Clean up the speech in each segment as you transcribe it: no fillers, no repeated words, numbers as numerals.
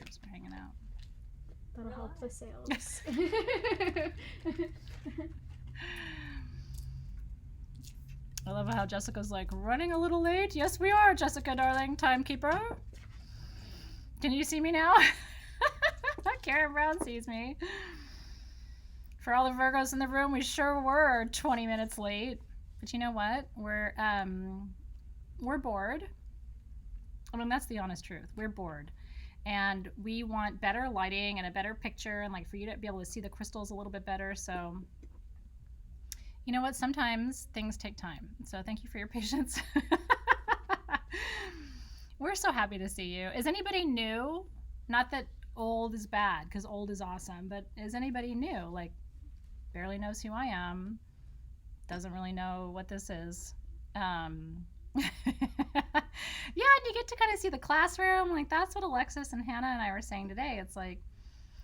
chips are hanging out. That'll help the sales. I love how Jessica's like, running a little late? Yes, we are, Jessica, darling. Timekeeper. Can you see me now? Karen Brown sees me. For all the Virgos in the room, we sure were 20 minutes late. But you know what? We're bored. I mean, that's the honest truth. We're bored. And we want better lighting and a better picture and like for you to be able to see the crystals a little bit better. So you know what? Sometimes things take time. So thank you for your patience. We're so happy to see you. Is anybody new? Not that old is bad, because old is awesome, but is anybody new? Like, barely knows who I am, doesn't really know what this is. Yeah, and you get to kind of see the classroom. Like, that's what Alexis and Hannah and I were saying today. It's like,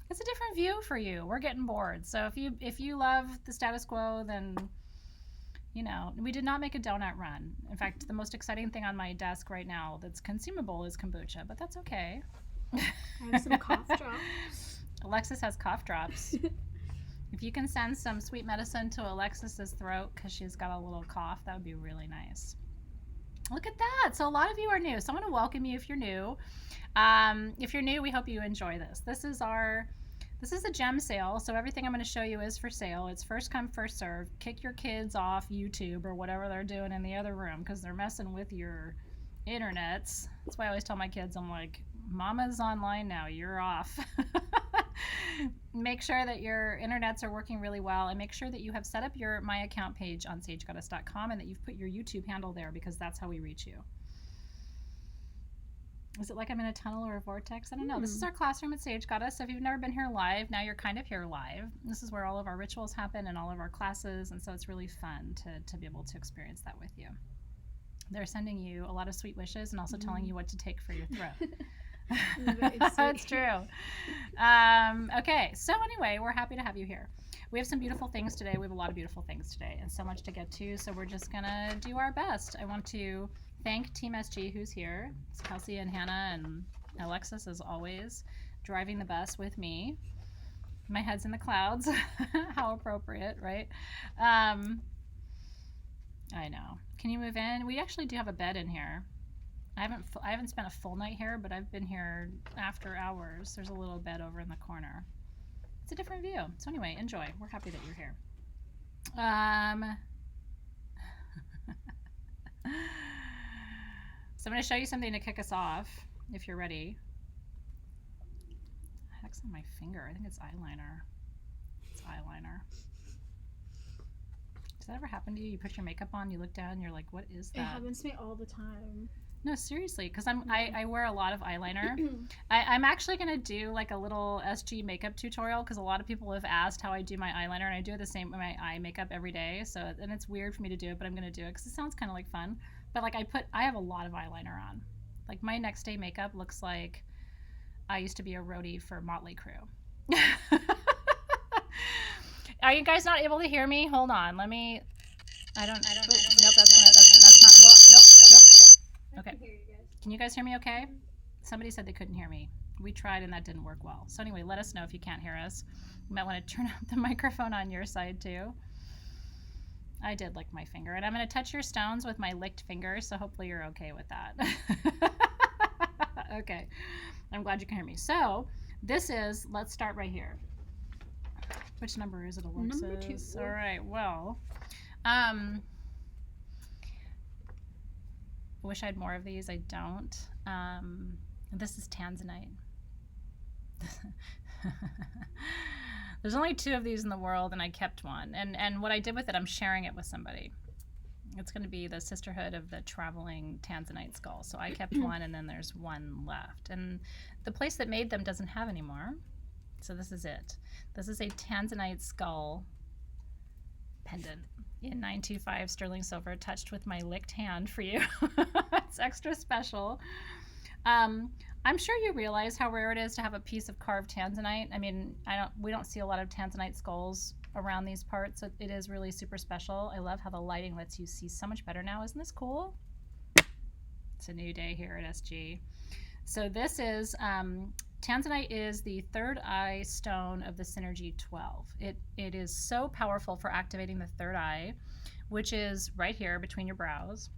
it's a different view for you. We're getting bored. So if you love the status quo, then, you know, we did not make a donut run. In fact, the most exciting thing on my desk right now that's consumable is kombucha, but that's okay. I have some cough drops. Alexis has cough drops. If you can send some sweet medicine to Alexis's throat because she's got a little cough, that would be really nice. Look at that. So a lot of you are new. So I want to welcome you if you're new. If you're new, we hope you enjoy this. This is a gem sale, so everything I'm going to show you is for sale. It's first come, first serve. Kick your kids off YouTube or whatever they're doing in the other room because they're messing with your internets. That's why I always tell my kids, I'm like, Mama's online now, you're off. Make sure that your internets are working really well, and make sure that you have set up your My Account page on sagegoddess.com and that you've put your YouTube handle there because that's how we reach you. Is it like I'm in a tunnel or a vortex? I don't know. This is our classroom at Sage Goddess. So if you've never been here live, now you're kind of here live. This is where all of our rituals happen and all of our classes, and so it's really fun to be able to experience that with you. They're sending you a lot of sweet wishes and also telling you what to take for your throat. It's true. Okay, so anyway, we're happy to have you here. We have some beautiful things today. We have a lot of beautiful things today and so much to get to, so we're just gonna do our best. I want to thank Team SG who's here. It's Kelsey and Hannah and Alexis, as always, driving the bus with me. My head's in the clouds. How appropriate, right? I know. Can you move in? We actually do have a bed in here. I haven't spent a full night here, but I've been here after hours. There's a little bed over in the corner. It's a different view. So anyway, enjoy. We're happy that you're here. So I'm going to show you something to kick us off, if you're ready. What the heck's on my finger? I think it's eyeliner. It's eyeliner. Does that ever happen to you? You put your makeup on, you look down, and you're like, what is that? It happens to me all the time. No, seriously, because I wear a lot of eyeliner. I'm actually going to do like a little SG makeup tutorial because a lot of people have asked how I do my eyeliner, and I do the same with my eye makeup every day. So, and it's weird for me to do it, but I'm going to do it because it sounds kind of like fun. But like I have a lot of eyeliner on. Like my next day makeup looks like I used to be a roadie for Motley Crue. Are you guys not able to hear me? Hold on, let me. I don't. Nope, that's not. Nope. Okay. Can you guys hear me okay? Somebody said they couldn't hear me. We tried and that didn't work well. So anyway, let us know if you can't hear us. You might want to turn up the microphone on your side too. I did lick my finger, and I'm going to touch your stones with my licked finger, so hopefully you're okay with that. Okay. I'm glad you can hear me. So this is, let's start right here. Which number is it, Alexis? Number 2. All right, well, wish I had more of these. I don't. This is Tanzanite. There's only 2 of these in the world, and I kept one. And what I did with it, I'm sharing it with somebody. It's going to be the Sisterhood of the Traveling Tanzanite Skull. So I kept one, and then there's one left. And the place that made them doesn't have any more. So this is it. This is a Tanzanite skull pendant in 925 sterling silver, touched with my licked hand for you. It's extra special. I'm sure you realize how rare it is to have a piece of carved Tanzanite. I mean, we don't see a lot of Tanzanite skulls around these parts, so it is really super special. I love how the lighting lets you see so much better now. Isn't this cool? It's a new day here at SG. So this is Tanzanite is the third eye stone of the Synergy 12. It is so powerful for activating the third eye, which is right here between your brows.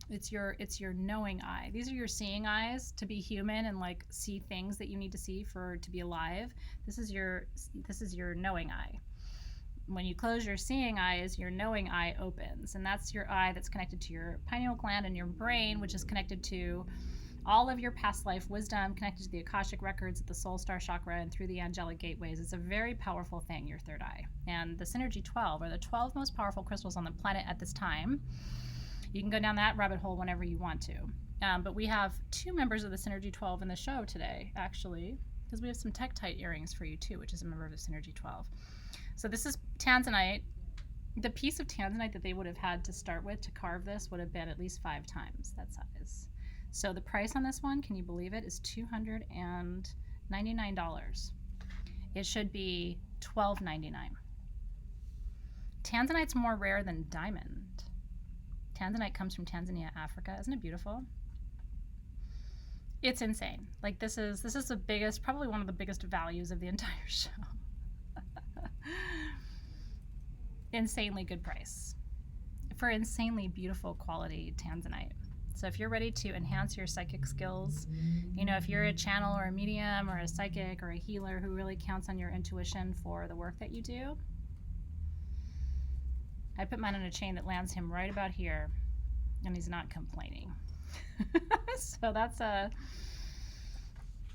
It's your knowing eye. These are your seeing eyes to be human and like see things that you need to see to be alive. This is your knowing eye. When you close your seeing eyes, your knowing eye opens, and that's your eye that's connected to your pineal gland and your brain, which is connected to all of your past life wisdom, connected to the Akashic records, the soul star chakra, and through the angelic gateways. It's a very powerful thing, your third eye. And the Synergy 12 are the 12 most powerful crystals on the planet at this time. You can go down that rabbit hole whenever you want to. But we have 2 members of the Synergy 12 in the show today, actually, because we have some tektite earrings for you too, which is a member of the Synergy 12. So this is Tanzanite. The piece of Tanzanite that they would have had to start with to carve this would have been at least 5 times that size. So the price on this one, can you believe it, is $299. It should be $12.99. Tanzanite's more rare than diamond. Tanzanite comes from Tanzania, Africa. Isn't it beautiful? It's insane. Like this is the biggest, probably one of the biggest values of the entire show. Insanely good price for insanely beautiful quality Tanzanite. So if you're ready to enhance your psychic skills, if you're a channel or a medium or a psychic or a healer who really counts on your intuition for the work that you do, I put mine on a chain that lands him right about here, and he's not complaining. So that's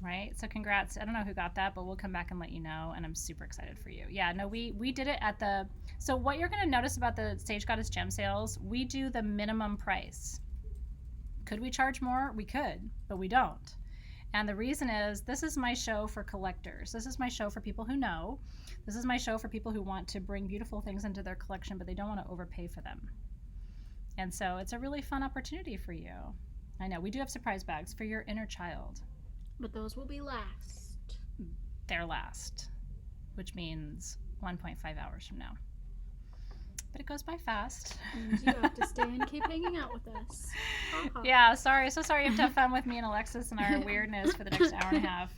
right. So congrats. I don't know who got that, but we'll come back and let you know, and I'm super excited for you. Yeah, no, we did it at the, so what you're going to notice about the Sage Goddess Gem Sales, we do the minimum price. Could we charge more? We could, but we don't. And the reason is, this is my show for collectors. This is my show for people who know. This is my show for people who want to bring beautiful things into their collection, but they don't want to overpay for them. And so it's a really fun opportunity for you. I know, we do have surprise bags for your inner child. But those will be last. They're last, which means 1.5 hours from now. But it goes by fast. And you have to stay and keep hanging out with us. Uh-huh. Yeah, sorry. So sorry you have to have fun with me and Alexis and our weirdness for the next hour and a half.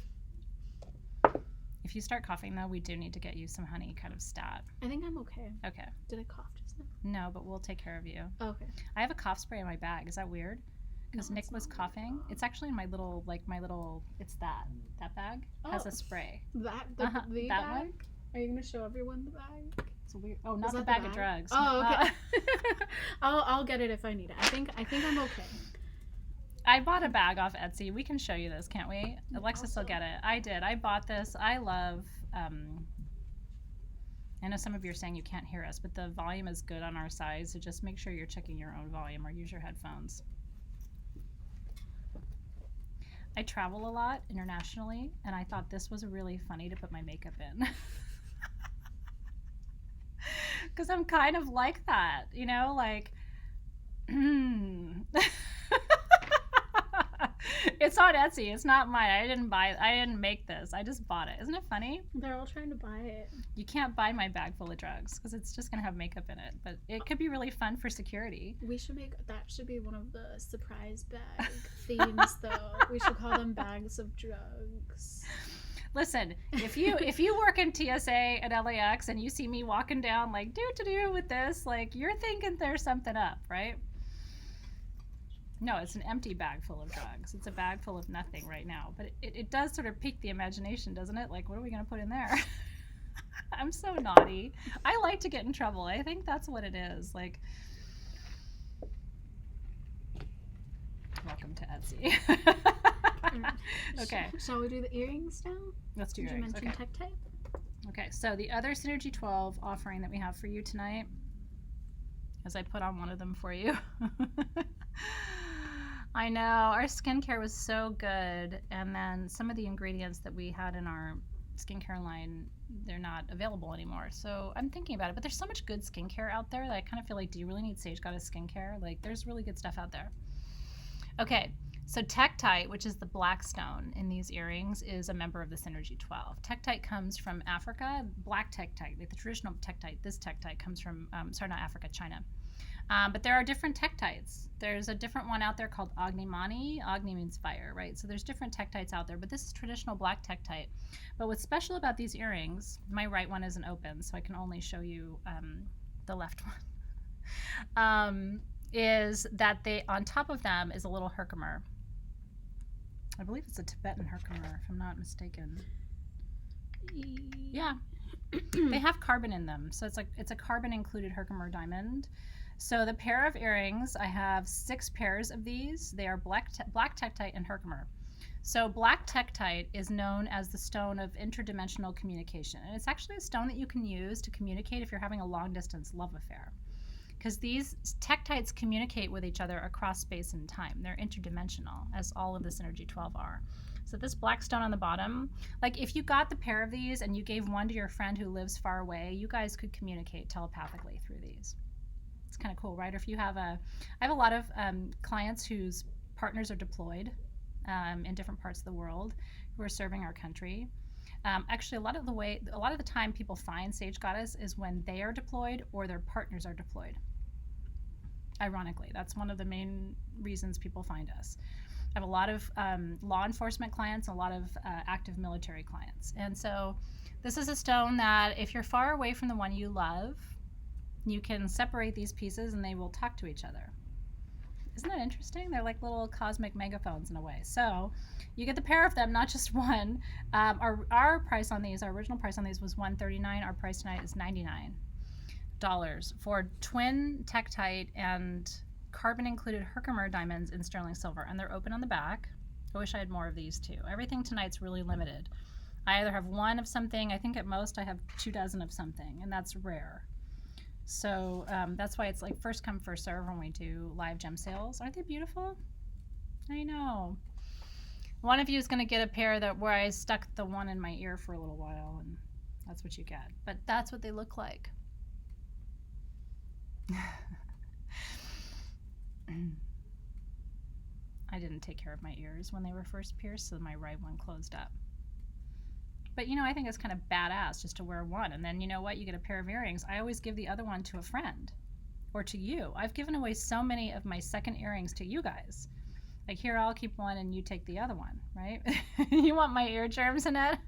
If you start coughing, though, we do need to get you some honey kind of stat. I think I'm okay. Okay. Did I cough just now? No, but we'll take care of you. Okay. I have a cough spray in my bag. Is that weird? Because No, Nick it's was not. coughing. It's actually in my little, it's that bag has a spray. The That bag? one? Are you going to show everyone the bag? It's weird. Oh, not Is the that bag of drugs. Oh, okay. I'll get it if I need it. I think I'm okay. I bought a bag off Etsy. We can show you this, can't we? Alexis will Awesome. get it. I did. I bought this. I love, I know some of you are saying you can't hear us, but the volume is good on our side, so just make sure you're checking your own volume or use your headphones. I travel a lot internationally, and I thought this was really funny to put my makeup in. Because I'm kind of like that, It's on Etsy. It's not mine. I didn't make this. I just bought it. Isn't it funny? They're all trying to buy it. You can't buy my bag full of drugs because it's just going to have makeup in it. But it could be really fun for security. We should that should be one of the surprise bag themes, though. We should call them bags of drugs. Listen, if you work in TSA at LAX and you see me walking down like do with this, like you're thinking there's something up, right? No, it's an empty bag full of drugs. It's a bag full of nothing right now. But it does sort of pique the imagination, doesn't it? Like, what are we going to put in there? I'm so naughty. I like to get in trouble. I think that's what it is. Like, welcome to Etsy. Okay. Shall we do the earrings now? Let's do Did you earrings. mention Okay. tektite? Okay, so the other Synergy 12 offering that we have for you tonight, as I put on one of them for you. I know, our skincare was so good, and then some of the ingredients that we had in our skincare line, they're not available anymore. So I'm thinking about it, but there's so much good skincare out there that I kind of feel like, do you really need Sage Goddess skincare? Like, there's really good stuff out there. Okay, so tektite, which is the black stone in these earrings, is a member of the Synergy 12. Tektite comes from Africa, black tektite, like the traditional tektite. This tektite comes from, not Africa, China. But there are different tektites. There's a different one out there called Agni. Agni means fire, right? So there's different tektites out there, but this is traditional black tektite. But what's special about these earrings, my right one isn't open, so I can only show you the left one, is that they, on top of them is a little herkimer. I believe it's a Tibetan herkimer, if I'm not mistaken. Yeah. They have carbon in them, so it's a carbon included herkimer diamond. So the pair of earrings, I have 6 pairs of these. They are black tektite and herkimer. So black tektite is known as the stone of interdimensional communication, and it's actually a stone that you can use to communicate if you're having a long distance love affair, because these tektites communicate with each other across space and time. They're interdimensional, as all of this energy 12 are. So this black stone on the bottom, like if you got the pair of these and you gave one to your friend who lives far away, you guys could communicate telepathically through these. It's kind of cool, right? Or if you have I have a lot of clients whose partners are deployed in different parts of the world who are serving our country. Actually, a lot of the time people find Sage Goddess is when they are deployed or their partners are deployed. Ironically, that's one of the main reasons people find us. I have a lot of law enforcement clients, a lot of active military clients. And so this is a stone that if you're far away from the one you love, you can separate these pieces and they will talk to each other. Isn't that interesting? They're like little cosmic megaphones in a way. So you get the pair of them, not just one. Our price on these, our original price on these was $139. Our price tonight is $99 for twin tektite and carbon included herkimer diamonds in sterling silver, and they're open on the back. I wish I had more of these too. Everything tonight's really limited. I either have one of something, I think at most I have 24 of something, and that's rare. So that's why it's like first come, first serve when we do live gem sales. Aren't they beautiful? I know. One of you is going to get a pair where I stuck the one in my ear for a little while, and that's what you get. But that's what they look like. I didn't take care of my ears when they were first pierced, so my right one closed up. But I think it's kind of badass just to wear one, and then you know what? You get a pair of earrings. I always give the other one to a friend or to you. I've given away so many of my second earrings to you guys. Like, here, I'll keep one and you take the other one, right? You want my ear germs in it?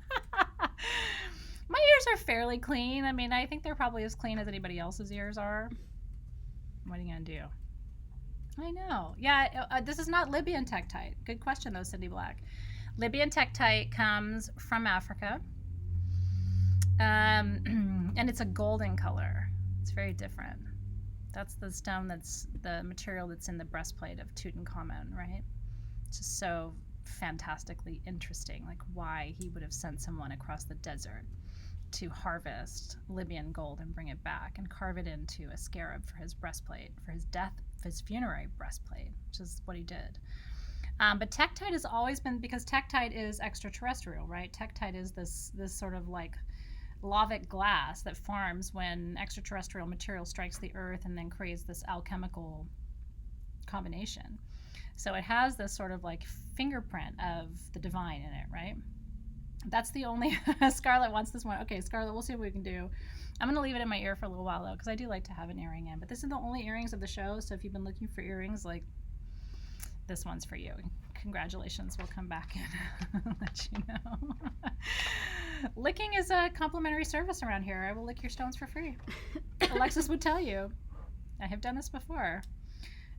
My ears are fairly clean. I mean, I think they're probably as clean as anybody else's ears are. What are you going to do? I know. Yeah, this is not Libyan tektite. Good question, though, Cindy Black. Libyan tektite comes from Africa, and it's a golden color. It's very different. That's the stone that's the material that's in the breastplate of Tutankhamun, right? It's just so fantastically interesting, like why he would have sent someone across the desert to harvest Libyan gold and bring it back and carve it into a scarab for his breastplate, for his funerary breastplate, which is what he did. But tektite has always been, because tektite is extraterrestrial, right? Tektite is this sort of like lavic glass that forms when extraterrestrial material strikes the earth and then creates this alchemical combination. So it has this sort of like fingerprint of the divine in it, right? That's the only... Scarlett wants this one. Okay, Scarlett, we'll see what we can do. I'm going to leave it in my ear for a little while, though, because I do like to have an earring in. But this is the only earrings of the show, so if you've been looking for earrings, like, this one's for you. Congratulations. We'll come back and let you know. Licking is a complimentary service around here. I will lick your stones for free. Alexis would tell you. I have done this before.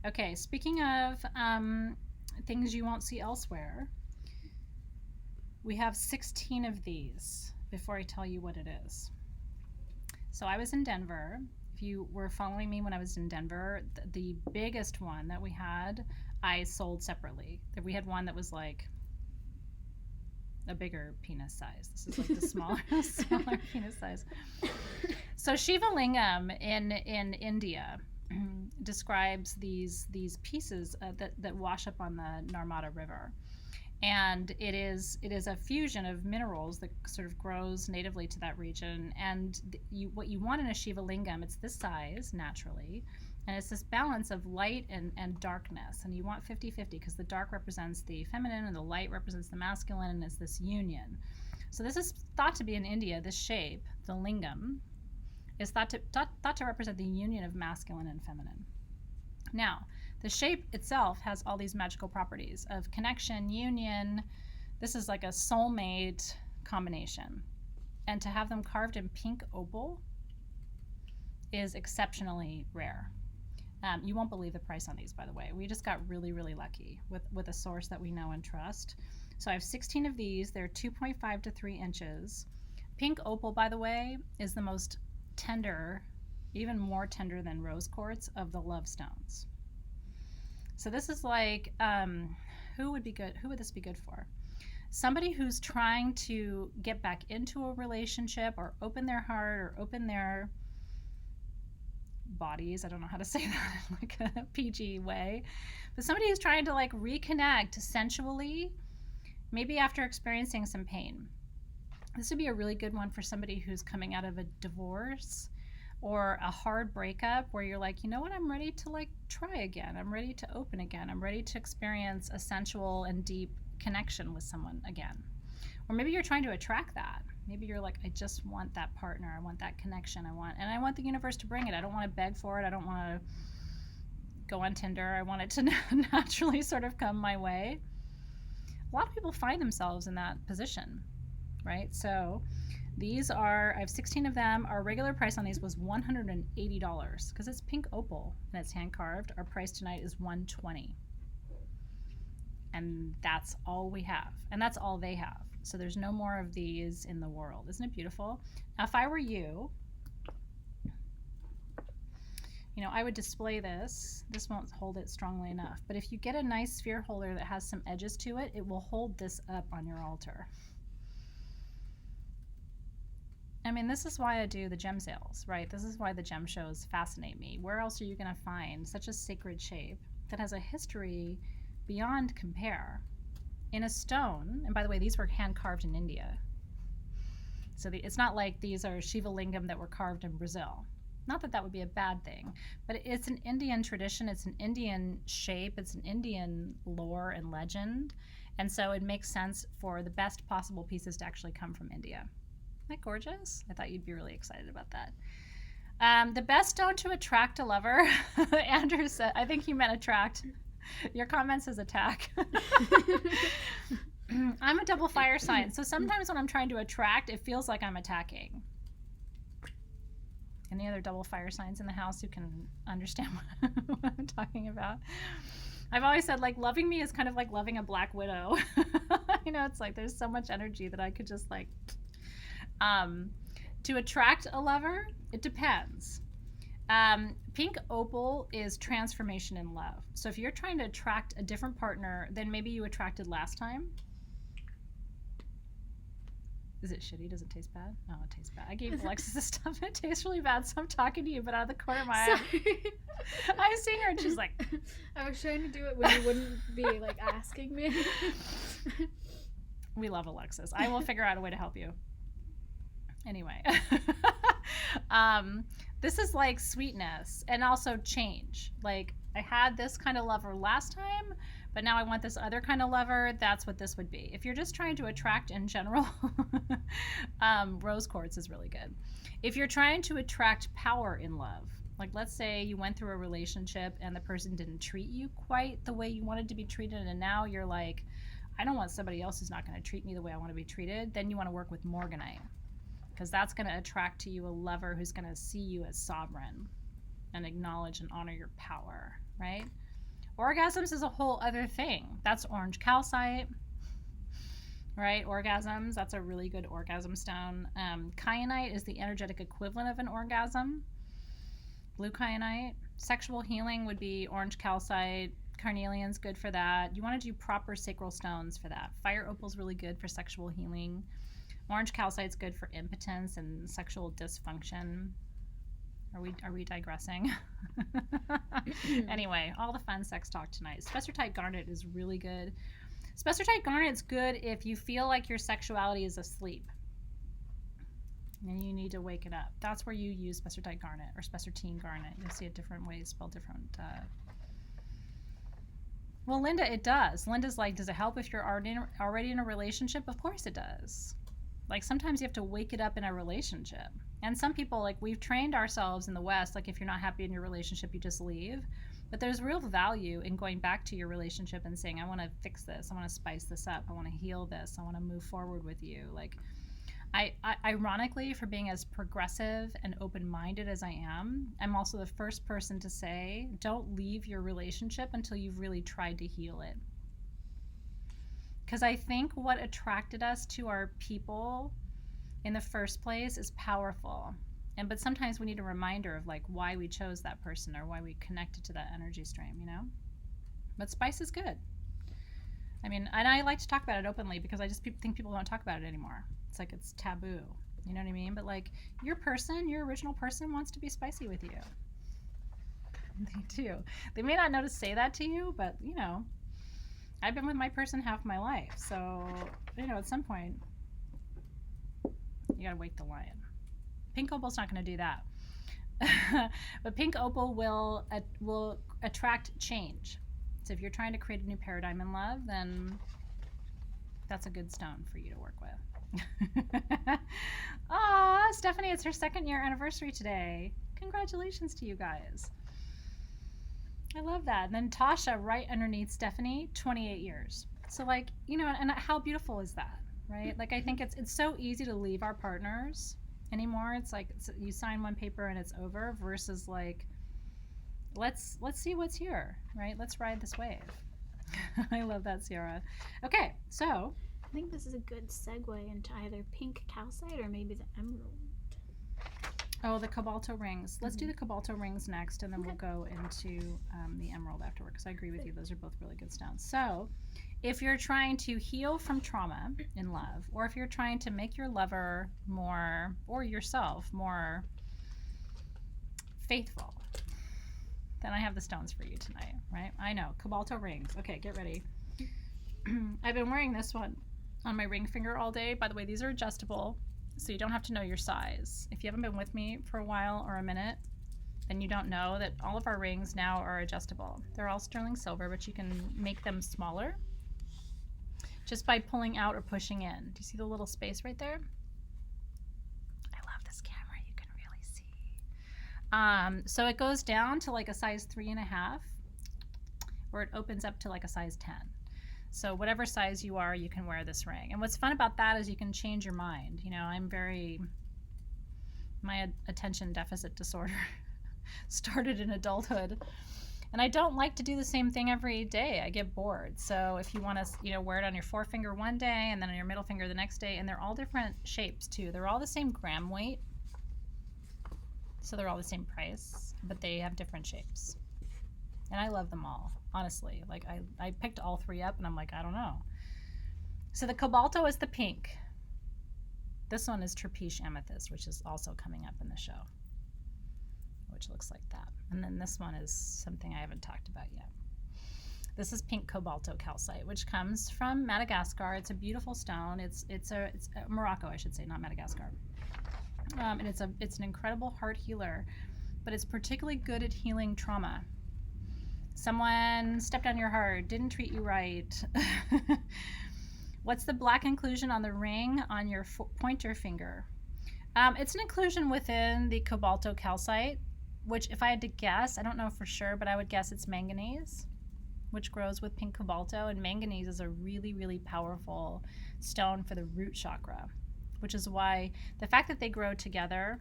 Okay, speaking of things you won't see elsewhere, we have 16 of these before I tell you what it is. So I was in Denver. If you were following me when I was in Denver, the biggest one that we had, I sold separately. We had one that was like a bigger penis size. This is like the smaller penis size. So Shiva Lingam in India describes these pieces that wash up on the Narmada River. And it is a fusion of minerals that sort of grows natively to that region. And what you want in a Shiva Lingam, it's this size naturally, and it's this balance of light and darkness. And you want 50-50 because the dark represents the feminine and the light represents the masculine, and it's this union. So this is thought to be in India, this shape, the lingam, is thought to represent the union of masculine and feminine. Now, the shape itself has all these magical properties of connection, union. This is like a soulmate combination. And to have them carved in pink opal is exceptionally rare. You won't believe the price on these, by the way. We just got really, really lucky with a source that we know and trust. So I have 16 of these. They're 2.5 to 3 inches. Pink opal, by the way, is the most tender, even more tender than rose quartz, of the love stones. So this is like, who would this be good for? Somebody who's trying to get back into a relationship or open their heart or open their bodies. I don't know how to say that in like a PG way, but somebody who's trying to like reconnect sensually, maybe after experiencing some pain. This would be a really good one for somebody who's coming out of a divorce or a hard breakup where you're like, you know what, I'm ready to like try again. I'm ready to open again. I'm ready to experience a sensual and deep connection with someone again. Or maybe you're trying to attract that. Maybe you're like, I just want that partner. I want that connection. I want the universe to bring it. I don't want to beg for it. I don't want to go on Tinder. I want it to naturally sort of come my way. A lot of people find themselves in that position, right? So these are, I have 16 of them. Our regular price on these was $180 because it's pink opal and it's hand carved. Our price tonight is $120. And that's all we have. And that's all they have. So there's no more of these in the world. Isn't it beautiful? Now, if I were you, I would display this. This won't hold it strongly enough. But if you get a nice sphere holder that has some edges to it, it will hold this up on your altar. I mean, this is why I do the gem sales, right? This is why the gem shows fascinate me. Where else are you going to find such a sacred shape that has a history beyond compare in a stone? And by the way, these were hand carved in India. So it's not like these are Shiva lingam that were carved in Brazil. Not that that would be a bad thing, but it's an Indian tradition. It's an Indian shape. It's an Indian lore and legend. And so it makes sense for the best possible pieces to actually come from India. Isn't that gorgeous? I thought you'd be really excited about that. The best stone to attract a lover, Andrew said, I think he meant attract. Your comment says attack. I'm a double fire sign, so sometimes when I'm trying to attract, it feels like I'm attacking. Any other double fire signs in the house who can understand what I'm talking about? I've always said, like, loving me is kind of like loving a black widow. It's like there's so much energy that I could just like... to attract a lover, it depends. Pink opal is transformation in love. So if you're trying to attract a different partner than maybe you attracted last time. Is it shitty? Does it taste bad? No, it tastes bad. I gave Alexis this stuff. It tastes really bad, so I'm talking to you, but out of the corner of my eye, I'm seeing her and she's like... I was trying to do it when you wouldn't be, like, asking me. We love Alexis. I will figure out a way to help you. Anyway, this is like sweetness and also change. Like I had this kind of lover last time, but now I want this other kind of lover. That's what this would be. If you're just trying to attract in general, rose quartz is really good. If you're trying to attract power in love, like let's say you went through a relationship and the person didn't treat you quite the way you wanted to be treated, and now you're like, I don't want somebody else who's not going to treat me the way I want to be treated, then you want to work with morganite. Because that's going to attract to you a lover who's going to see you as sovereign and acknowledge and honor your power, right? Orgasms is a whole other thing. That's orange calcite, right? Orgasms, that's a really good orgasm stone. Kyanite is the energetic equivalent of an orgasm. Blue kyanite. Sexual healing would be orange calcite. Carnelian's good for that. You want to do proper sacral stones for that. Fire opal's really good for sexual healing. Orange calcite's good for impotence and sexual dysfunction. Are we digressing? Anyway, all the fun sex talk tonight. Spessartite garnet is really good. Spessartite garnet's good if you feel like your sexuality is asleep and you need to wake it up. That's where you use spessartite garnet or spessartine garnet. You'll see it different ways, spelled different. Well, Linda, it does. Linda's like, does it help if you're already in a relationship? Of course it does. Like sometimes you have to wake it up in a relationship. And some people, like we've trained ourselves in the West, like if you're not happy in your relationship, you just leave. But there's real value in going back to your relationship and saying, I want to fix this. I want to spice this up. I want to heal this. I want to move forward with you. Like, I ironically, for being as progressive and open-minded as I am, I'm also the first person to say, don't leave your relationship until you've really tried to heal it. Because I think what attracted us to our people in the first place is powerful. But sometimes we need a reminder of like why we chose that person or why we connected to that energy stream, you know? But spice is good. I mean, and I like to talk about it openly because I just think people don't talk about it anymore. It's like it's taboo. You know what I mean? But like your original person wants to be spicy with you. They do. They may not know to say that to you, but you know, I've been with my person half my life. So, you know, at some point, you gotta wake the lion. Pink opal's not going to do that. But pink opal will attract change. So if you're trying to create a new paradigm in love, then that's a good stone for you to work with. Aw, Stephanie, it's her 2nd year anniversary today. Congratulations to you guys. I love that. And then Tasha, right underneath Stephanie, 28 years. So like, you know, and how beautiful is that, right? Like I think it's so easy to leave our partners anymore. It's like you sign one paper and it's over versus like let's see what's here, right? Let's ride this wave. I love that, Sierra. Okay, so I think this is a good segue into either pink calcite or maybe the emerald. Oh, the Cobalto rings. Let's do the Cobalto rings next, and then we'll go into the emerald afterward, because I agree with you. Those are both really good stones. So if you're trying to heal from trauma in love, or if you're trying to make your lover more, or yourself more faithful, then I have the stones for you tonight, right? I know, Cobalto rings. Okay, get ready. I've been wearing this one on my ring finger all day. By the way, these are adjustable, so you don't have to know your size. If you haven't been with me for a while or a minute, then you don't know that all of our rings now are adjustable. They're all sterling silver, but you can make them smaller just by pulling out or pushing in. Do you see the little space right there? I love this camera, you can really see. So it goes down to like a size 3.5, or it opens up to like a size 10. So whatever size you are, you can wear this ring. And what's fun about that is you can change your mind. You know, my attention deficit disorder started in adulthood. And I don't like to do the same thing every day. I get bored. So if you want to, you know, wear it on your forefinger one day and then on your middle finger the next day, and they're all different shapes too. They're all the same gram weight. So they're all the same price, but they have different shapes. And I love them all, honestly. Like I picked all 3 up and I'm like, I don't know. So the Cobalto is the pink. This one is Trapiche amethyst, which is also coming up in the show, which looks like that. And then this one is something I haven't talked about yet. This is pink Cobalto calcite, which comes from Madagascar. It's a beautiful stone. It's Morocco, I should say, not Madagascar. And it's an incredible heart healer, but it's particularly good at healing trauma. Someone stepped on your heart, didn't treat you right. What's the black inclusion on the ring on your pointer finger? It's an inclusion within the Cobalto calcite, which if I had to guess, I don't know for sure, but I would guess it's manganese, which grows with pink Cobalto. And manganese is a really, really powerful stone for the root chakra, which is why the fact that they grow together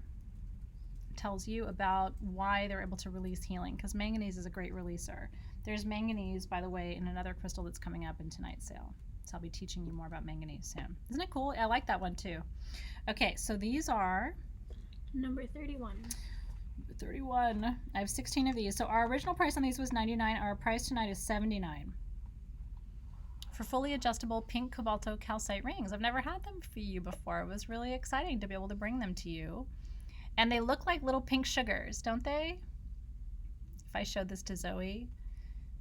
tells you about why they're able to release healing, because manganese is a great releaser. There's manganese, by the way, in another crystal that's coming up in tonight's sale. So I'll be teaching you more about manganese soon. Isn't it cool? I like that one too. Okay, so these are number 31. 31. I have 16 of these. So our original price on these was $99. Our price tonight is $79 for fully adjustable pink Cobalto calcite rings. I've never had them for you before. It was really exciting to be able to bring them to you. And they look like little pink sugars, don't they? If I showed this to Zoe,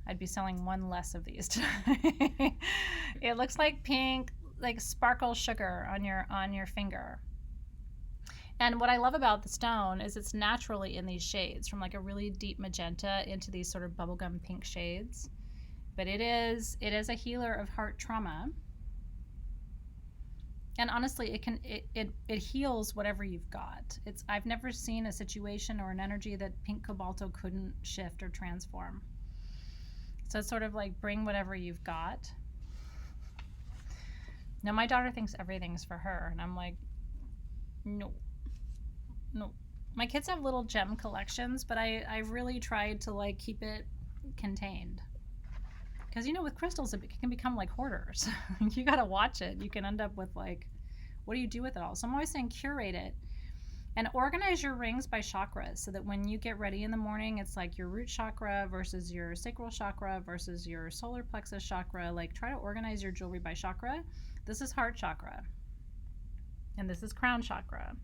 I'd be selling one less of these tonight. It looks like pink, like sparkle sugar on your finger. And what I love about the stone is it's naturally in these shades, from like a really deep magenta into these sort of bubblegum pink shades. But it is a healer of heart trauma. And honestly, it heals whatever you've got. I've never seen a situation or an energy that pink Cobalto couldn't shift or transform. So it's sort of like bring whatever you've got. Now my daughter thinks everything's for her, and I'm like, no. My kids have little gem collections, but I really tried to like keep it contained. Because with crystals, it can become like hoarders. You got to watch it. You can end up with like, what do you do with it all? So I'm always saying curate it and organize your rings by chakras, so that when you get ready in the morning, it's like your root chakra versus your sacral chakra versus your solar plexus chakra. Like, try to organize your jewelry by chakra. This is heart chakra, and this is crown chakra.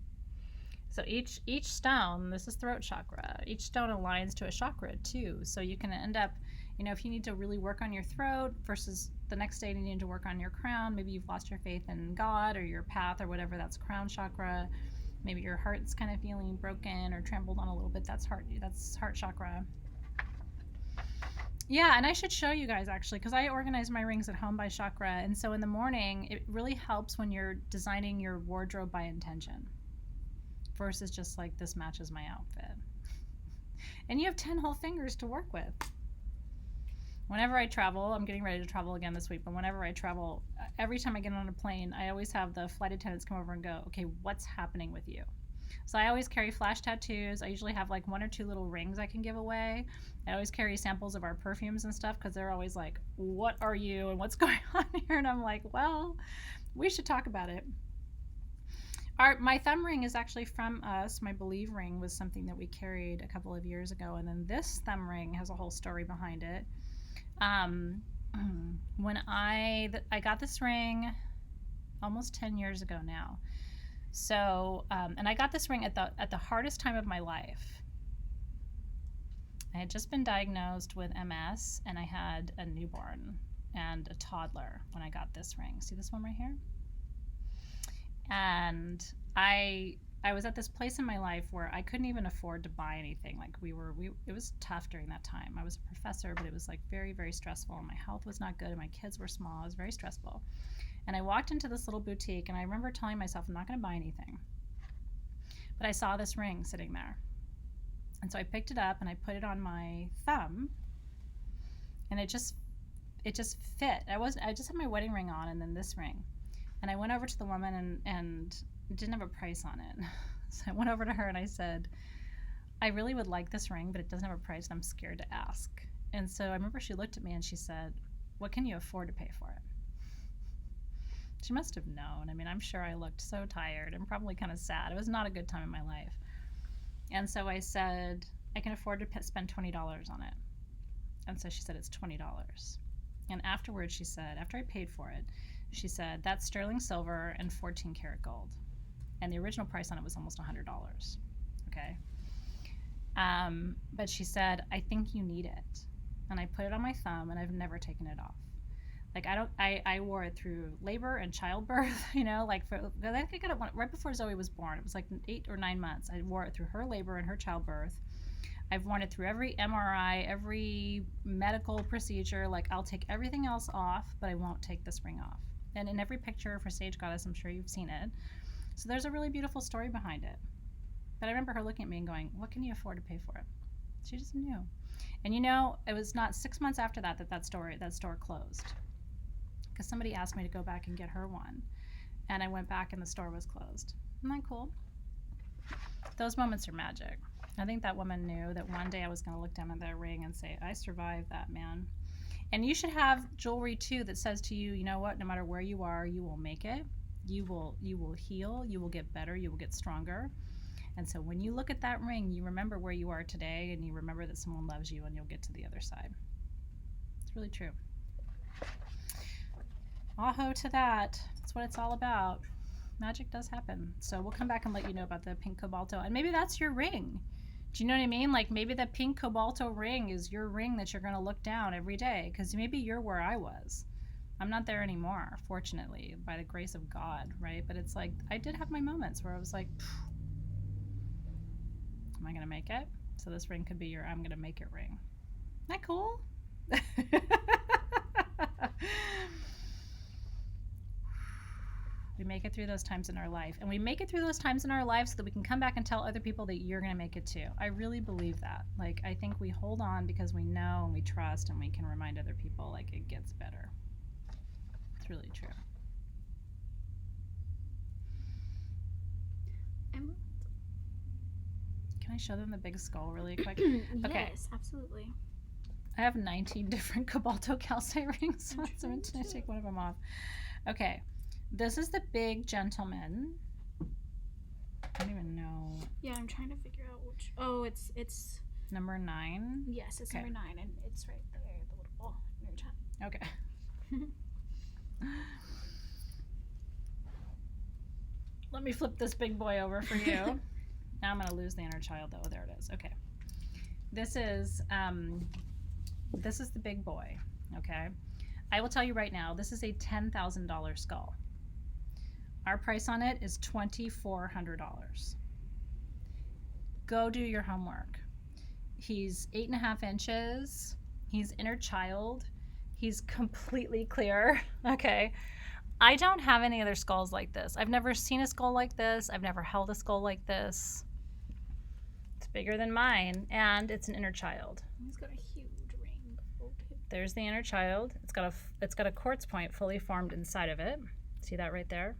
So each stone, this is throat chakra. Each stone aligns to a chakra too. So you can end up, if you need to really work on your throat versus the next day you need to work on your crown, maybe you've lost your faith in God or your path or whatever, that's crown chakra. Maybe your heart's kind of feeling broken or trampled on a little bit, that's heart chakra. Yeah, and I should show you guys actually, because I organize my rings at home by chakra. And so in the morning, it really helps when you're designing your wardrobe by intention versus just like, this matches my outfit. And you have 10 whole fingers to work with. Whenever I travel, I'm getting ready to travel again this week, but whenever I travel, every time I get on a plane, I always have the flight attendants come over and go, okay, what's happening with you? So I always carry flash tattoos. I usually have like 1 or 2 little rings I can give away. I always carry samples of our perfumes and stuff, because they're always like, what are you and what's going on here? And I'm like, well, we should talk about it. My thumb ring is actually from us. My Believe ring was something that we carried a couple of years ago, and then this thumb ring has a whole story behind it. When I got this ring almost 10 years ago now. So, and I got this ring at the hardest time of my life. I had just been diagnosed with MS, and I had a newborn and a toddler when I got this ring. See this one right here? And I was at this place in my life where I couldn't even afford to buy anything. Like it was tough during that time. I was a professor, but it was like very, very stressful. My health was not good, and my kids were small. It was very stressful. And I walked into this little boutique, and I remember telling myself, I'm not going to buy anything. But I saw this ring sitting there. And so I picked it up and I put it on my thumb, and it just fit. I just had my wedding ring on, and then this ring. And I went over to the woman and didn't have a price on it. So I went over to her and I said, I really would like this ring, but it doesn't have a price, and I'm scared to ask. And so I remember she looked at me and she said, what can you afford to pay for it? She must have known. I mean, I'm sure I looked so tired and probably kind of sad. It was not a good time in my life. And so I said, I can afford to spend $20 on it. And so she said, it's $20. And afterwards she said, after I paid for it, she said, that's sterling silver and 14 karat gold. And the original price on it was almost $100. Okay. But she said, I think you need it. And I put it on my thumb, and I've never taken it off. Like, I wore it through labor and childbirth, like I think I got it right before Zoe was born. It was like 8 or 9 months. I wore it through her labor and her childbirth. I've worn it through every MRI, every medical procedure. Like, I'll take everything else off, but I won't take this ring off. And in every picture for Sage Goddess, I'm sure you've seen it. So there's a really beautiful story behind it. But I remember her looking at me and going, what can you afford to pay for it? She just knew. And it was not 6 months after that store closed. Because somebody asked me to go back and get her one. And I went back and the store was closed. Isn't that cool? Those moments are magic. I think that woman knew that one day I was going to look down at that ring and say, I survived that, man. And you should have jewelry too that says to you, you know what, no matter where you are, you will make it. You will heal, you will get better, you will get stronger. And so when you look at that ring, you remember where you are today, and you remember that someone loves you, and you'll get to the other side. It's really true. Aho to that. That's what it's all about. Magic does happen. So we'll come back and let you know about the pink Cobalto. And maybe that's your ring. Do you know what I mean? Like, maybe the pink Cobalto ring is your ring that you're going to look down every day, because maybe you're where I was. I'm not there anymore, fortunately, by the grace of God, right? But it's like, I did have my moments where I was like, am I going to make it? So this ring could be your I'm going to make it ring. Isn't that cool? We make it through those times in our life. And we make it through those times in our lives so that we can come back and tell other people that you're going to make it too. I really believe that. Like, I think we hold on because we know and we trust and we can remind other people, like, it gets better. It's really true. Can I show them the big skull really quick? Okay. Yes, absolutely. I have 19 different Cobalto calcite rings, so I'm going to take one of them off. Okay. This is the big gentleman. I don't even know. Yeah, I'm trying to figure out which. Oh, it's number 9. Yes, it's number 9, and it's right there, the little near top. Okay. Let me flip this big boy over for you. Now I'm going to lose the inner child, though. There it is. Okay. This is the big boy. Okay. I will tell you right now, this is a $10,000 skull. Our price on it is $2,400. Go do your homework. He's 8.5 inches. He's inner child. He's completely clear. Okay. I don't have any other skulls like this. I've never seen a skull like this. I've never held a skull like this. It's bigger than mine, and it's an inner child. He's got a huge rainbow. There's the inner child. It's got a quartz point fully formed inside of it. See that right there?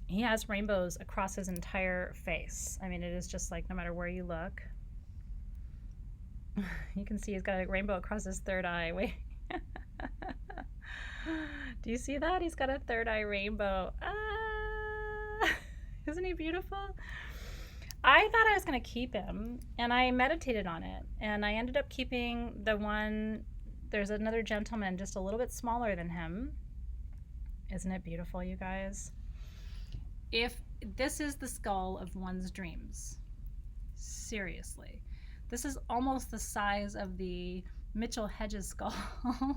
He has rainbows across his entire face. I mean, it is just like no matter where you look. You can see he's got a rainbow across his third eye. Wait. Do you see that? He's got a third eye rainbow. Ah! Isn't he beautiful? I thought I was going to keep him, and I meditated on it, and I ended up keeping the one. There's another gentleman just a little bit smaller than him. Isn't it beautiful, you guys? If this is the skull of one's dreams, seriously, this is almost the size of the Mitchell Hedges skull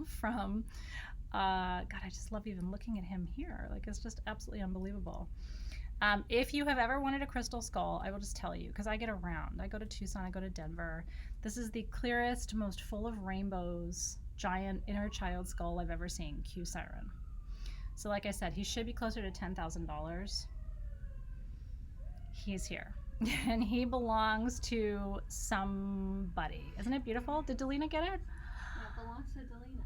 from God, I just love even looking at him here. Like, it's just absolutely unbelievable. If you have ever wanted a crystal skull, I will just tell you, because I get around. I go to Tucson, I go to Denver. This is the clearest, most full of rainbows, giant inner child skull I've ever seen. Q Siren. So like I said, he should be closer to $10,000. He's here. And he belongs to somebody. Isn't it beautiful? Did Delina get it? That belongs to Delina.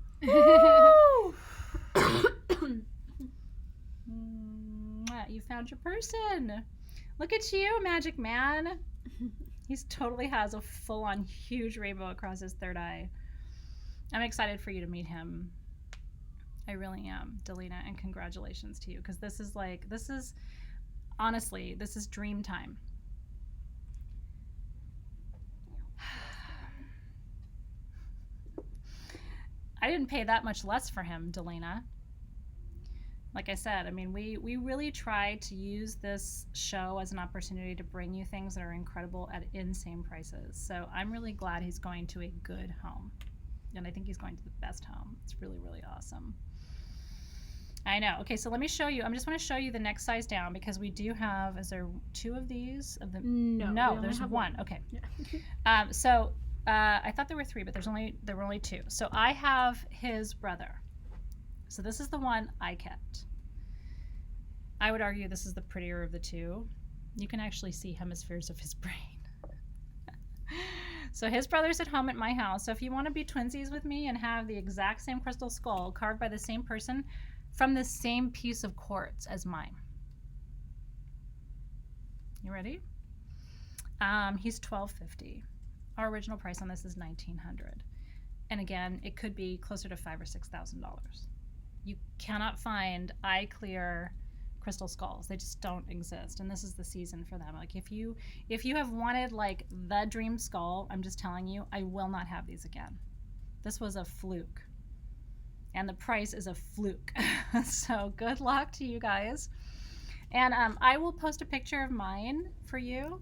You found your person. Look at you, magic man. He totally has a full-on huge rainbow across his third eye. I'm excited for you to meet him. I really am, Delina, and congratulations to you, because this is honestly, this is dream time. I didn't pay that much less for him, Delina. Like I said, I mean, we really try to use this show as an opportunity to bring you things that are incredible at insane prices. So I'm really glad he's going to a good home. And I think he's going to the best home. It's really, really awesome. I know. Okay, so let me show you. I just want to show you the next size down, because we do have, is there 2 of these? No, there's one. Okay. Yeah. I thought there were 3, but there were only 2. So I have his brother. So this is the one I kept. I would argue this is the prettier of the 2. You can actually see hemispheres of his brain. So his brother's at home at my house. So if you want to be twinsies with me and have the exact same crystal skull carved by the same person from the same piece of quartz as mine. You ready? He's $1,250. Our original price on this is $1,900. And again, it could be closer to $5,000 or $6,000. You cannot find eye clear crystal skulls. They just don't exist, and this is the season for them. Like, if you have wanted like the dream skull, I'm just telling you, I will not have these again. This was a fluke, and the price is a fluke. So good luck to you guys, and I will post a picture of mine for you,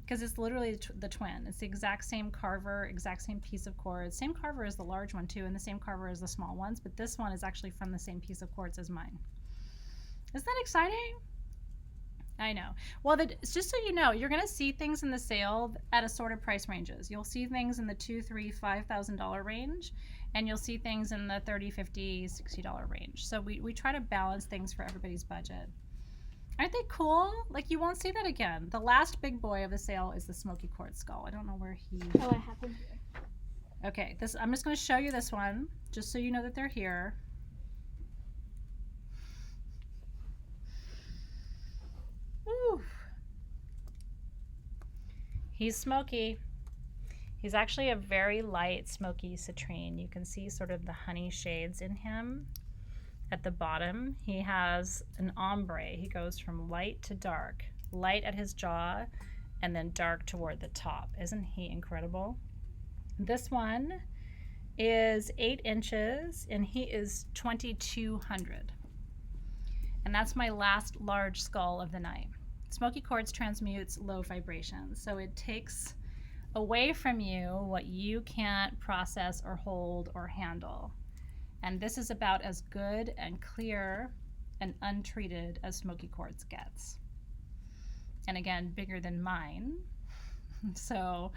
because it's literally the twin. It's the exact same carver, exact same piece of quartz. Same carver as the large one too, and the same carver as the small ones, but this one is actually from the same piece of quartz as mine. Isn't that exciting? I know. Well, just so you know, you're going to see things in the sale at assorted price ranges. You'll see things in the $2,000, $3,000, $5,000 range, and you'll see things in the $30, $50, $60 range. So we try to balance things for everybody's budget. Aren't they cool? Like, you won't see that again. The last big boy of the sale is the smoky quartz skull. I don't know where he... Oh, I have him here. Okay, I'm just going to show you this one, just so you know that they're here. Ooh. He's smoky. He's actually a very light smoky citrine. You can see sort of the honey shades in him. At the bottom, he has an ombre. He goes from light to dark, light at his jaw, and then dark toward the top. Isn't he incredible? This one is 8 inches, and he is 2,200. And that's my last large skull of the night. Smoky quartz transmutes low vibrations, so it takes away from you what you can't process or hold or handle. And this is about as good and clear and untreated as smoky quartz gets. And again, bigger than mine. So,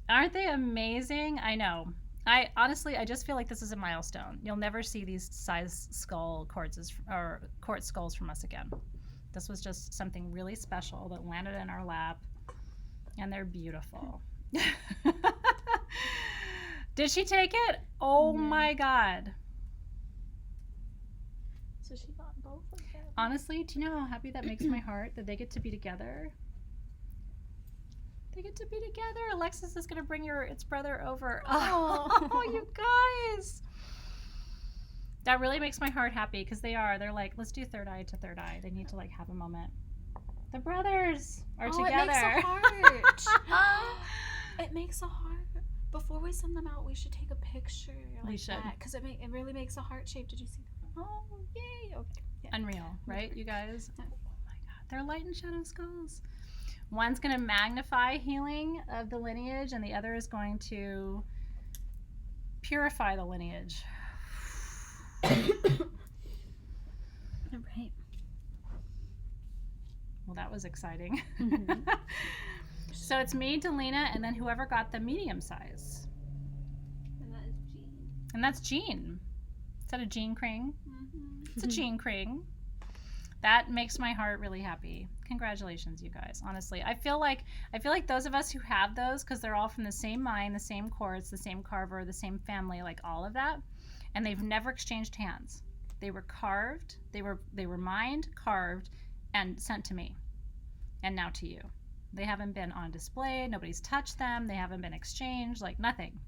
aren't they amazing? I know. I just feel like this is a milestone. You'll never see these size skull quartzes or quartz skulls from us again. This was just something really special that landed in our lap, and they're beautiful. Did she take it? Oh my God. So she got both of them. Honestly, do you know how happy that makes my heart that they get to be together? They get to be together. Alexis is going to bring its brother over. Oh, you guys. That really makes my heart happy because they're like, let's do third eye to third eye. They need to like have a moment. The brothers are together. It makes a heart. It makes a heart. Before we send them out, we should take a picture We should. because it really makes a heart shape. Did you see that? Oh, yay. Okay. Yeah. Unreal, right, you guys? Oh my God. They're light and shadow skulls. One's going to magnify healing of the lineage, and the other is going to purify the lineage. All right. Well, that was exciting. Mm-hmm. So it's me, Delina, and then whoever got the medium size. And that is Jean. And that's Jean. Is that a Jean Kring? Mm-hmm. It's a Jean Kring. That makes my heart really happy. Congratulations, you guys. Honestly, I feel like those of us who have those, because they're all from the same mine, the same quartz, the same carver, the same family, like all of that, and they've never exchanged hands. They were carved. They were mined, carved, and sent to me, and now to you. They haven't been on display. Nobody's touched them. They haven't been exchanged. Like nothing.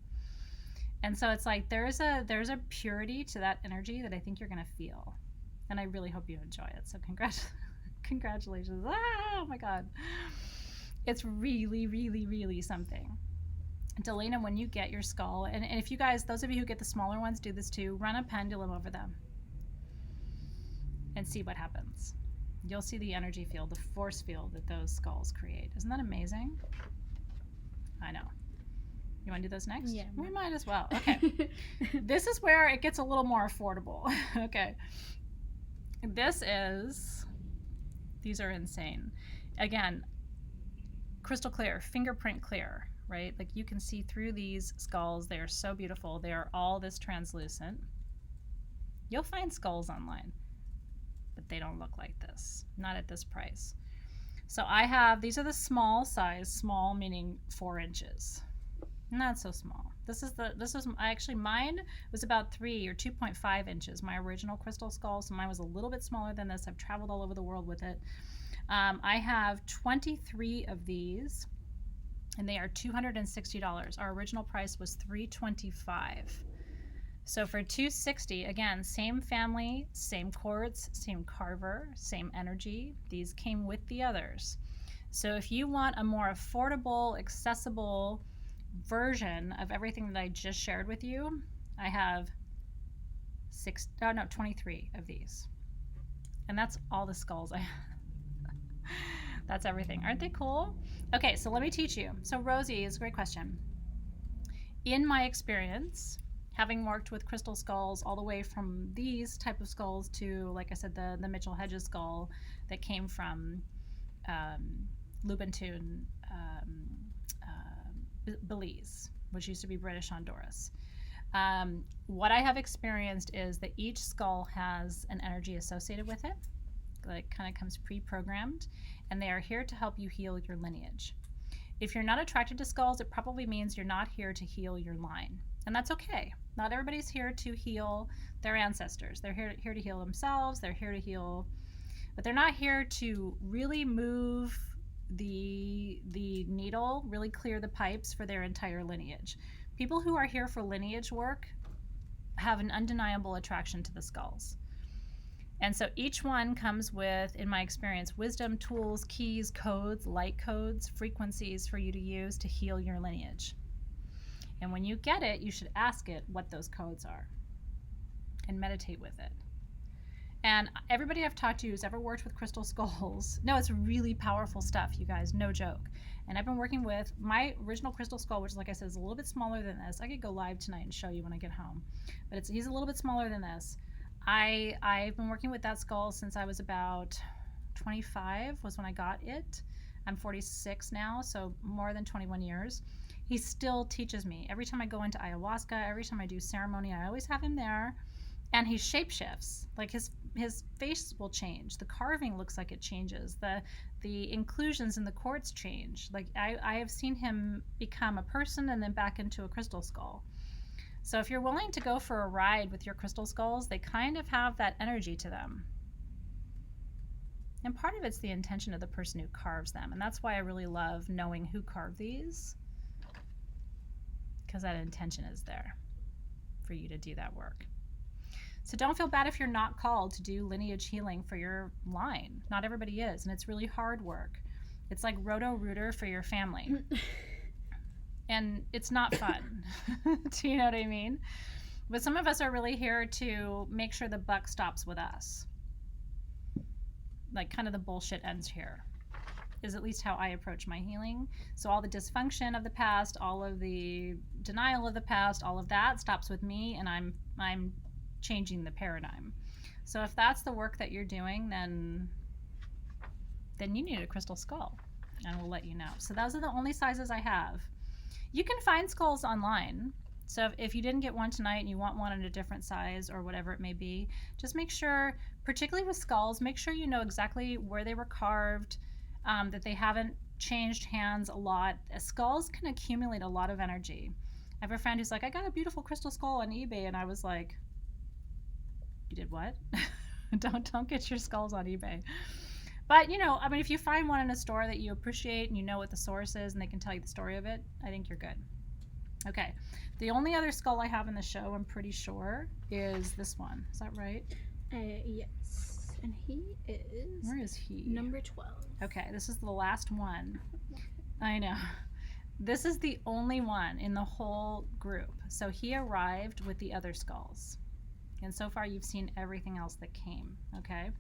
And so it's like there's a purity to that energy that I think you're gonna feel, and I really hope you enjoy it. So congratulations! Oh my God, it's really, really, really something. Delina, when you get your skull, and if you guys, those of you who get the smaller ones, do this too. Run a pendulum over them and see what happens. You'll see the energy field, the force field that those skulls create. Isn't that amazing? I know. You want to do those next? Yeah. We might as well. Okay. This is where it gets a little more affordable. Okay. These are insane. Again, crystal clear, fingerprint clear, right? Like you can see through these skulls. They are so beautiful. They are all this translucent. You'll find skulls online, but they don't look like this. Not at this price. So these are the small size, small meaning 4 inches. Not so small. Mine was about 3 or 2.5 inches, my original crystal skull. So mine was a little bit smaller than this. I've traveled all over the world with it. I have 23 of these, and they are $260. Our original price was $325. So for $260, again, same family, same quartz, same carver, same energy. These came with the others. So if you want a more affordable, accessible version of everything that I just shared with you, I have 23 of these. And that's all the skulls I have. That's everything. Aren't they cool? Okay, so let me teach you. So Rosie is a great question. In my experience, having worked with crystal skulls all the way from these type of skulls to, like I said, the Mitchell Hedges skull that came from Lubentune, Belize, which used to be British Honduras. What I have experienced is that each skull has an energy associated with it, like kind of comes pre-programmed, and they are here to help you heal your lineage. If you're not attracted to skulls, it probably means you're not here to heal your line, and that's okay. Not everybody's here to heal their ancestors. They're here to heal themselves. They're here to heal, but they're not here to really move the needle, really clear the pipes for their entire lineage. People who are here for lineage work have an undeniable attraction to the skulls. And so each one comes with, in my experience, wisdom, tools, keys, codes, light codes, frequencies for you to use to heal your lineage. And when you get it, you should ask it what those codes are and meditate with it. And everybody I've talked to who's ever worked with crystal skulls, no, it's really powerful stuff, you guys, no joke. And I've been working with my original crystal skull, which, like I said, is a little bit smaller than this. I could go live tonight and show you when I get home, but he's a little bit smaller than this. I've been working with that skull since I was about 25 was when I got it. I'm 46 now, so more than 21 years. He still teaches me. Every time I go into ayahuasca, every time I do ceremony, I always have him there. And he shapeshifts. Like his face will change. The carving looks like it changes. The inclusions in the quartz change. Like I have seen him become a person and then back into a crystal skull. So if you're willing to go for a ride with your crystal skulls, they kind of have that energy to them. And part of it's the intention of the person who carves them. And that's why I really love knowing who carved these, because that intention is there for you to do that work. So don't feel bad if you're not called to do lineage healing for your line. Not everybody is, and it's really hard work. It's like Roto-Rooter for your family. And it's not fun. Do you know what I mean? But some of us are really here to make sure the buck stops with us. Like kind of the bullshit ends here, is at least how I approach my healing. So all the dysfunction of the past, all of the denial of the past, all of that stops with me, and I'm changing the paradigm. So if that's the work that you're doing, then you need a crystal skull, and we'll let you know. So those are the only sizes I have. You can find skulls online. So if you didn't get one tonight and you want one in a different size or whatever it may be, just make sure, particularly with skulls, make sure you know exactly where they were carved, that they haven't changed hands a lot. Skulls can accumulate a lot of energy. I have a friend who's like, I got a beautiful crystal skull on eBay, and I was like, you did what? Don't get your skulls on eBay. But, you know, I mean, if you find one in a store that you appreciate and you know what the source is and they can tell you the story of it, I think you're good. Okay. The only other skull I have in the show, I'm pretty sure, is this one. Is that right? Yes. And he is... Where is he? Number 12. Okay, this is the last one. I know. This is the only one in the whole group. So he arrived with the other skulls. And so far you've seen everything else that came, okay?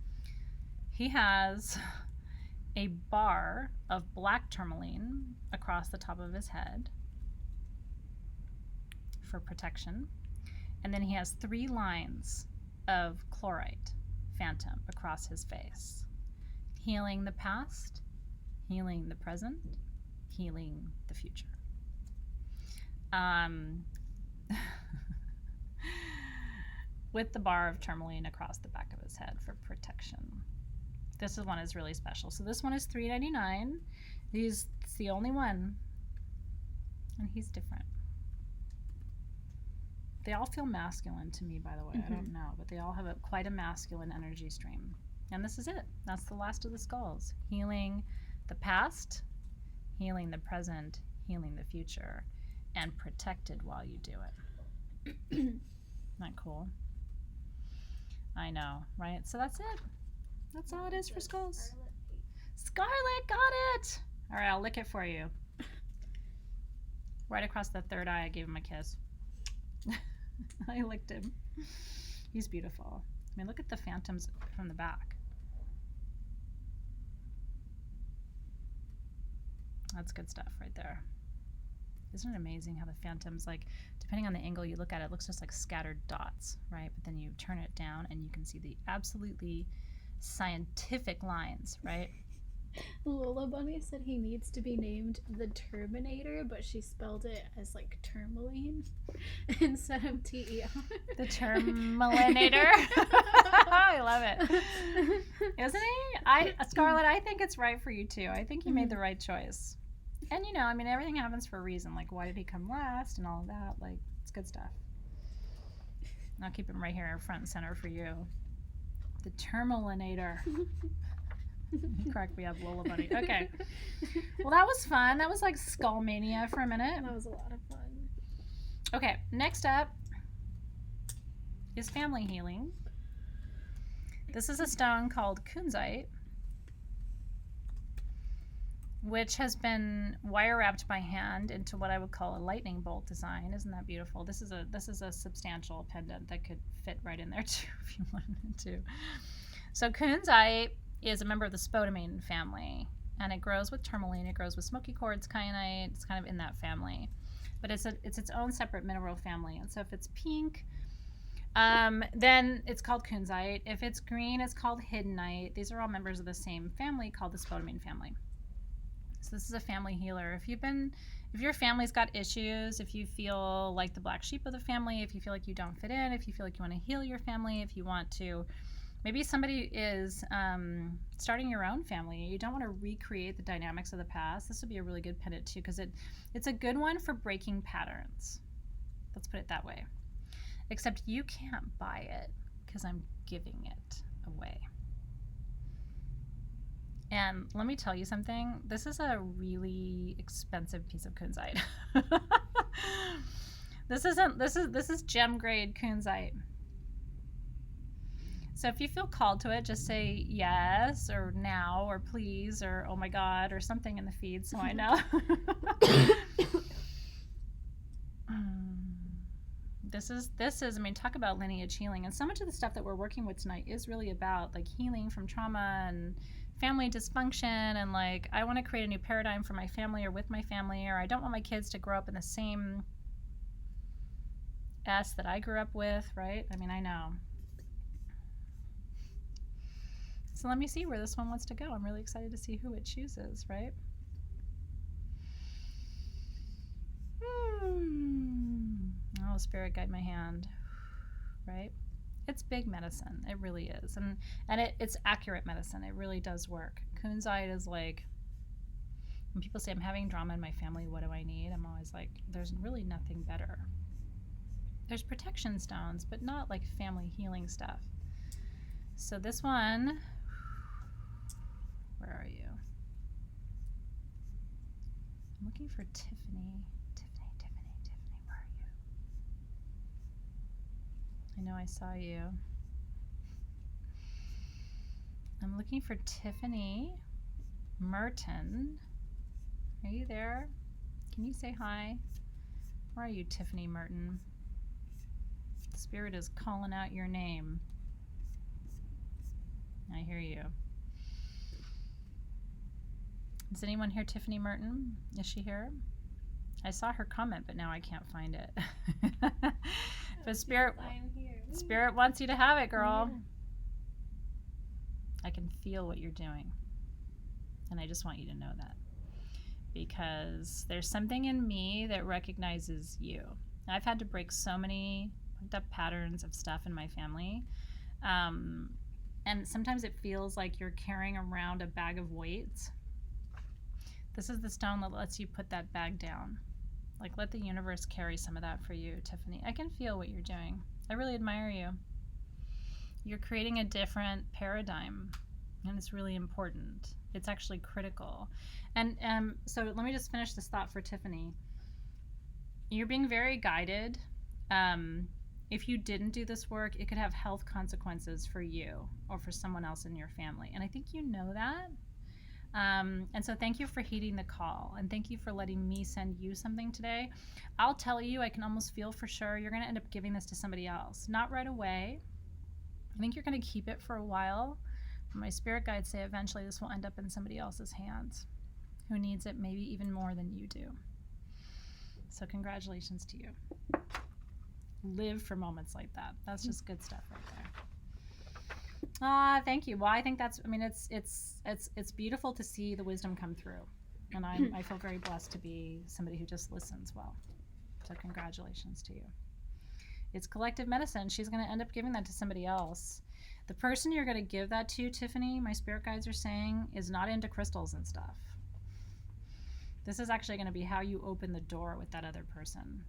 He has a bar of black tourmaline across the top of his head for protection. And then he has 3 lines of chlorite phantom across his face, healing the past, healing the present, healing the future. With the bar of tourmaline across the back of his head for protection. This one is really special. So this one is $3.99. It's the only one, and he's different. They all feel masculine to me, by the way. I don't know, but they all have quite a masculine energy stream. And this is it. That's the last of the skulls. Healing the past, healing the present, healing the future, and protected while you do it. Isn't that cool? I know, right? So that's it. That's all it is for skulls. Scarlet, got it! All right, I'll lick it for you. Right across the third eye, I gave him a kiss. I licked him. He's beautiful. I mean, look at the phantoms from the back. That's good stuff right there. Isn't it amazing how the phantoms, like, depending on the angle you look at it, it looks just like scattered dots, right? But then you turn it down and you can see the absolutely scientific lines, right? Lola Bunny said he needs to be named the Terminator, but she spelled it as like Tourmaline instead of T-E-R. The Tourmalinator. I love it. Isn't he? Scarlett, I think it's right for you too. I think you made the right choice. And you know, I mean, everything happens for a reason. Like, why did he come last and all of that? Like, it's good stuff. I'll keep him right here front and center for you. The Tourmalinator. Crack me up, Lola Bunny. Okay. Well, that was fun. That was like Skullmania for a minute. That was a lot of fun. Okay, next up is family healing. This is a stone called Kunzite, which has been wire wrapped by hand into what I would call a lightning bolt design. Isn't that beautiful? This is a substantial pendant that could fit right in there too if you wanted to. So Kunzite is a member of the spodumene family, and it grows with tourmaline. It grows with smoky quartz, kyanite. It's kind of in that family, but it's its own separate mineral family. And so if it's pink, then it's called Kunzite. If it's green, it's called hiddenite. These are all members of the same family called the spodumene family. So this is a family healer. If your family's got issues, if you feel like the black sheep of the family, if you feel like you don't fit in, if you feel like you want to heal your family, if you want to, maybe somebody is starting your own family, you don't want to recreate the dynamics of the past, this would be a really good pendant too, because it's a good one for breaking patterns. Let's put it that way. Except you can't buy it because I'm giving it away. And let me tell you something. This is a really expensive piece of Kunzite. This is gem grade Kunzite. So if you feel called to it, just say yes or now or please or oh my god or something in the feed so I know. This is I mean, talk about lineage healing, and so much of the stuff that we're working with tonight is really about like healing from trauma and family dysfunction, and like I want to create a new paradigm for my family or with my family, or I don't want my kids to grow up in the same S that I grew up with, right? I mean, I know. So let me see where this one wants to go. I'm really excited to see who it chooses, right? Oh, spirit guide my hand, right? It's big medicine. It really is. And it's accurate medicine. It really does work. Kunzite is like, when people say I'm having drama in my family, what do I need? I'm always like, there's really nothing better. There's protection stones, but not like family healing stuff. So this one, where are you? I'm looking for Tiffany. Tiffany, where are you? I know I saw you. I'm looking for Tiffany Merton. Are you there? Can you say hi? Where are you, Tiffany Merton? Spirit is calling out your name. I hear you. Is anyone here Tiffany Merton? Is she here? I saw her comment, but now I can't find it. But Spirit wants you to have it, girl. Yeah. I can feel what you're doing. And I just want you to know that. Because there's something in me that recognizes you. I've had to break so many hooked up patterns of stuff in my family. And sometimes it feels like you're carrying around a bag of weights. This is the stone that lets you put that bag down. Like, let the universe carry some of that for you, Tiffany. I can feel what you're doing. I really admire you. You're creating a different paradigm, and it's really important. It's actually critical. And so let me just finish this thought for Tiffany. You're being very guided. If you didn't do this work, it could have health consequences for you or for someone else in your family. And I think you know that. And so thank you for heeding the call, and thank you for letting me send you something today. I'll tell you, I can almost feel for sure you're going to end up giving this to somebody else. Not right away. I think you're going to keep it for a while. My spirit guides say eventually this will end up in somebody else's hands who needs it maybe even more than you do. So congratulations to you. Live for moments like that. That's just good stuff right there. Thank you. Well, I think that's, I mean, it's beautiful to see the wisdom come through. And I feel very blessed to be somebody who just listens well. So congratulations to you. It's collective medicine. She's going to end up giving that to somebody else. The person you're going to give that to, Tiffany, my spirit guides are saying, is not into crystals and stuff. This is actually going to be how you open the door with that other person.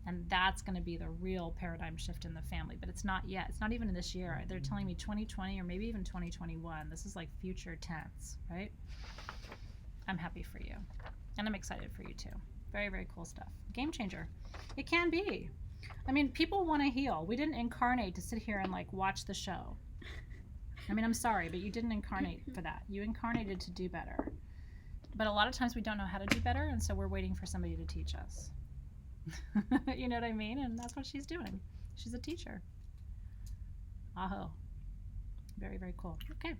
And that's going to be the real paradigm shift in the family. But it's not yet. It's not even in this year. They're telling me 2020 or maybe even 2021. This is like future tense, right? I'm happy for you. And I'm excited for you too. Very, very cool stuff. Game changer. It can be. I mean, people want to heal. We didn't incarnate to sit here and like watch the show. I mean, I'm sorry, but you didn't incarnate for that. You incarnated to do better. But a lot of times we don't know how to do better, and so we're waiting for somebody to teach us. You know what I mean? And that's what she's doing. She's a teacher. Aho. Very, very cool. Okay.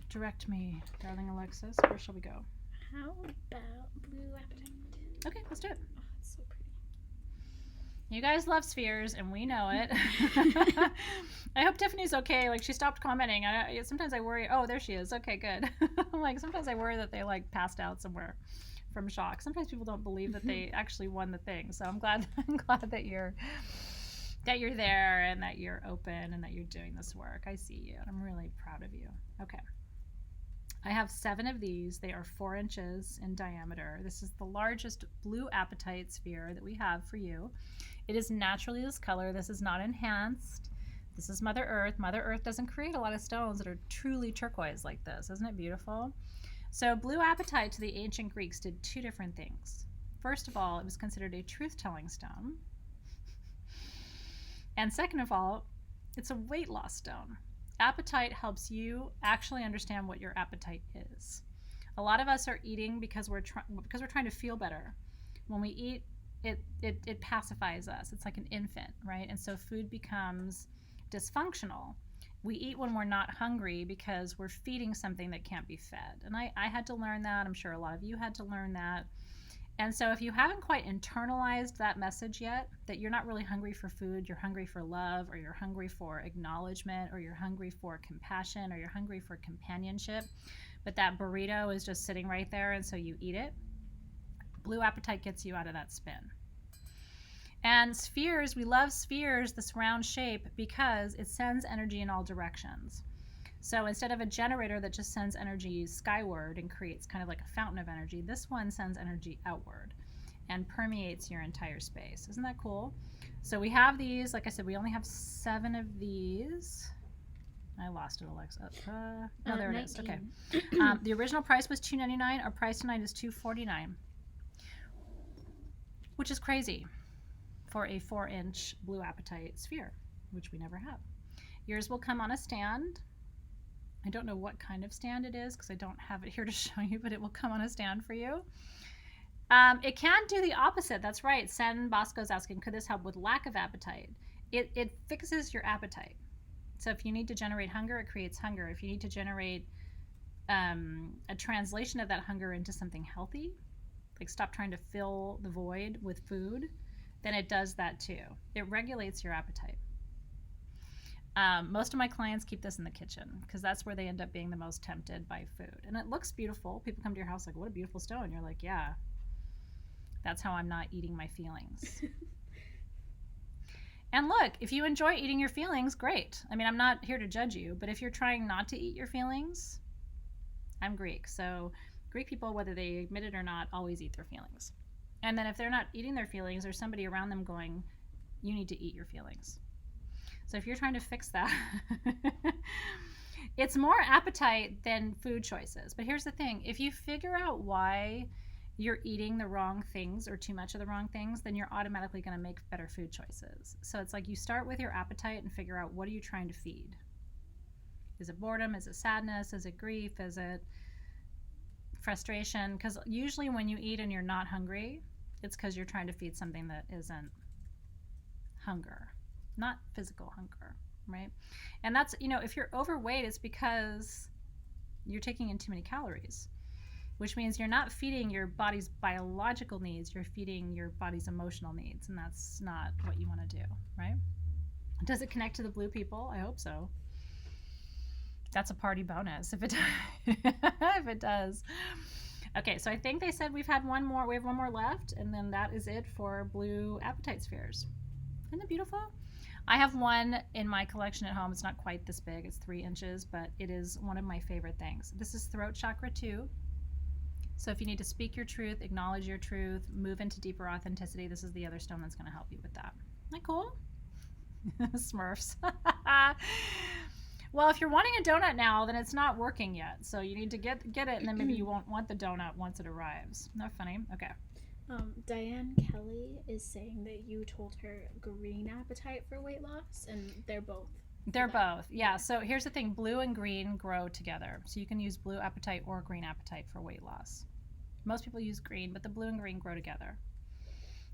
Direct me, darling Alexis. Where shall we go? How about blue apatite? Okay, let's do it. Oh, it's so pretty. You guys love spheres, and we know it. I hope Tiffany's okay. Like, she stopped commenting. Sometimes I worry. Oh, there she is. Okay, good. Like, sometimes I worry that they, like, passed out somewhere from shock. Sometimes people don't believe that they actually won the thing. So I'm glad that you're there and that you're open and that you're doing this work. I see you. I'm really proud of you. Okay. I have 7 of these. They are 4 inches in diameter. This is the largest blue apatite sphere that we have for you. It is naturally this color. This is not enhanced. This is Mother Earth. Mother Earth doesn't create a lot of stones that are truly turquoise like this. Isn't it beautiful? So blue apatite to the ancient Greeks did 2 different things. First of all, it was considered a truth-telling stone. And second of all, it's a weight loss stone. Apatite helps you actually understand what your appetite is. A lot of us are eating because we're trying to feel better. When we eat, it pacifies us. It's like an infant, right? And so food becomes dysfunctional. We eat when we're not hungry because we're feeding something that can't be fed. And I had to learn that. I'm sure a lot of you had to learn that. And so if you haven't quite internalized that message yet, that you're not really hungry for food, you're hungry for love, or you're hungry for acknowledgement, or you're hungry for compassion, or you're hungry for companionship, but that burrito is just sitting right there and so you eat it, blue apatite gets you out of that spin. And spheres, we love spheres, this round shape, because it sends energy in all directions. So instead of a generator that just sends energy skyward and creates kind of like a fountain of energy, this one sends energy outward and permeates your entire space. Isn't that cool? So we have these, like I said, we only have 7 of these. I lost it, Alexa. No, there 19. It is. Okay. The original price was $2.99. Our price tonight is $2.49, which is crazy for a 4-inch blue apatite sphere, which we never have. Yours will come on a stand. I don't know what kind of stand it is because I don't have it here to show you, but it will come on a stand for you. It can do the opposite. That's right. Sen Bosco's asking, could this help with lack of appetite? It fixes your appetite. So if you need to generate hunger, it creates hunger. If you need to generate a translation of that hunger into something healthy, like stop trying to fill the void with food, then it does that too. It regulates your appetite. Most of my clients keep this in the kitchen because that's where they end up being the most tempted by food. And it looks beautiful. People come to your house like, what a beautiful stone. You're like, yeah, that's how I'm not eating my feelings. And look, if you enjoy eating your feelings, great. I mean, I'm not here to judge you, but if you're trying not to eat your feelings, I'm Greek. So Greek people, whether they admit it or not, always eat their feelings. And then if they're not eating their feelings, there's somebody around them going, you need to eat your feelings. So if you're trying to fix that, it's more appetite than food choices. But here's the thing. If you figure out why you're eating the wrong things or too much of the wrong things, then you're automatically going to make better food choices. So it's like you start with your appetite and figure out, what are you trying to feed? Is it boredom? Is it sadness? Is it grief? Is it frustration? Because usually when you eat and you're not hungry, it's because you're trying to feed something that isn't hunger. Not physical hunger, right? And that's, if you're overweight, it's because you're taking in too many calories, which means you're not feeding your body's biological needs, you're feeding your body's emotional needs, and that's not what you want to do, right? Does it connect to the blue people? I hope so. That's a party bonus if it if it does. Okay, so I think they said we have one more left, and then that is it for blue apatite spheres. Isn't it beautiful? I have one in my collection at home. It's not quite this big. It's 3 inches, but it is one of my favorite things. This is throat chakra 2. So if you need to speak your truth, acknowledge your truth, move into deeper authenticity, this is the other stone that's going to help you with that. Isn't that cool? Smurfs. Well, if you're wanting a donut now, then it's not working yet. So you need to get it, and then maybe you won't want the donut once it arrives. Not funny? Okay. Diane Kelly is saying that you told her green apatite for weight loss, and they're both. They're both, yeah. So here's the thing, blue and green grow together. So you can use blue apatite or green apatite for weight loss. Most people use green, but the blue and green grow together.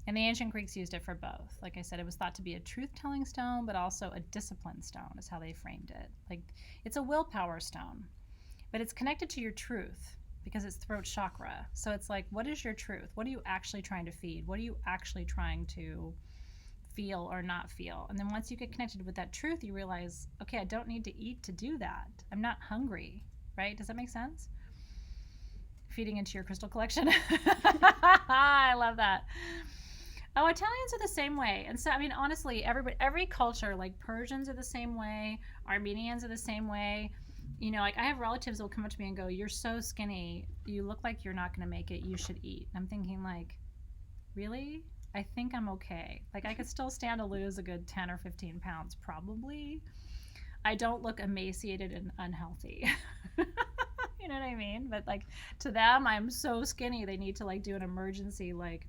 And the ancient Greeks used it for both. Like I said, it was thought to be a truth-telling stone, but also a discipline stone is how they framed it. Like, it's a willpower stone, but it's connected to your truth because it's throat chakra. So it's like, what is your truth? What are you actually trying to feed? What are you actually trying to feel or not feel? And then once you get connected with that truth, you realize, okay, I don't need to eat to do that. I'm not hungry, right? Does that make sense? Feeding into your crystal collection. I love that. Oh, Italians are the same way. And so, I mean, honestly, every culture, like Persians are the same way, Armenians are the same way. You know, like I have relatives that will come up to me and go, you're so skinny, you look like you're not going to make it, you should eat. And I'm thinking like, really? I think I'm okay. Like I could still stand to lose a good 10 or 15 pounds, probably. I don't look emaciated and unhealthy. You know what I mean? But like to them, I'm so skinny, they need to like do an emergency, like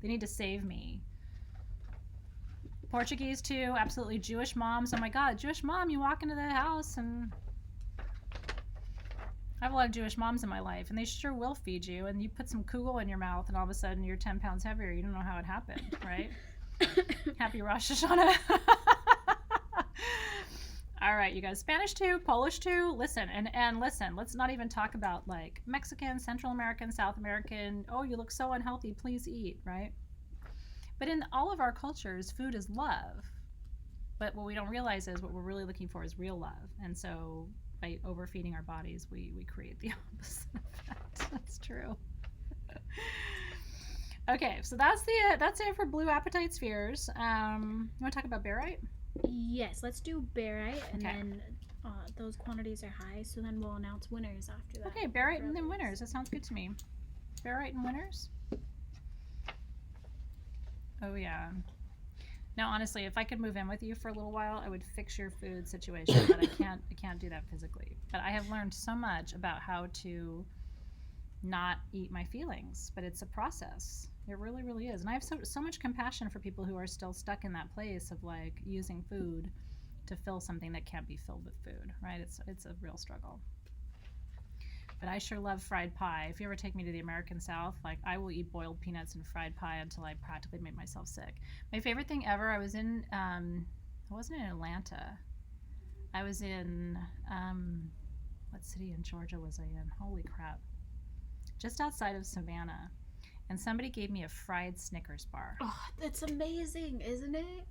they need to save me. Portuguese too, absolutely. Jewish moms, oh my God, Jewish mom, you walk into the house and I have a lot of Jewish moms in my life, and they sure will feed you, and you put some kugel in your mouth, and all of a sudden you're 10 pounds heavier. You don't know how it happened, right? Happy Rosh Hashanah. All right, you guys. Spanish too, Polish too. Listen, and listen, let's not even talk about like Mexican, Central American, South American. Oh, you look so unhealthy. Please eat, right? But in all of our cultures, food is love. But what we don't realize is what we're really looking for is real love. And so by overfeeding our bodies, we create the opposite effect. That's true. Okay, so that's it for blue apatite spheres. You want to talk about barite? Yes, let's do barite, and then those quantities are high, so then we'll announce winners after that. Okay, barite and then winners. That sounds good to me. Barite and winners. Oh yeah. Now, honestly, if I could move in with you for a little while, I would fix your food situation, but I can't do that physically. But I have learned so much about how to not eat my feelings, but it's a process. It really, really is. And I have so much compassion for people who are still stuck in that place of like using food to fill something that can't be filled with food, right? It's a real struggle. But I sure love fried pie. If you ever take me to the American South, like I will eat boiled peanuts and fried pie until I practically make myself sick. My favorite thing ever, I was in, I wasn't in Atlanta. I was in, what city in Georgia was I in? Holy crap. Just outside of Savannah. And somebody gave me a fried Snickers bar. Oh, that's amazing, isn't it?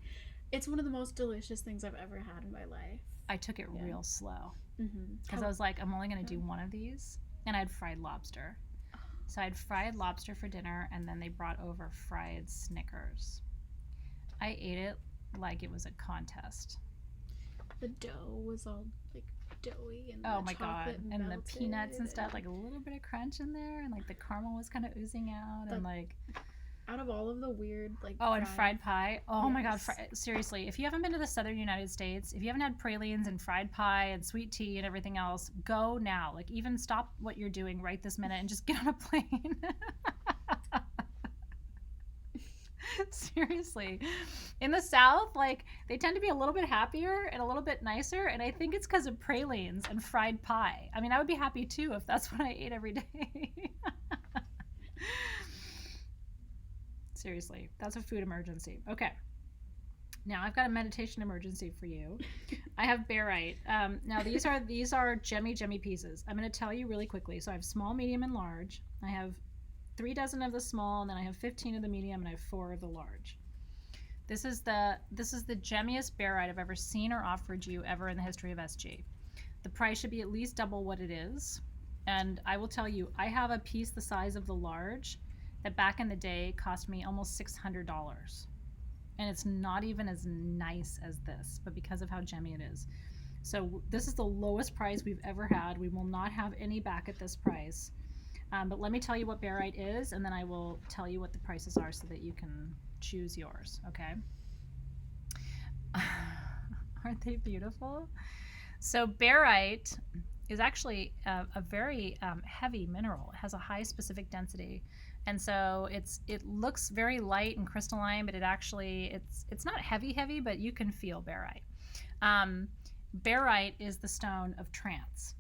It's one of the most delicious things I've ever had in my life. I took it real slow. Because I was like, I'm only going to do one of these. And I had fried lobster. So I had fried lobster for dinner, and then they brought over fried Snickers. I ate it like it was a contest. The dough was all like doughy and oh my God, and the peanuts and stuff, like a little bit of crunch in there, and like the caramel was kind of oozing out, and like out of all of the weird like and fried pie. Oh yes. My God, seriously, if you haven't been to the southern United States, if you haven't had pralines and fried pie and sweet tea and everything else, go now. Like even stop what you're doing right this minute and just get on a plane. Seriously, in the South, like they tend to be a little bit happier and a little bit nicer, and I think it's because of pralines and fried pie. I mean, I would be happy too if that's what I ate every day. Seriously, that's a food emergency. Okay, now I've got a meditation emergency for you. I have barite. Now these are gemmy pieces. I'm going to tell you really quickly. So I have small, medium, and large. I have 3 dozen of the small, and then I have 15 of the medium, and I have 4 of the large. This is the gemmiest barite I've ever seen or offered you ever in the history of SG. The price should be at least double what it is. And I will tell you, I have a piece the size of the large that back in the day cost me almost $600. And it's not even as nice as this, but because of how gemmy it is. So this is the lowest price we've ever had. We will not have any back at this price. But let me tell you what barite is, and then I will tell you what the prices are so that you can choose yours, okay? Aren't they beautiful? So barite is actually a very heavy mineral. It has a high specific density. And so it looks very light and crystalline, but it's not heavy, but you can feel barite. Barite is the stone of trance.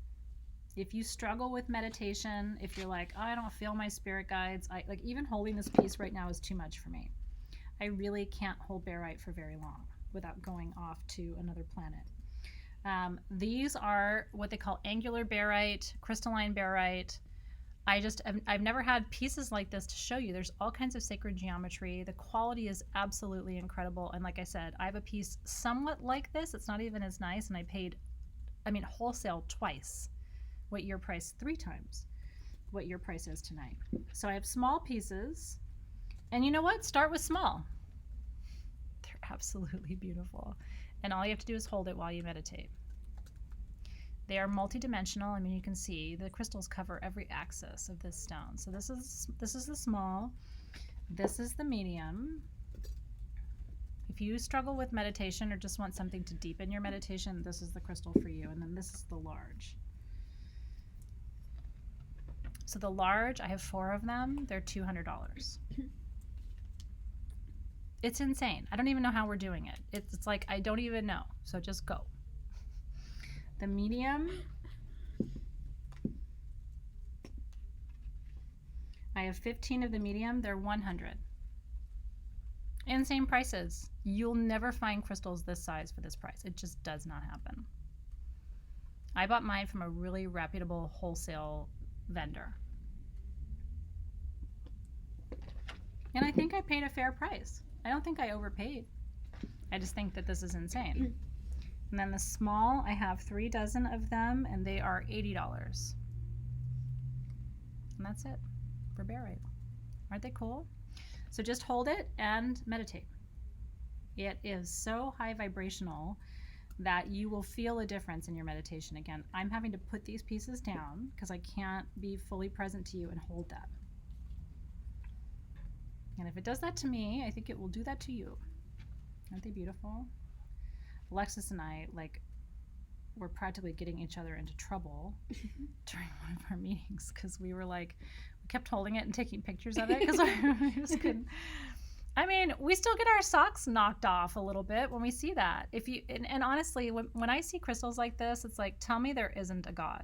If you struggle with meditation, if you're like, oh, I don't feel my spirit guides, like even holding this piece right now is too much for me. I really can't hold barite for very long without going off to another planet. These are what they call angular barite, crystalline barite. I've never had pieces like this to show you. There's all kinds of sacred geometry. The quality is absolutely incredible. And like I said, I have a piece somewhat like this. It's not even as nice. And I paid, wholesale twice what your price, 3 times what your price is tonight. So I have small pieces. And you know what? Start with small. They're absolutely beautiful. And all you have to do is hold it while you meditate. They are multi-dimensional. You can see the crystals cover every axis of this stone. So this is the small. This is the medium. If you struggle with meditation or just want something to deepen your meditation, this is the crystal for you. And then this is the large. So the large, I have 4 of them. They're $200. It's insane. I don't even know how we're doing it. It's like, I don't even know. So just go. The medium, I have 15 of the medium. They're 100. Insane prices. You'll never find crystals this size for this price. It just does not happen. I bought mine from a really reputable wholesale vendor. And I think I paid a fair price. I don't think I overpaid. I just think that this is insane. And then the small, I have 3 dozen of them, and they are $80. And that's it for barite. Aren't they cool? So just hold it and meditate. It is so high vibrational that you will feel a difference in your meditation. Again, I'm having to put these pieces down because I can't be fully present to you and hold them. And if it does that to me, I think it will do that to you. Aren't they beautiful? Alexis and I, were practically getting each other into trouble during one of our meetings because we kept holding it and taking pictures of it because we just couldn't. We still get our socks knocked off a little bit when we see that. And honestly, when I see crystals like this, it's like, tell me there isn't a God.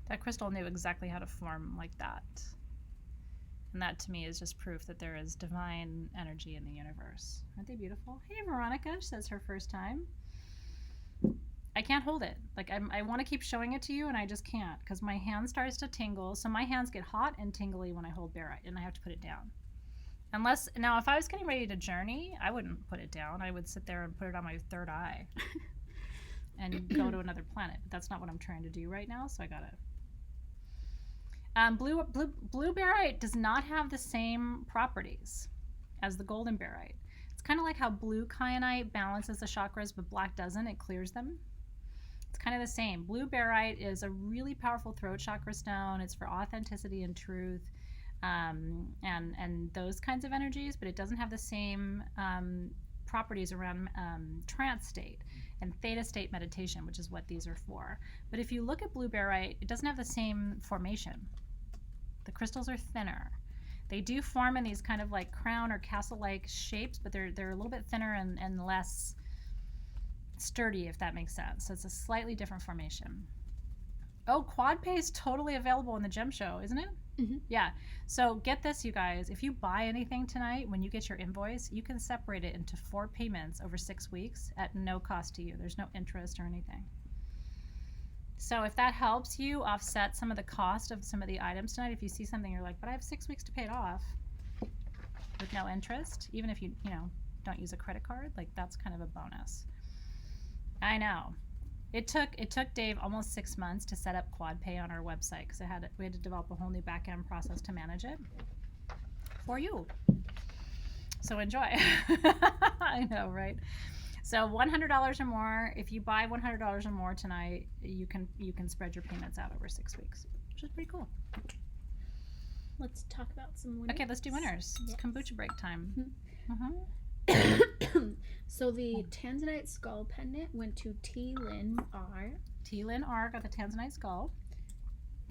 That crystal knew exactly how to form like that. And that to me is just proof that there is divine energy in the universe. Aren't they beautiful? Hey, Veronica, she says her first time. I can't hold it. I want to keep showing it to you, and I just can't because my hand starts to tingle. So my hands get hot and tingly when I hold barite, and I have to put it down. Now, if I was getting ready to journey, I wouldn't put it down. I would sit there and put it on my third eye and go to another planet. But that's not what I'm trying to do right now, so I gotta. Blue barite does not have the same properties as the golden barite. It's kind of like how blue kyanite balances the chakras, but black doesn't. It clears them. It's kind of the same. Blue barite is a really powerful throat chakra stone. It's for authenticity and truth, and those kinds of energies, but it doesn't have the same properties around trance state and theta state meditation, which is what these are for. But if you look at blue barite, it doesn't have the same formation. The crystals are thinner. They do form in these kind of like crown or castle-like shapes, but they're a little bit thinner and less sturdy, if that makes sense. So it's a slightly different formation. Oh, quad pay is totally available in the gem show, isn't it? Mm-hmm. Yeah. So get this, you guys. If you buy anything tonight, when you get your invoice, you can separate it into 4 payments over 6 weeks at no cost to you. There's no interest or anything. So if that helps you offset some of the cost of some of the items tonight, if you see something you're like, but I have 6 weeks to pay it off with no interest, even if you don't use a credit card, like that's kind of a bonus. I know. It took Dave almost 6 months to set up QuadPay on our website because we had to develop a whole new back end process to manage it for you. So enjoy. I know, right? So $100 or more. If you buy $100 or more tonight, you can spread your payments out over 6 weeks, which is pretty cool. Let's talk about some winners. Okay, let's do winners. It's kombucha break time. So the Tanzanite skull pendant went to T. Lynn R. T. Lynn R. got the Tanzanite skull.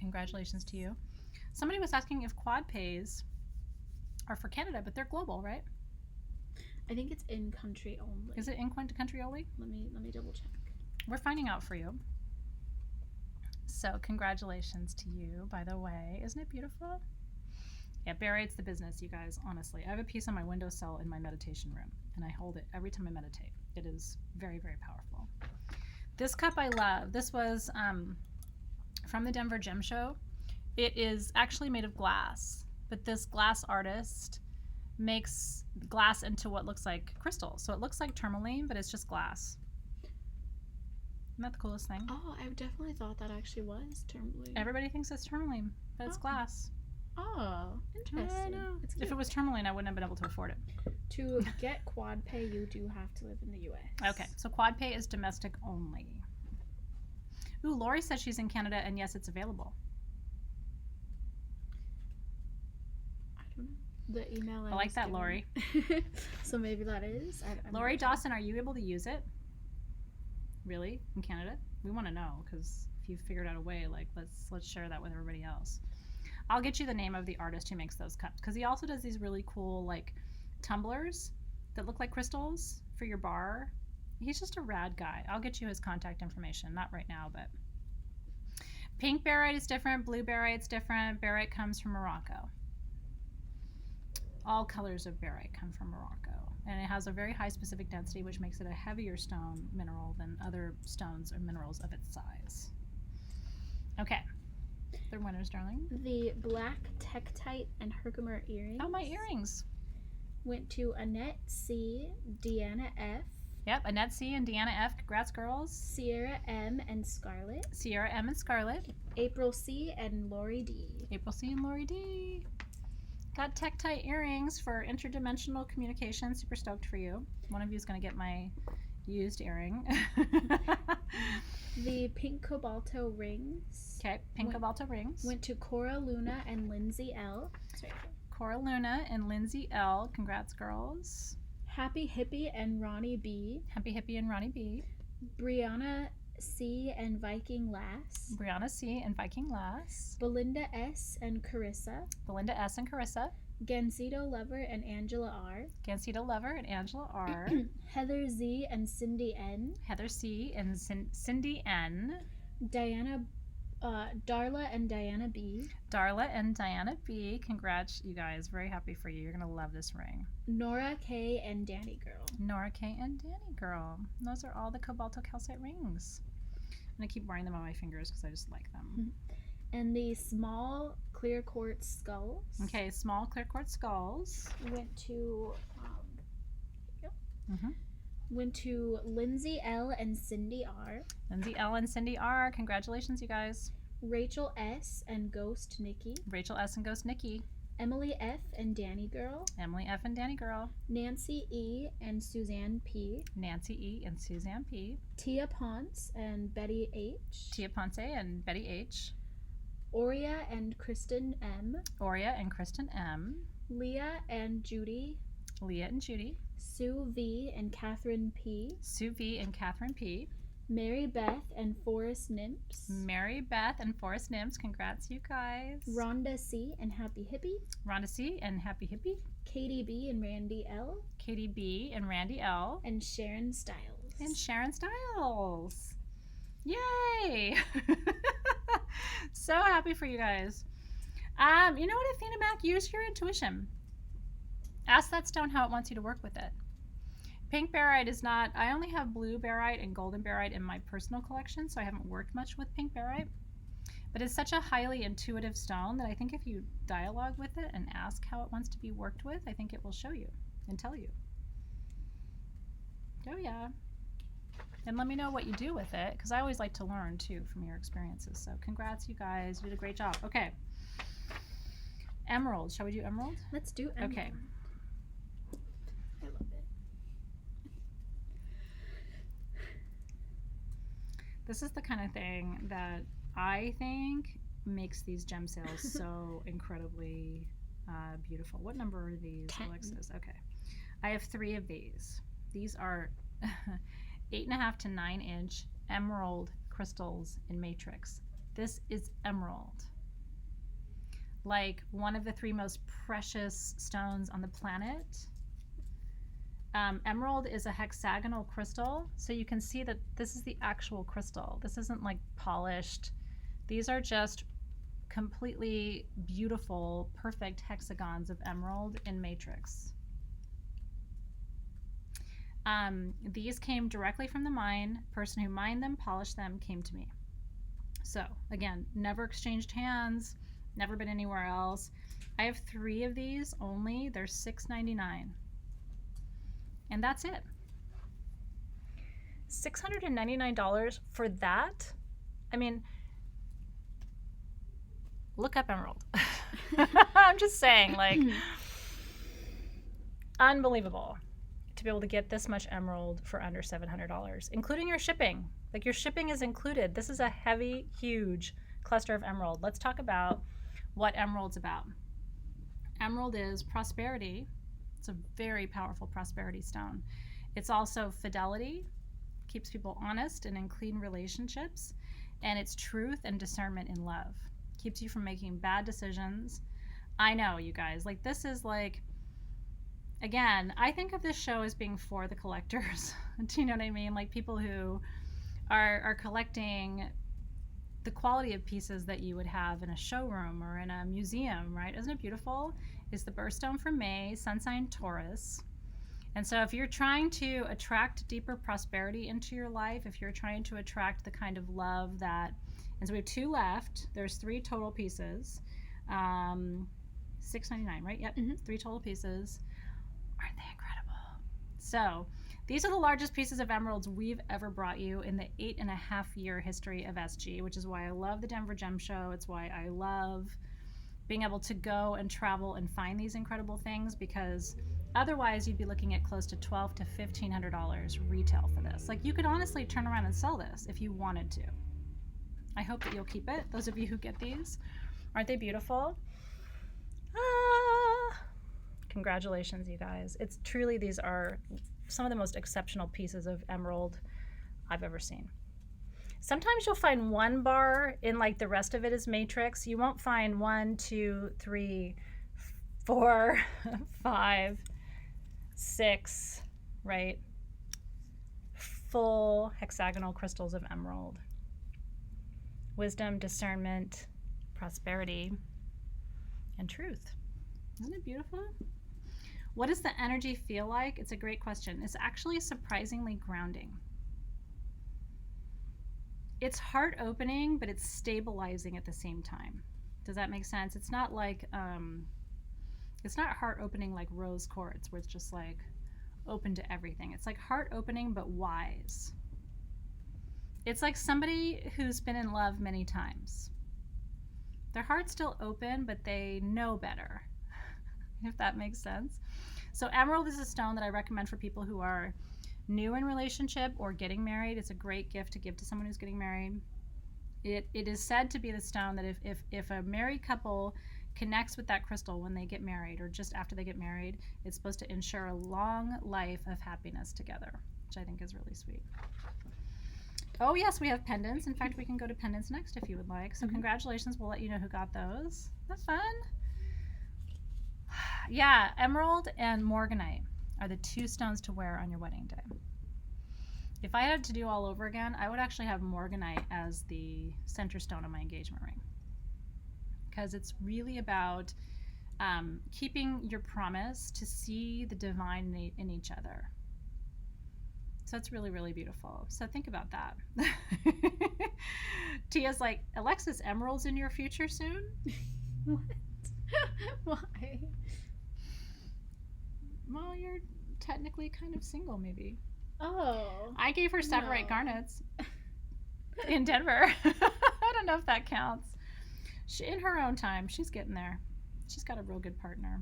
Congratulations to you. Somebody was asking if quad pays are for Canada, but they're global, right? I think it's in country only. Is it in country only? Let me double check. We're finding out for you. So congratulations to you, by the way. Isn't it beautiful? Yeah, Barite's the business, you guys, honestly. I have a piece on my windowsill in my meditation room, and I hold it every time I meditate. It is very, very powerful. This cup I love. This was from the Denver Gem Show. It is actually made of glass, but this glass artist makes glass into what looks like crystal. So it looks like tourmaline, but it's just glass. Isn't that the coolest thing? Oh, I definitely thought that actually was tourmaline. Everybody thinks it's tourmaline, but it's glass. Oh, interesting. I know. If it was tourmaline, I wouldn't have been able to afford it. To get quad pay, you do have to live in the U.S. Okay, so quad pay is domestic only. Ooh, Lori says she's in Canada, and yes, it's available. I don't know. The email I like that, Lori. So maybe that is. Lori Dawson, are you able to use it? Really? In Canada? We want to know, because if you figured out a way, like, let's share that with everybody else. I'll get you the name of the artist who makes those cups, because he also does these really cool, like, tumblers that look like crystals for your bar. He's just a rad guy. I'll get you his contact information. Not right now, but pink barite is different. Blue barite's different. Barite comes from Morocco. All colors of barite come from Morocco, and it has a very high specific density, which makes it a heavier stone mineral than other stones or minerals of its size. Okay. They're winners, darling. The black tektite and Herkimer earrings. Oh, my earrings. Went to Annette C, Deanna F. Yep, Annette C and Deanna F. Congrats, girls. Sierra M and Scarlett. Sierra M and Scarlett. April C and Lori D. April C and Lori D. Got tektite earrings for interdimensional communication. Super stoked for you. One of you is going to get my used earring. The pink Cobalto rings. Okay, pink Cobalto rings. Went to Cora Luna and Lindsay L. Sorry. Cora Luna and Lindsay L. Congrats, girls. Happy Hippie and Ronnie B. Happy Hippie and Ronnie B. Brianna C and Viking Lass. Brianna C and Viking Lass. Belinda S and Carissa. Belinda S and Carissa. Gansito Lover and Angela R. Gansito Lover and Angela R. Heather Z and Cindy N. Heather C and Cindy N. Diana, Darla and Diana B. Darla and Diana B. Congrats, you guys. Very happy for you. You're going to love this ring. Nora K and Danny Girl. Nora K and Danny Girl. Those are all the Cobalto calcite rings. I'm going to keep wearing them on my fingers because I just like them. And the small clear quartz skulls. Okay, small clear quartz skulls. Went to went to Lindsay L and Cindy R. Lindsay L and Cindy R. Congratulations, you guys. Rachel S and Ghost Nikki. Rachel S and Ghost Nikki. Emily F and Danny Girl. Emily F and Danny Girl. Nancy E and Suzanne P. Nancy E and Suzanne P. Tia Ponce and Betty H. Tia Ponce and Betty H. Oria and Kristen M. Oria and Kristen M. Leah and Judy. Leah and Judy. Sue V and Catherine P. Sue V and Catherine P. Mary Beth and Forest Nymphs. Mary Beth and Forest Nymphs. Congrats, you guys. Rhonda C and Happy Hippie. Rhonda C and Happy Hippie. Katie B and Randy L. Katie B and Randy L. And Sharon Stiles. And Sharon Stiles. Yay! So happy for you guys. You know what, Athena Mac? Use your intuition. Ask that stone how it wants you to work with it. Pink barite is not, I only have blue barite and golden barite in my personal collection, so I haven't worked much with pink barite. But it's such a highly intuitive stone that I think if you dialogue with it and ask how it wants to be worked with, I think it will show you and tell you. Oh yeah. And let me know what you do with it, because I always like to learn too from your experiences. So congrats, you guys. You did a great job. Okay. Emerald. Shall we do emerald? Let's do emerald. Okay. I love it. This is the kind of thing that I think makes these gem sales so incredibly beautiful. What number are these, 10. Alexis? Okay. I have 3 of these. These are 8.5 to 9 inch emerald crystals in matrix. This is emerald. Like one of the 3 most precious stones on the planet. Emerald is a hexagonal crystal, so you can see that this is the actual crystal. This isn't like polished. These are just completely beautiful, perfect hexagons of emerald in matrix. These came directly from the mine. Person who mined them, polished them, came to me. So again, never exchanged hands, never been anywhere else. I have 3 of these only. They're $6.99. And that's it. $699 for that? I mean, look up emerald. I'm just saying, like, unbelievable to be able to get this much emerald for under $700, including your shipping. Like, your shipping is included. This is a heavy, huge cluster of emerald. Let's talk about what emerald's about. Emerald is prosperity. It's a very powerful prosperity stone. It's also fidelity, keeps people honest and in clean relationships, and it's truth and discernment in love. Keeps you from making bad decisions. I know, you guys, like, this is like, again, I think of this show as being for the collectors. Do you know what I mean? Like, people who are collecting the quality of pieces that you would have in a showroom or in a museum, right? Isn't it beautiful? Is the birthstone for May, sun sign Taurus. And so if you're trying to attract deeper prosperity into your life, if you're trying to attract the kind of love that, and so we have 2 left, there's 3 total pieces, $6.99, right? Yep, 3 total pieces. Aren't they incredible? So these are the largest pieces of emeralds we've ever brought you in the 8.5-year history of SG, which is why I love the Denver Gem Show. It's why I love being able to go and travel and find these incredible things, because otherwise you'd be looking at close to $1,200 to $1,500 retail for this. Like, you could honestly turn around and sell this if you wanted to. I hope that you'll keep it, those of you who get these. Aren't they beautiful? Congratulations, you guys. It's truly, these are some of the most exceptional pieces of emerald I've ever seen. Sometimes you'll find 1 bar in, like, the rest of it is matrix. You won't find 1, 2, 3, 4, 5, 6, right? Full hexagonal crystals of emerald. Wisdom, discernment, prosperity, and truth. Isn't it beautiful? What does the energy feel like? It's a great question. It's actually surprisingly grounding. It's heart opening, but it's stabilizing at the same time. Does that make sense? It's not like, it's not heart opening like rose quartz, where it's just like open to everything. It's like heart opening, but wise. It's like somebody who's been in love many times. Their heart's still open, but they know better, if that makes sense. So emerald is a stone that I recommend for people who are new in relationship or getting married. It's a great gift to give to someone who's getting married. It is said to be the stone that if a married couple connects with that crystal when they get married or just after they get married, it's supposed to ensure a long life of happiness together, which I think is really sweet. Oh yes, we have pendants. In fact, we can go to pendants next if you would like. So congratulations, we'll let you know who got those. Isn't that fun? Yeah, emerald and morganite are the 2 stones to wear on your wedding day. If I had to do all over again, I would actually have morganite as the center stone of my engagement ring, because it's really about keeping your promise to see the divine in each other. So it's really, really beautiful. So think about that. Tia's like, Alexis, emeralds in your future soon? What? Why? Well, you're technically kind of single, maybe. Oh. I gave her Saturite No. garnets in Denver. I don't know if that counts. In her own time, she's getting there. She's got a real good partner.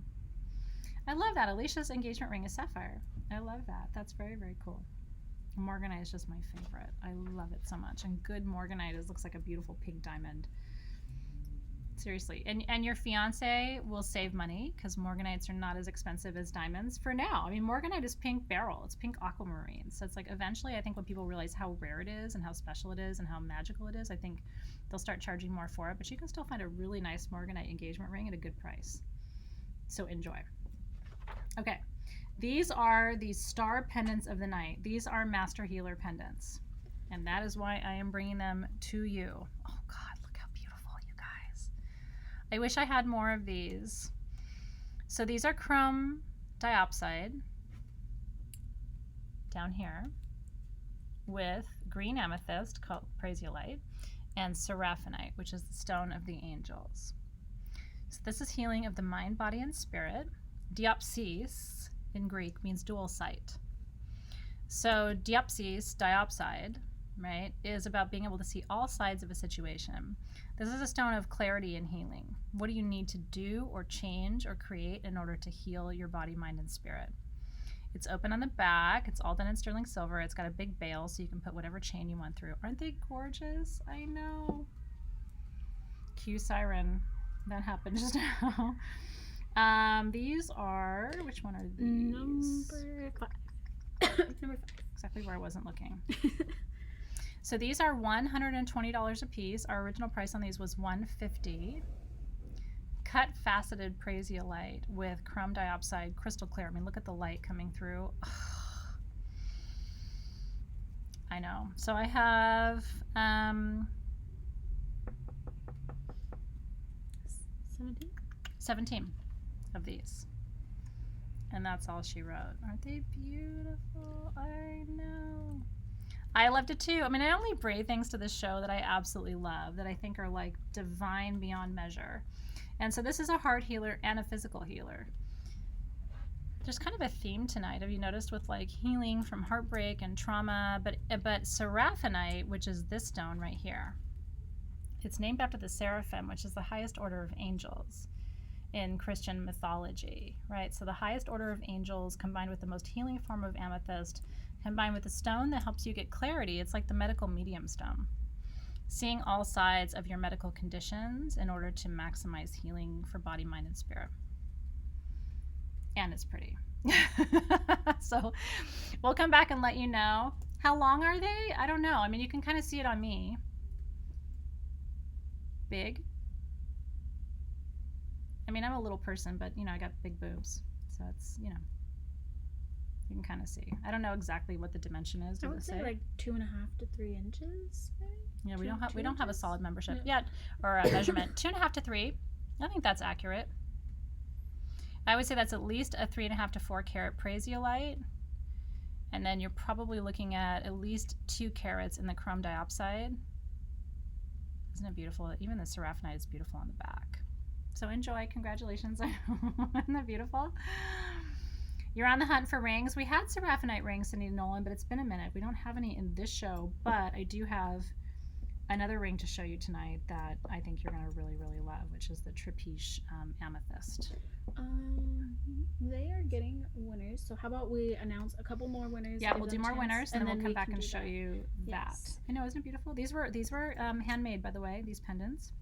I love that. Alicia's engagement ring is sapphire. I love that. That's very, very cool. Morganite is just my favorite. I love it so much. And good morganite looks like a beautiful pink diamond. Seriously. And your fiance will save money because morganites are not as expensive as diamonds for now. I mean, morganite is pink beryl. It's pink aquamarine. So it's like eventually I think when people realize how rare it is and how special it is and how magical it is, I think they'll start charging more for it. But you can still find a really nice morganite engagement ring at a good price. So enjoy. Okay. These are the star pendants of the night. These are master healer pendants. And that is why I am bringing them to you. Oh God, look how beautiful, you guys. I wish I had more of these. So these are chrome diopside down here with green amethyst called prasiolite and seraphinite, which is the stone of the angels. So this is healing of the mind, body, and spirit. Diopsis in Greek means dual sight. So diopsis, diopside, right, is about being able to see all sides of a situation. This is a stone of clarity and healing. What do you need to do or change or create in order to heal your body, mind, and spirit? It's open on the back. It's all done in sterling silver. It's got a big bail so you can put whatever chain you want through. Aren't they gorgeous? I know. Cue siren. That happened just now. These are, which one are these? Number 5. Number 5. Exactly where I wasn't looking. So these are $120 a piece. Our original price on these was $150. Cut faceted prasiolite with chrome diopside, crystal clear. I mean, look at the light coming through. I know. So I have 17 of these. And that's all she wrote. Aren't they beautiful? I know. I loved it too. I mean, I only bring things to this show that I absolutely love, that I think are like divine beyond measure. And so this is a heart healer and a physical healer. There's kind of a theme tonight. Have you noticed with like healing from heartbreak and trauma? But seraphinite, which is this stone right here, it's named after the seraphim, which is the highest order of angels in Christian mythology, right? So the highest order of angels combined with the most healing form of amethyst, combined with a stone that helps you get clarity. It's like the medical medium stone. Seeing all sides of your medical conditions in order to maximize healing for body, mind, and spirit. And it's pretty. So we'll come back and let you know. How long are they? I don't know. I mean, you can kind of see it on me. Big. I mean, I'm a little person, but, you know, I got big boobs. So it's, you know, you can kind of see. I don't know exactly what the dimension is. I would say like 2.5 to 3 inches, maybe? Yeah, we don't have a solid membership yet, or a measurement. 2.5 to 3. I think that's accurate. I would say that's at least a 3.5 to 4 carat prasiolite, and then you're probably looking at least 2 carats in the chrome diopside. Isn't it beautiful? Even the seraphinite is beautiful on the back. So enjoy. Congratulations. Isn't that beautiful? You're on the hunt for rings. We had seraphinite rings, Cindy Nolan, but it's been a minute. We don't have any in this show, but I do have another ring to show you tonight that I think you're going to really, really love, which is the Trapiche amethyst. They are getting winners. So how about we announce a couple more winners? Yeah, we'll do more winners, and then we'll come back and show you that. Yes. I know, isn't it beautiful? These were handmade, by the way, these pendants.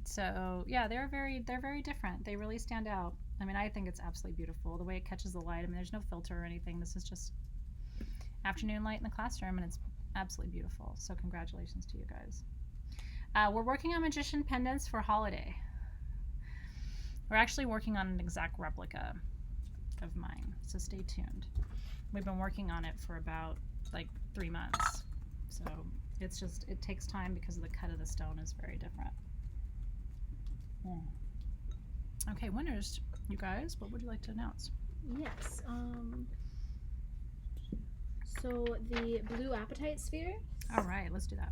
So yeah, they're very different. They really stand out. I mean, I think it's absolutely beautiful. The way it catches the light. I mean, there's no filter or anything. This is just afternoon light in the classroom, and it's absolutely beautiful. So congratulations to you guys. We're working on magician pendants for holiday. We're actually working on an exact replica of mine, so stay tuned. We've been working on it for about like 3 months. So it's just, it takes time because of the cut of the stone is very different. Okay, winners, you guys, what would you like to announce? Yes. So the blue apatite sphere All right, let's do that.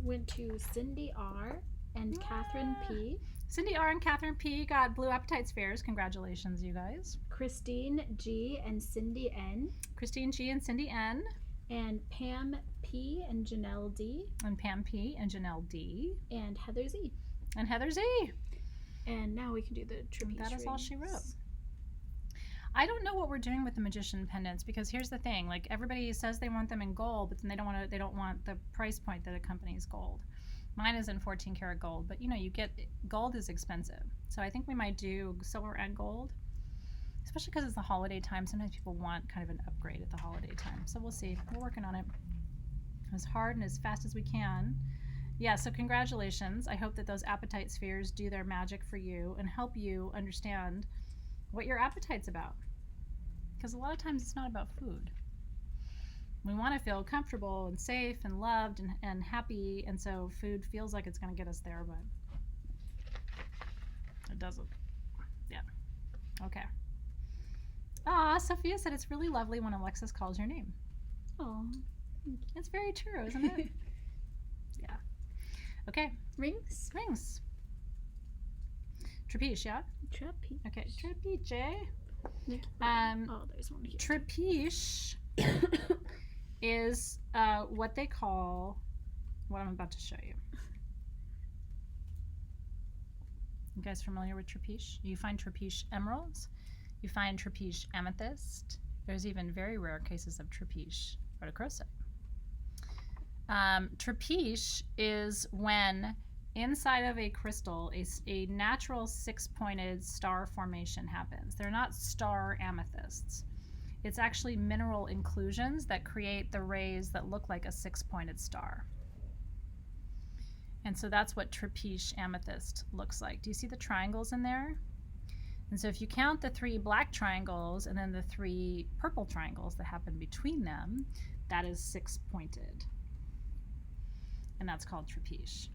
went to Cindy R. and Catherine P. Cindy R. and Catherine P. got blue apatite spheres. Congratulations, you guys. Christine G. and Cindy N. Christine G. and Cindy N. And Pam P. and Janelle D. And Pam P. and Janelle D. And Heather Z. And Heather Z. And now we can do the Trapiche That is all she rings. wrote. I don't know what we're doing with the magician pendants, because here's the thing: like, everybody says they want them in gold, but then they don't want the price point that accompanies gold. Mine is in 14 karat gold, but you get gold is expensive, so I think we might do silver and gold, especially because it's the holiday time. Sometimes people want kind of an upgrade at the holiday time, so we'll see. We're working on it as hard and as fast as we can. Yeah, so congratulations. I hope that those apatite spheres do their magic for you and help you understand what your appetite's about, because a lot of times it's not about food. We want to feel comfortable and safe and loved and happy, and so food feels like it's going to get us there, but it doesn't. Yeah. Okay. Sophia said it's really lovely when Alexis calls your name. Oh, It's very true, isn't it? Yeah. Okay. rings. Trapiche, yeah? Trapiche. Okay, trapiche. Oh, there's one here. Trapiche is what they call what I'm about to show you. You guys familiar with trapiche? You find trapiche emeralds. You find trapiche amethyst. There's even very rare cases of trapiche rhodochrosite. Trapiche is when inside of a crystal a natural six-pointed star formation happens. They're not star amethysts. It's actually mineral inclusions that create the rays that look like a six-pointed star. And so that's what trapiche amethyst looks like. Do you see the triangles in there? And so if you count the 3 black triangles and then the 3 purple triangles that happen between them, that is six-pointed. And that's called trapiche.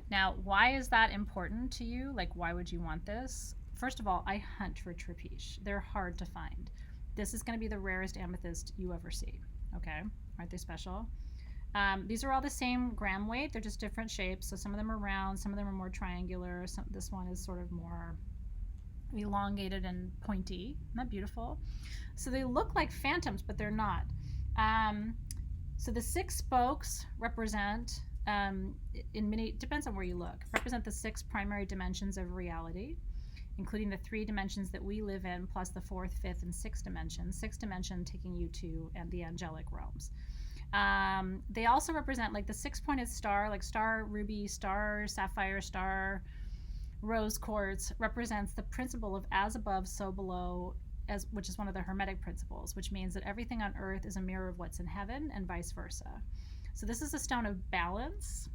Now, why is that important to you? Like, why would you want this? First of all, I hunt for trapiche. They're hard to find. This is going to be the rarest amethyst you ever see. Okay? Aren't they special? These are all the same gram weight. They're just different shapes. So some of them are round, some of them are more triangular. This one is sort of more elongated and pointy. Isn't that beautiful? So they look like phantoms, but they're not. So the 6 spokes represent, depends on where you look, represent the 6 primary dimensions of reality, including the 3 dimensions that we live in, plus the 4th, 5th, and 6th dimension. 6th dimension taking you to the angelic realms. They also represent, like, the 6-pointed star, like star ruby, star sapphire, star rose quartz, represents the principle of as above, so below, which is one of the Hermetic principles, which means that everything on earth is a mirror of what's in heaven and vice versa. So this is a stone of balance,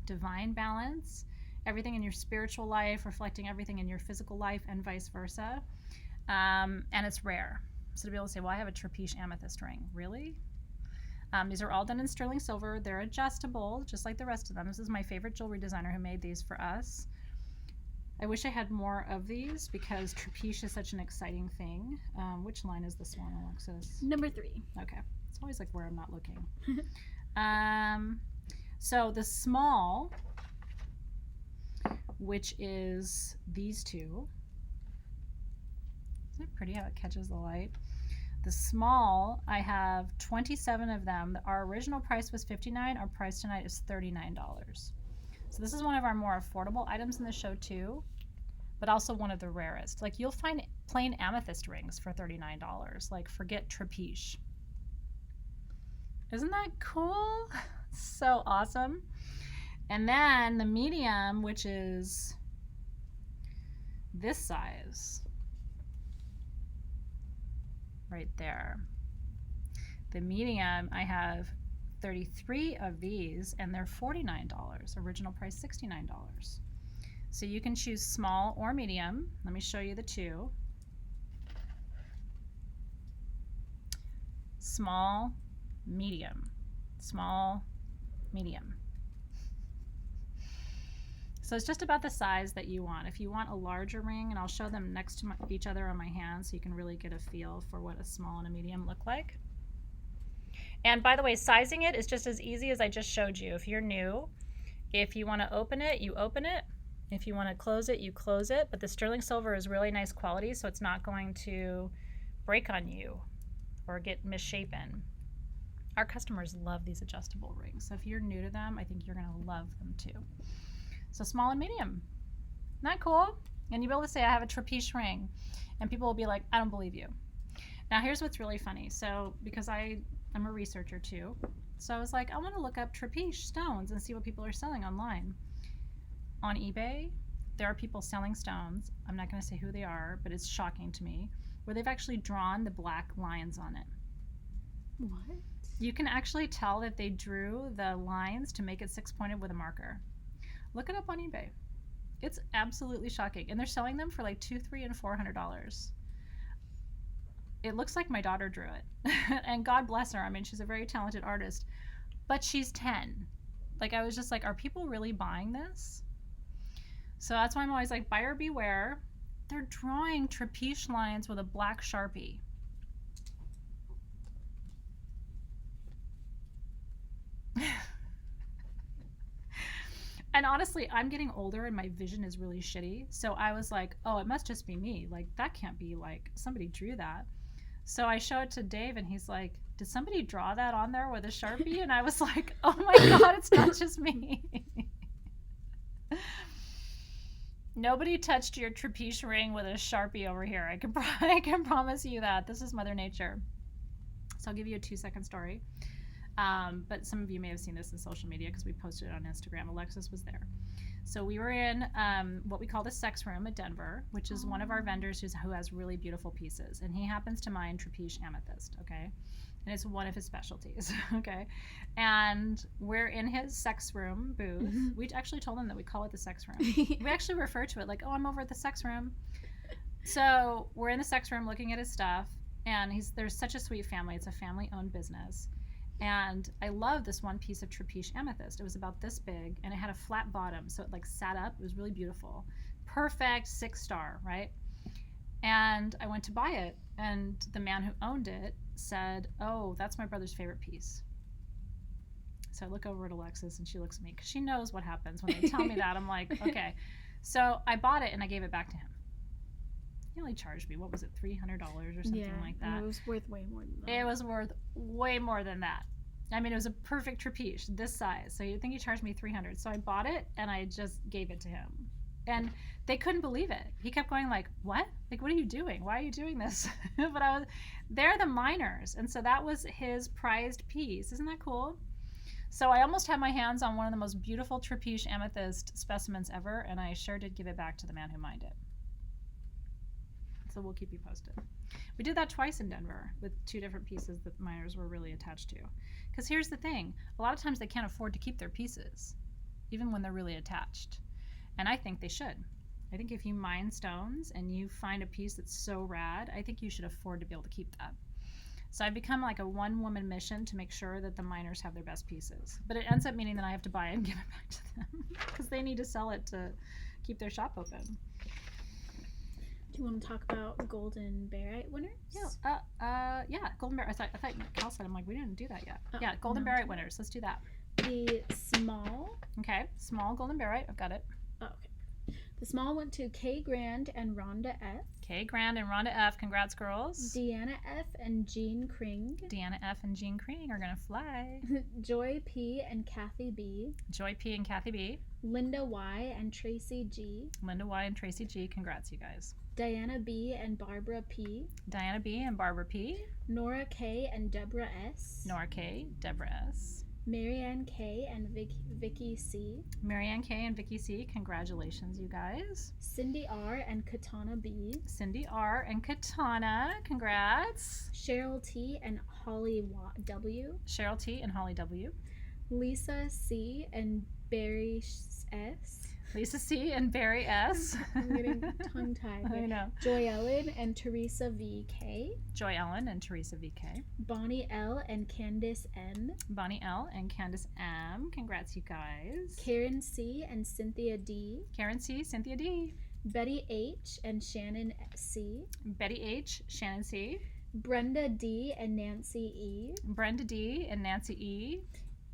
divine balance, everything in your spiritual life reflecting everything in your physical life and vice versa. And it's rare. So to be able to say, well, I have a trapiche amethyst ring. Really? These are all done in sterling silver. They're adjustable, just like the rest of them. This is my favorite jewelry designer who made these for us. I wish I had more of these because trapiche is such an exciting thing. Which line is this one, Alexis? Number 3. Okay. It's always like where I'm not looking. So the small, which is these 2. Isn't it pretty how it catches the light? The small, I have 27 of them. Our original price was $59. Our price tonight is $39. So this is one of our more affordable items in the show too, but also one of the rarest. Like, you'll find plain amethyst rings for $39. Like, forget trapiche. Isn't that cool? So awesome. And then the medium, which is this size right there. The medium, I have 33 of these and they're $49. Original price $69. So you can choose small or medium. Let me show you the 2. Small, medium. Small, medium. So it's just about the size that you want. If you want a larger ring, and I'll show them next to each other on my hand so you can really get a feel for what a small and a medium look like. And by the way, sizing it is just as easy as I just showed you. If you're new, if you want to open it, you open it. If you want to close it, you close it. But the sterling silver is really nice quality, so it's not going to break on you or get misshapen. Our customers love these adjustable rings. So if you're new to them, I think you're going to love them too. So small and medium. Isn't that cool? And you'll be able to say, I have a Trapiche ring. And people will be like, I don't believe you. Now here's what's really funny. So because I'm a researcher too. So I was like, I want to look up Trapiche stones and see what people are selling online. On eBay, there are people selling stones. I'm not going to say who they are, but it's shocking to me, where they've actually drawn the black lines on it. What? You can actually tell that they drew the lines to make it six-pointed with a marker. Look it up on eBay. It's absolutely shocking. And they're selling them for like $200, $300, and $400. It looks like my daughter drew it. And God bless her. I mean, she's a very talented artist. But she's 10. Like, I was just like, are people really buying this? So that's why I'm always like, buyer beware. They're drawing Trapiche lines with a black Sharpie. And honestly, I'm getting older and my vision is really shitty. So I was like, oh, it must just be me. Like, that can't be like somebody drew that. So I show it to Dave and he's like, did somebody draw that on there with a Sharpie? And I was like, oh my God, it's not just me. Nobody touched your Trapiche ring with a Sharpie over here. I can promise you that. This is Mother Nature. So I'll give you a 2-second story. But some of you may have seen this in social media because we posted it on Instagram. Alexis was there. So we were in what we call the sex room at Denver, which is one of our vendors who has really beautiful pieces. And he happens to mine Trapiche amethyst, okay? And it's one of his specialties, okay? And we're in his sex room booth. Mm-hmm. We actually told him that we call it the sex room. We actually refer to it like, oh, I'm over at the sex room. So we're in the sex room looking at his stuff. And there's such a sweet family. It's a family-owned business. And I love this one piece of Trapiche amethyst. It was about this big, and it had a flat bottom, so it like sat up. It was really beautiful. Perfect 6-star, right? And I went to buy it, and the man who owned it said, oh, that's my brother's favorite piece. So I look over at Alexis, and she looks at me, because she knows what happens when they tell me that. I'm like, okay. So I bought it, and I gave it back to him. He only charged me, what was it, $300 or something like that. And it was worth way more than that. It was worth way more than that. I mean, it was a perfect Trapiche, this size. So you'd think he charged me $300. So I bought it, and I just gave it to him. And they couldn't believe it. He kept going like, what? Like, what are you doing? Why are you doing this? But they're the miners. And so that was his prized piece. Isn't that cool? So I almost had my hands on one of the most beautiful Trapiche amethyst specimens ever, and I sure did give it back to the man who mined it. So we'll keep you posted. We did that twice in Denver with 2 different pieces that miners were really attached to. Because here's the thing, a lot of times they can't afford to keep their pieces, even when they're really attached. And I think they should. I think if you mine stones and you find a piece that's so rad, I think you should afford to be able to keep that. So I've become like a one-woman mission to make sure that the miners have their best pieces. But it ends up meaning that I have to buy it and give it back to them because they need to sell it to keep their shop open. Do you want to talk about golden barite winners? Yeah, golden barite. I thought Cal said, I'm like, we didn't do that yet. Yeah, golden barite winners. Let's do that. The small. Okay, small golden barite. I've got it. Oh, okay. The small went to K Grand and Rhonda F. K Grand and Rhonda F. Congrats, girls. Deanna F. and Jean Kring. Deanna F. and Jean Kring are gonna fly. Joy P. and Kathy B. Joy P. and Kathy B. Linda Y. and Tracy G. Linda Y. and Tracy G. Congrats, you guys. Diana B. and Barbara P. Diana B. and Barbara P. Nora K. and Deborah S. Nora K. Deborah S. Marianne K. and Vicky C. Marianne K. and Vicky C. Congratulations, you guys. Cindy R. and Katana B. Cindy R. and Katana. Congrats. Cheryl T. and Holly W. Cheryl T. and Holly W. Lisa C. and Barry S. Lisa C. and Barry S. I'm getting tongue-tied. I know. Joy Ellen and Teresa V.K. Joy Ellen and Teresa V.K. Bonnie L. and Candace N. Bonnie L. and Candace M. Congrats, you guys. Karen C. and Cynthia D. Karen C. Cynthia D. Betty H. and Shannon C. Betty H. Shannon C. Brenda D and Nancy E. Brenda D and Nancy E.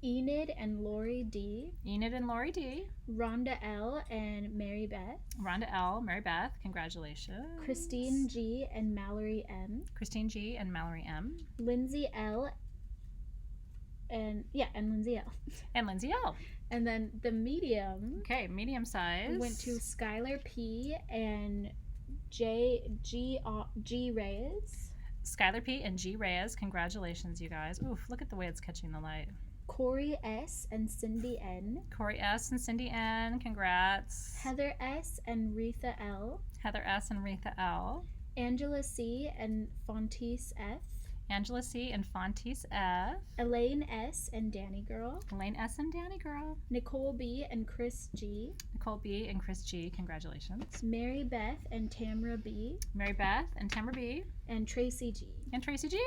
Enid and Lori D. Enid and Lori D. Rhonda L and Mary Beth. Rhonda L. Mary Beth, congratulations. Christine G and Mallory M. Christine G and Mallory M. Lindsay L. And Lindsay L. And Lindsay L. And then the medium. Okay, medium size. Went to Skylar P and G Reyes. Skylar P and G Reyes, congratulations, you guys. Oof, look at the way it's catching the light. Corey S and Cindy N. Corey S and Cindy N, congrats. Heather S and Retha L. Heather S and Retha L. Angela C and Fontis F. Angela C and Fontis F. Elaine S and Danny Girl. Elaine S and Danny Girl. Nicole B and Chris G. Nicole B and Chris G, congratulations. Mary Beth and Tamra B. Mary Beth and Tamara B. And Tracy G. And Tracy G.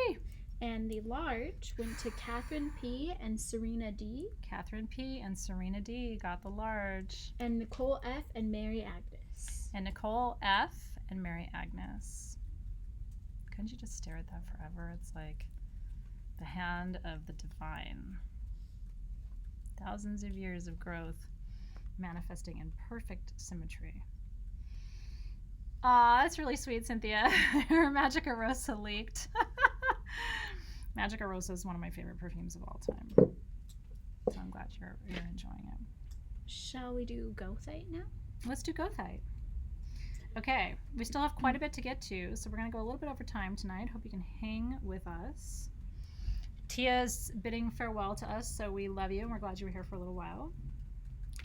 And the large went to Catherine P and Serena D. Catherine P and Serena D got the large. And Nicole F and Mary Agnes. And Nicole F and Mary Agnes. Couldn't you just stare at that forever? It's like the hand of the divine. Thousands of years of growth manifesting in perfect symmetry. Aw, that's really sweet, Cynthia. Her Magica Rosa leaked. Magica Rosa is one of my favorite perfumes of all time. So I'm glad you're enjoying it. Shall we do Goethite now? Let's do Goethite. Okay, we still have quite a bit to get to, so we're going to go a little bit over time tonight. Hope you can hang with us. Tia's bidding farewell to us, so we love you and we're glad you were here for a little while.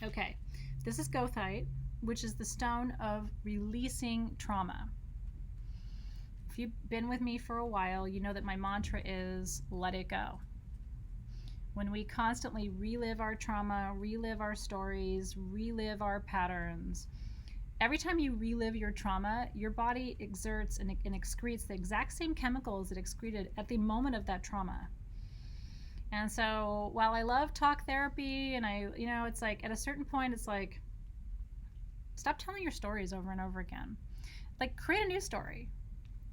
Okay, this is Goethite, which is the stone of releasing trauma. If you've been with me for a while, you know that my mantra is let it go. When we constantly relive our trauma, relive our stories, relive our patterns, every time you relive your trauma, your body exerts and excretes the exact same chemicals it excreted at the moment of that trauma. And so while I love talk therapy and it's like at a certain point, it's like, stop telling your stories over and over again. Like, create a new story.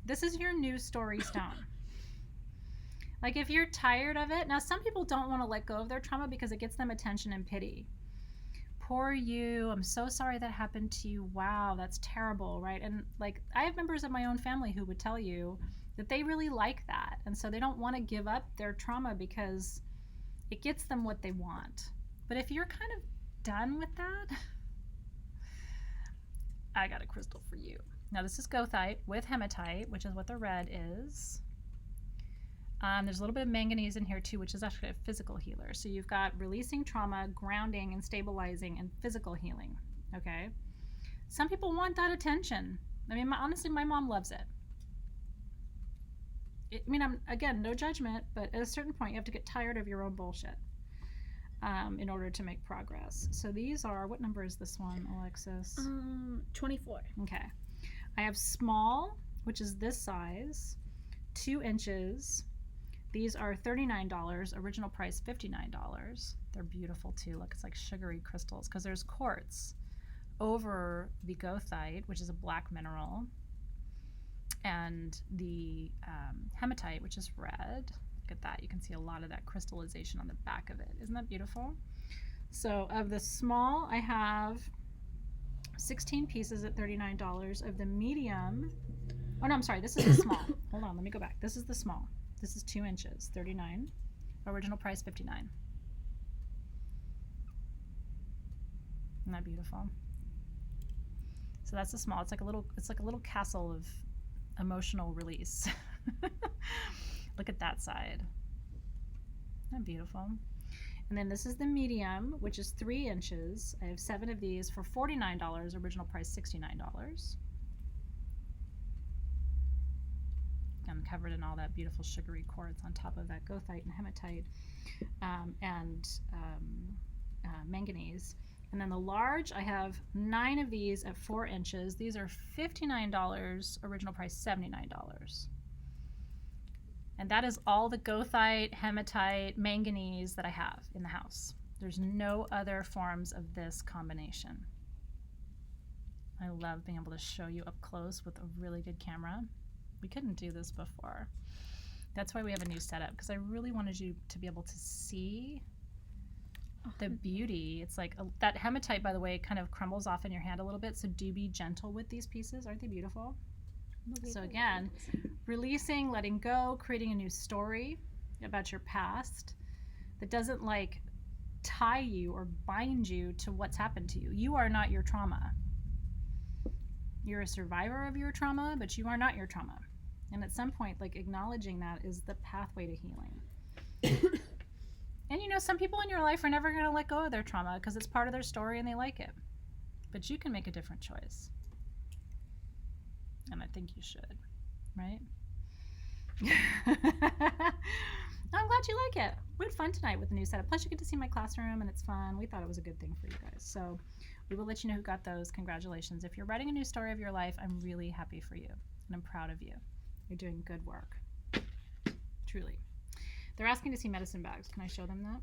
This is your new story stone. Like, if you're tired of it, now some people don't want to let go of their trauma because it gets them attention and pity. Poor you, I'm so sorry that happened to you. Wow, that's terrible, right? And like, I have members of my own family who would tell you that they really like that. And so they don't want to give up their trauma because it gets them what they want. But if you're kind of done with that, I got a crystal for you. Now this is Goethite with hematite, which is what the red is. There's a little bit of manganese in here too, which is actually a physical healer. So you've got releasing trauma, grounding and stabilizing, and physical healing, okay? Some people want that attention. I mean, honestly, my mom loves it. Again, no judgment, but at a certain point you have to get tired of your own bullshit in order to make progress. So these are, what number is this one, Alexis? 24. Okay. I have small, which is this size, 2 inches. These are $39, original price $59. They're beautiful too. Look, it's like sugary crystals because there's quartz over the goethite, which is a black mineral, and the hematite, which is red. Look at that. You can see a lot of that crystallization on the back of it. Isn't that beautiful? So of the small, I have 16 pieces at $39. Of the medium, oh no, I'm sorry, this is the small. Hold on, let me go back. This is the small. This is 2 inches, $39. Original price $59. Isn't that beautiful? So that's the small. It's like a little castle of emotional release. Look at that side. Isn't that beautiful? And then this is the medium, which is 3 inches. I have 7 of these for $49. Original price $69. And covered in all that beautiful sugary quartz on top of that goethite and hematite and manganese. And then the large, I have 9 of these at 4 inches. These are $59. Original price $79. And that is all the goethite, hematite, manganese that I have in the house. There's no other forms of this combination. I love being able to show you up close with a really good camera We couldn't do this before. That's why we have a new setup, because I really wanted you to be able to see the beauty. It's like that hematite, by the way, kind of crumbles off in your hand a little bit, so do be gentle with these pieces. Aren't they beautiful? So again, releasing, letting go, creating a new story about your past that doesn't like tie you or bind you to what's happened to you. You are not your trauma. You're a survivor of your trauma, but you are not your trauma. And at some point, like, acknowledging that is the pathway to healing. And you know, some people in your life are never going to let go of their trauma because it's part of their story and they like it. But you can make a different choice. And I think you should, right? I'm glad you like it. We had fun tonight with the new setup. Plus, you get to see my classroom, and it's fun. We thought it was a good thing for you guys. So we will let you know who got those. Congratulations. If you're writing a new story of your life, I'm really happy for you, and I'm proud of you. You're doing good work. Truly. They're asking to see medicine bags. Can I show them that?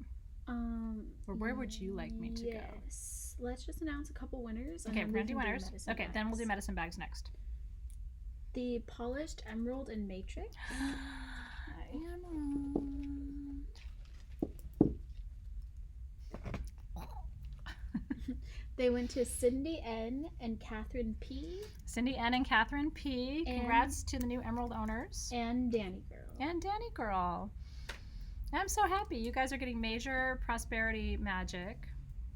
Or where would you like me to go? Yes. Let's just announce a couple winners. Okay, we're going to do winners. Okay, bags. then we'll do medicine bags next. The polished emerald and matrix. They went to Cindy N and Catherine P. Cindy N and Catherine P. Congrats to the new emerald owners. And Danny Girl. And Danny Girl. I'm so happy. You guys are getting major prosperity magic.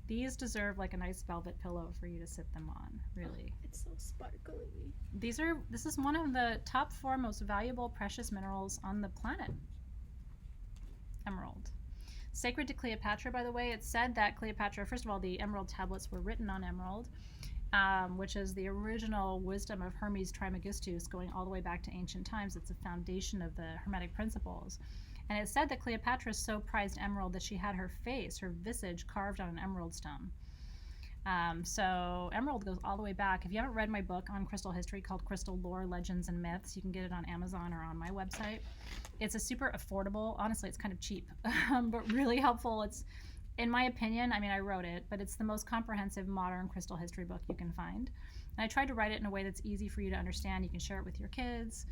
These deserve like a nice velvet pillow for you to sit them on, really. Oh, it's so sparkly. This is one of the top 4 most valuable precious minerals on the planet. Emerald. Sacred to Cleopatra, by the way. It's said that Cleopatra, first of all, the emerald tablets were written on emerald, which is the original wisdom of Hermes Trismegistus going all the way back to ancient times. It's the foundation of the Hermetic principles. And it's said that Cleopatra so prized emerald that she had her face, her visage, carved on an emerald stone. So emerald goes all the way back. If you haven't read my book on crystal history called Crystal Lore, Legends, and Myths, you can get it on Amazon or on my website. It's a super affordable, honestly, it's kind of cheap, but really helpful. It's, in my opinion, I mean, I wrote it, but it's the most comprehensive modern crystal history book you can find. And I tried to write it in a way that's easy for you to understand. You can share it with your kids.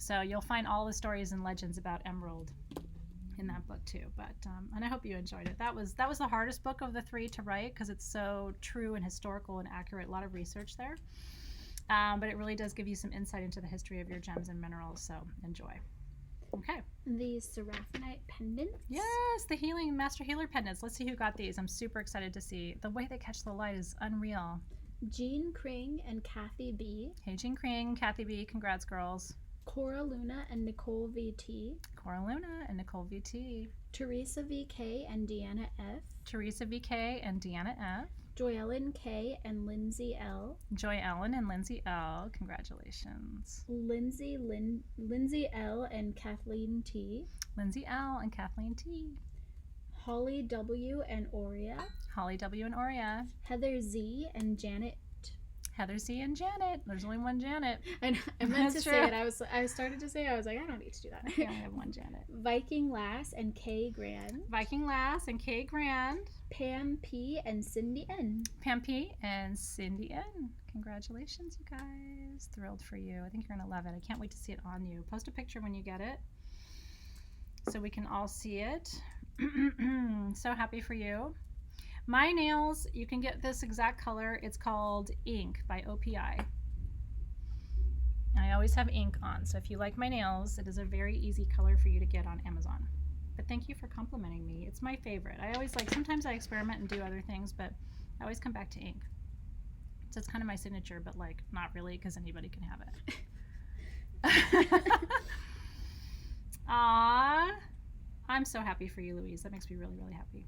So you'll find all the stories and legends about emerald in that book too. But and I hope you enjoyed it. That was the hardest book of the 3 to write because it's so true and historical and accurate. A lot of research there. But it really does give you some insight into the history of your gems and minerals. So enjoy. Okay. The Seraphinite pendants. Yes, the healing master healer pendants. Let's see who got these. I'm super excited to see. The way they catch the light is unreal. Jean Kring and Kathy B. Hey, Jean Kring, Kathy B. Congrats, girls. Cora Luna and Nicole VT. Cora Luna and Nicole VT. Teresa VK and Deanna F. Teresa VK and Deanna F. Joy Ellen K and Lindsay L. Joy Ellen and Lindsay L. Congratulations. Lindsay L and Kathleen T. Lindsay L and Kathleen T. Holly W and Aurea. Holly W and Aurea. Heather Z and Janet. Heather Z and Janet. There's only one Janet. I meant to say it. I started to say it. I was like, I don't need to do that. I only have one Janet. Viking Lass and Kay Grand. Viking Lass and Kay Grand. Pam P and Cindy N. Pam P and Cindy N. Congratulations, you guys. Thrilled for you. I think you're going to love it. I can't wait to see it on you. Post a picture when you get it so we can all see it. So happy for you. My nails, you can get this exact color. It's called Ink by OPI. I always have ink on, so if you like my nails, it is a very easy color for you to get on Amazon. But thank you for complimenting me. It's my favorite. I always like, sometimes I experiment and do other things, but I always come back to ink. So it's kind of my signature, but like not really because anybody can have it. Aww. I'm so happy for you, Louise. That makes me really, really happy.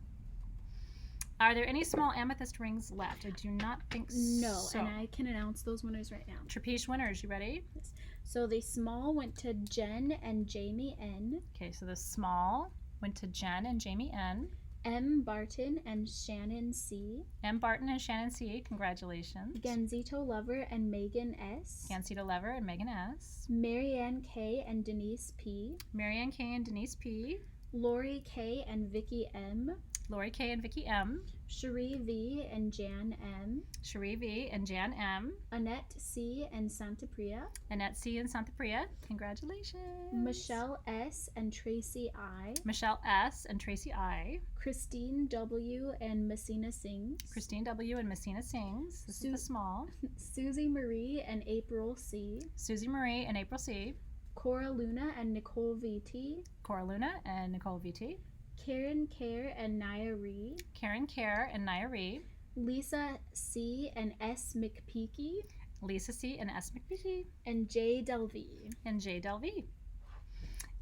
Are there any small amethyst rings left? I do not think no, so. And I can announce those winners right now. Trapiche winners, you ready? Yes. So the small went to Jen and Jamie N. Okay, so the small went to Jen and Jamie N. M. Barton and Shannon C. M. Barton and Shannon C. Congratulations. Gansito Lover and Megan S. Gansito Lover and Megan S. Marianne K. and Denise P. Marianne K. and Denise P. Lori K. and Vicky M. Lori K and Vicky M. Cherie V and Jan M. Cherie V and Jan M. Annette C and Santa Priya. Annette C and Santa Priya. Congratulations. Michelle S and Tracy I. Michelle S and Tracy I. Christine W and Messina Sings. Christine W and Messina Sings. This is the small. Susie Marie and April C. Susie Marie and April C. Cora Luna and Nicole VT. Cora Luna and Nicole VT. Karen Care and Naya Ree. Karen Care and Naya Ree. Lisa C and S McPeaky. Lisa C and S McPeaky. And J Delvey. And J Delvey.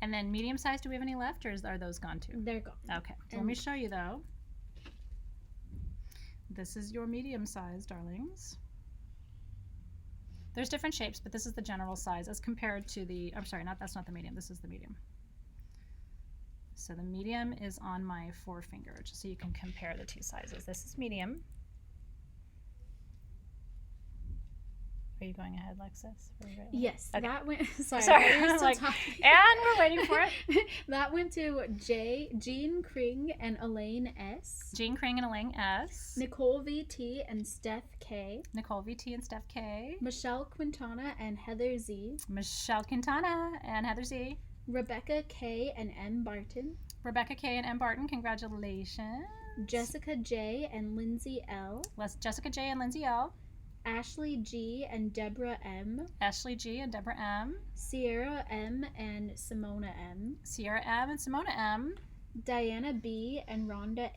And then medium size, do we have any left, or are those gone too? They're gone. Okay, so let me show you though. This is your medium size, darlings. There's different shapes, but this is the general size as compared to the, I'm sorry, that's not the medium, this is the medium. So the medium is on my forefinger, just so you can compare the two sizes. This is medium. Are you going ahead, Lexus? Yes, okay. That went. Sorry, like, and we're waiting for it. That went to Jean Kring and Elaine S. Jean Kring and Elaine S. Nicole VT and Steph K. Nicole VT and Steph K. Michelle Quintana and Heather Z. Michelle Quintana and Heather Z. Rebecca K and M Barton. Rebecca K and M Barton, congratulations. Jessica J and Lindsay L. Jessica J and Lindsay L. Ashley G and Deborah M. Ashley G and Deborah M. Sierra M and Simona M. Sierra M and Simona M. Diana B and Rhonda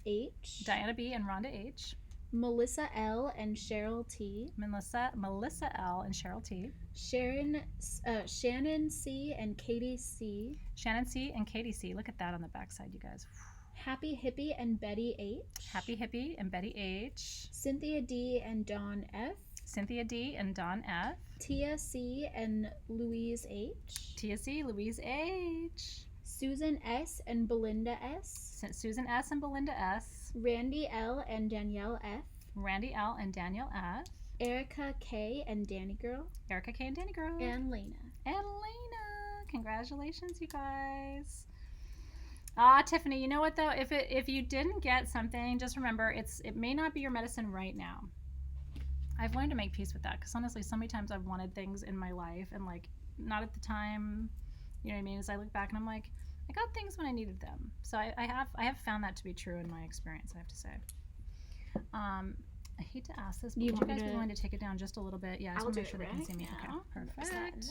H. Diana B and Rhonda H. Melissa L and Cheryl T. Melissa L and Cheryl T. Shannon C and Katie C. Shannon C and Katie C. Look at that on the backside, you guys. Happy Hippie and Betty H. Happy Hippie and Betty H. Cynthia D and Dawn F. Cynthia D and Dawn F. Tia C and Louise H. Tia C, Louise H. Susan S and Belinda S. Susan S and Belinda S. Randy L and Danielle F. Randy L and Danielle F. Erica K and Danny Girl. Erica K and Danny Girl. And Lena. And Lena. Congratulations, you guys. Tiffany, you know what though? If you didn't get something, just remember it may not be your medicine right now. I've learned to make peace with that, because honestly, so many times I've wanted things in my life and like not at the time. You know what I mean? As I look back and I'm like, I got things when I needed them. So I have found that to be true in my experience, I have to say. I hate to ask this, but would you guys be willing to take it down just a little bit? Yeah, I just want to make sure they can see me. Okay, perfect.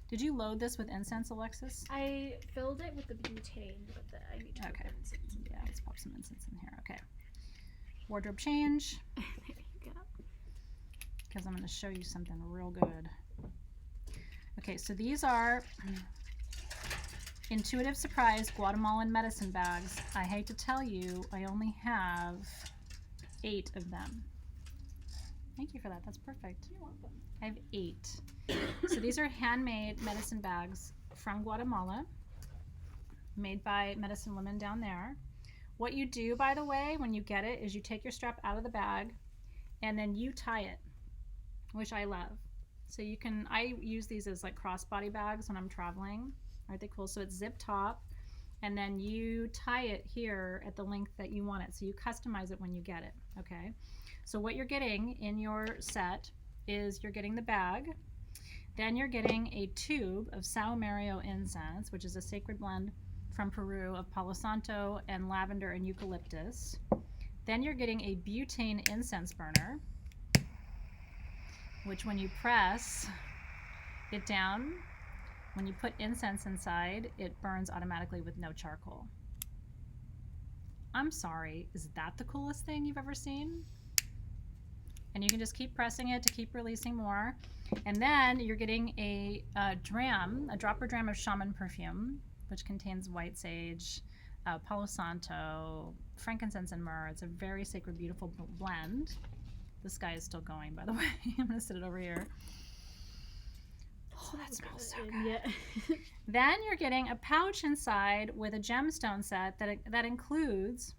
Did you load this with incense, Alexis? I filled it with the butane, but I need to put the incense in there. Yeah, let's pop some incense in here. Okay. Wardrobe change. There you go. Because I'm going to show you something real good. Okay, so these are Intuitive Surprise Guatemalan medicine bags. I hate to tell you, I only have 8 of them. Thank you for that. That's perfect. You're welcome. I have 8. So these are handmade medicine bags from Guatemala, made by medicine women down there. What you do, by the way, when you get it, is you take your strap out of the bag and then you tie it, which I love. So you can, I use these as like crossbody bags when I'm traveling. Aren't they cool? So it's zip top, and then you tie it here at the length that you want it. So you customize it when you get it, okay? So what you're getting in your set is you're getting the bag, then you're getting a tube of Saumerio incense, which is a sacred blend from Peru of Palo Santo and lavender and eucalyptus. Then you're getting a butane incense burner, which when you press it down, when you put incense inside, it burns automatically with no charcoal. I'm sorry, is that the coolest thing you've ever seen? And you can just keep pressing it to keep releasing more. And then you're getting a dropper dram of shaman perfume, which contains white sage, Palo Santo, frankincense, and myrrh. It's a very sacred, beautiful blend. This guy is still going, by the way. I'm gonna sit it over here. Oh, that smells so good. Yeah. Then you're getting a pouch inside with a gemstone set that includes,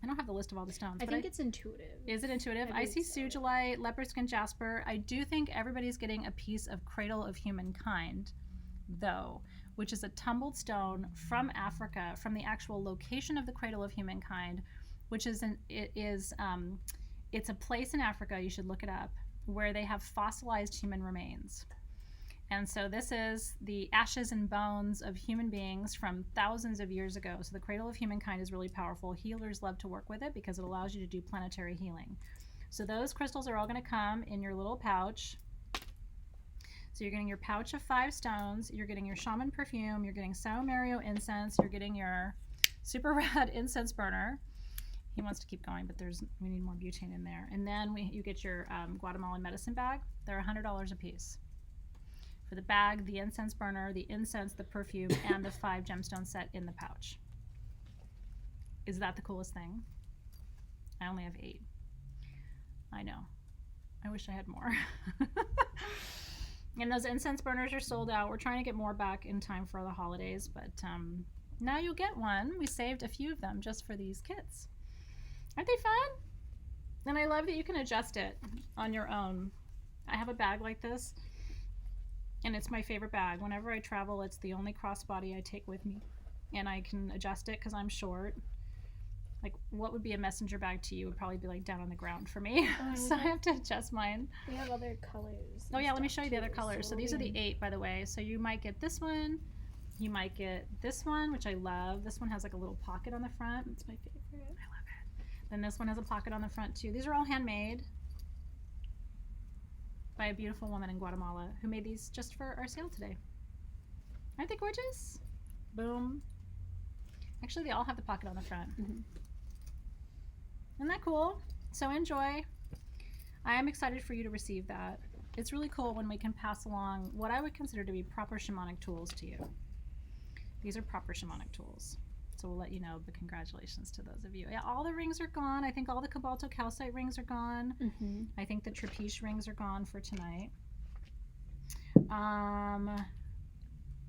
I don't have the list of all the stones. I think it's intuitive. Is it intuitive? I see sugilite, leopard skin jasper. I do think everybody's getting a piece of Cradle of Humankind, though, which is a tumbled stone from Africa, from the actual location of the cradle of humankind, which is it's a place in Africa, you should look it up, where they have fossilized human remains. And so this is the ashes and bones of human beings from thousands of years ago. So the cradle of humankind is really powerful. Healers love to work with it because it allows you to do planetary healing. So those crystals are all going to come in your little pouch. So you're getting your pouch of 5 stones, you're getting your shaman perfume, you're getting Sao Mario incense, you're getting your super rad incense burner. He wants to keep going, but we need more butane in there. And then you get your Guatemalan medicine bag. They're $100 a piece. For the bag, the incense burner, the incense, the perfume, and the 5 gemstone set in the pouch. Is that the coolest thing? I only have 8. I know. I wish I had more. And those incense burners are sold out. We're trying to get more back in time for the holidays, but now you'll get one. We saved a few of them just for these kits. Aren't they fun? And I love that you can adjust it on your own. I have a bag like this, and it's my favorite bag. Whenever I travel, it's the only crossbody I take with me, and I can adjust it because I'm short. Like, what would be a messenger bag to you would probably be like down on the ground for me. So I have to adjust mine. We have other colors. Oh yeah, let me show you the other colors. So these are the 8, by the way. So you might get this one. You might get this one, which I love. This one has like a little pocket on the front. It's my favorite. I love it. Then this one has a pocket on the front too. These are all handmade by a beautiful woman in Guatemala who made these just for our sale today. Aren't they gorgeous? Boom. Actually, they all have the pocket on the front. Mm-hmm. Isn't that cool? So enjoy. I am excited for you to receive that. It's really cool when we can pass along what I would consider to be proper shamanic tools to you. These are proper shamanic tools. So we'll let you know, but congratulations to those of you. Yeah, all the rings are gone. I think all the Cobalto calcite rings are gone. Mm-hmm. I think the Trapiche rings are gone for tonight.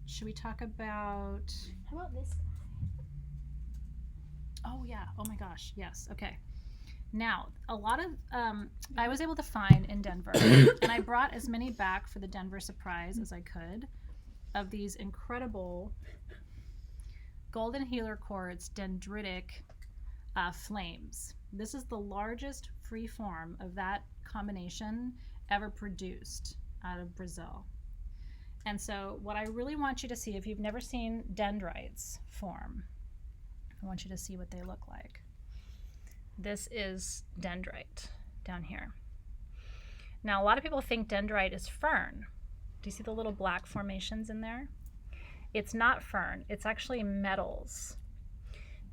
Should we talk about... How about this guy? Oh yeah, oh my gosh, yes, okay. Now, a lot of, I was able to find in Denver, and I brought as many back for the Denver surprise as I could, of these incredible golden healer quartz dendritic flames. This is the largest free form of that combination ever produced out of Brazil. And so what I really want you to see, if you've never seen dendrites form, I want you to see what they look like. This is dendrite down here. Now, a lot of people think dendrite is fern. Do you see the little black formations in there? It's not fern. It's actually metals.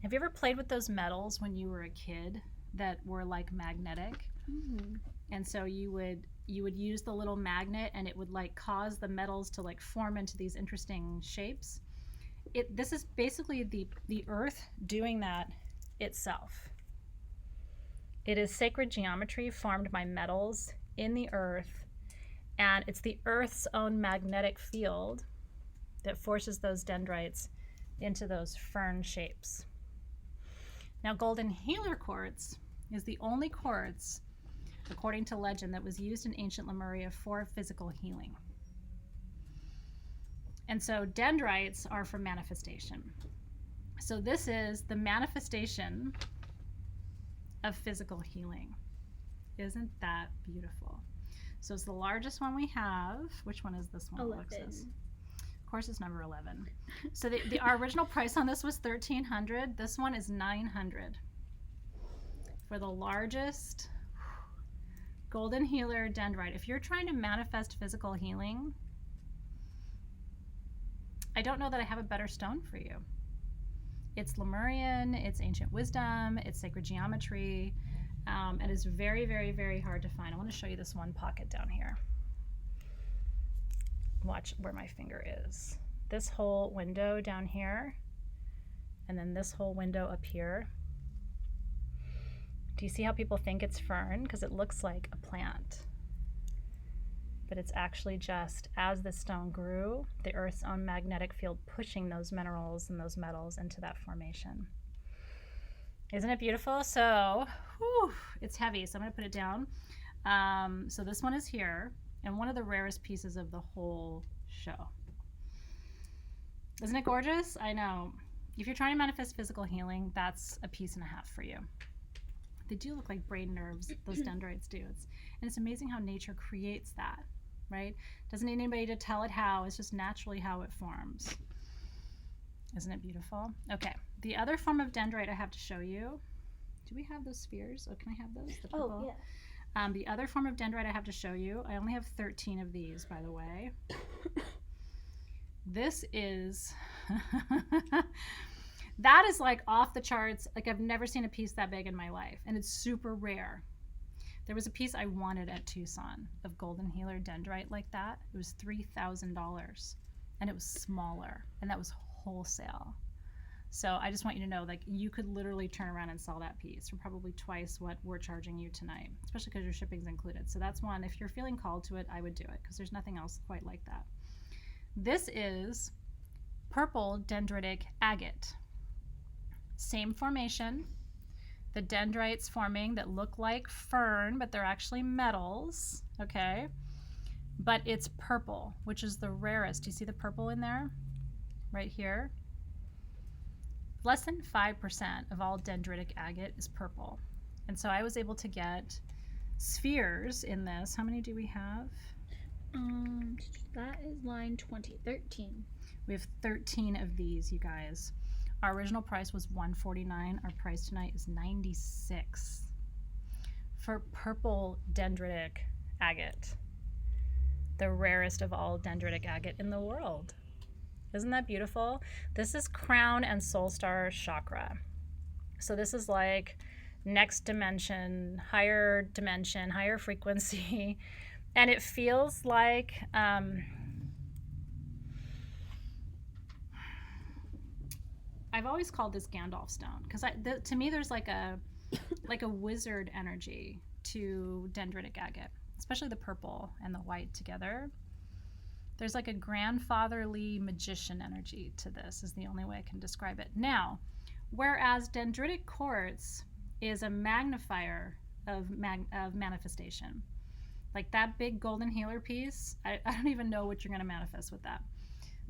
Have you ever played with those metals when you were a kid that were like magnetic? Mm-hmm. And so you would use the little magnet, and it would like cause the metals to like form into these interesting shapes. This is basically the earth doing that itself. It is sacred geometry formed by metals in the earth, and it's the earth's own magnetic field that forces those dendrites into those fern shapes. Now, golden healer quartz is the only quartz, according to legend, that was used in ancient Lemuria for physical healing. And so dendrites are for manifestation. So this is the manifestation of physical healing. Isn't that beautiful? So it's the largest one we have. Which one is this one? 11. Alexis? Of course, it's number 11. So our original price on this was $1,300. This one is $900 for the largest golden healer dendrite. If you're trying to manifest physical healing, I don't know that I have a better stone for you. It's Lemurian, it's ancient wisdom, it's sacred geometry, and it's very, very, very hard to find. I want to show you this one pocket down here. Watch where my finger is. This whole window down here, and then this whole window up here. Do you see how people think it's fern? Because it looks like a plant. But it's actually just, as the stone grew, the earth's own magnetic field pushing those minerals and those metals into that formation. Isn't it beautiful? So, whew, it's heavy, so I'm going to put it down. So this one is here, and one of the rarest pieces of the whole show. Isn't it gorgeous? I know. If you're trying to manifest physical healing, that's a piece and a half for you. They do look like brain nerves, those dendrites do. And it's amazing how nature creates that, right? Doesn't need anybody to tell it how. It's just naturally how it forms. Isn't it beautiful? Okay. The other form of dendrite I have to show you. Do we have those spheres? Oh, can I have those? The purple? Oh, yeah. The other form of dendrite I have to show you. I only have 13 of these, by the way. This is... That is like off the charts. Like I've never seen a piece that big in my life. And it's super rare. There was a piece I wanted at Tucson of golden healer dendrite like that. It was $3,000. And it was smaller. And that was wholesale. So I just want you to know, like, you could literally turn around and sell that piece for probably twice what we're charging you tonight, especially because your shipping's included. So that's one. If you're feeling called to it, I would do it because there's nothing else quite like that. This is purple dendritic agate. Same formation. The dendrites forming that look like fern, but they're actually metals, okay? But it's purple, which is the rarest. Do you see the purple in there? Right here. Less than 5% of all dendritic agate is purple. And so I was able to get spheres in this. How many do we have? That is line 13. We have 13 of these, you guys. Our original price was $149. Our price tonight is $96 for purple dendritic agate, the rarest of all dendritic agate in the world. Isn't that beautiful? This is crown and soul star chakra. So this is like next dimension, higher frequency. And it feels like, I've always called this Gandalf stone because to me there's like a wizard energy to dendritic agate, especially the purple and the white together. There's like a grandfatherly magician energy to this is the only way I can describe it. Now, whereas dendritic quartz is a magnifier of manifestation. Like that big golden healer piece, I don't even know what you're going to manifest with that.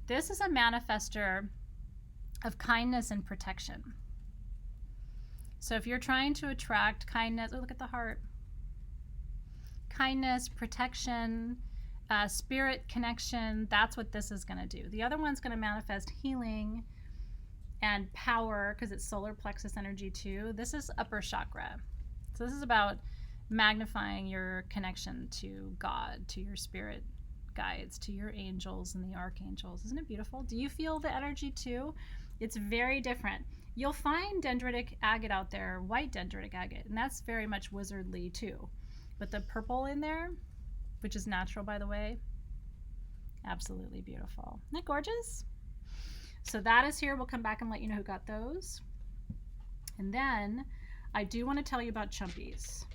This is a manifester of kindness and protection. So if you're trying to attract kindness, oh, look at the heart. Kindness, protection, spirit connection, that's what this is going to do. The other one's going to manifest healing and power because it's solar plexus energy too. This is upper chakra. So this is about magnifying your connection to God, to your spirit guides, to your angels and the archangels. Isn't it beautiful? Do you feel the energy too? It's very different. You'll find dendritic agate out there, white dendritic agate, and that's very much wizardly too. But the purple in there, which is natural by the way, absolutely beautiful. Isn't that gorgeous? So that is here. We'll come back and let you know who got those. And then I do want to tell you about chumpies.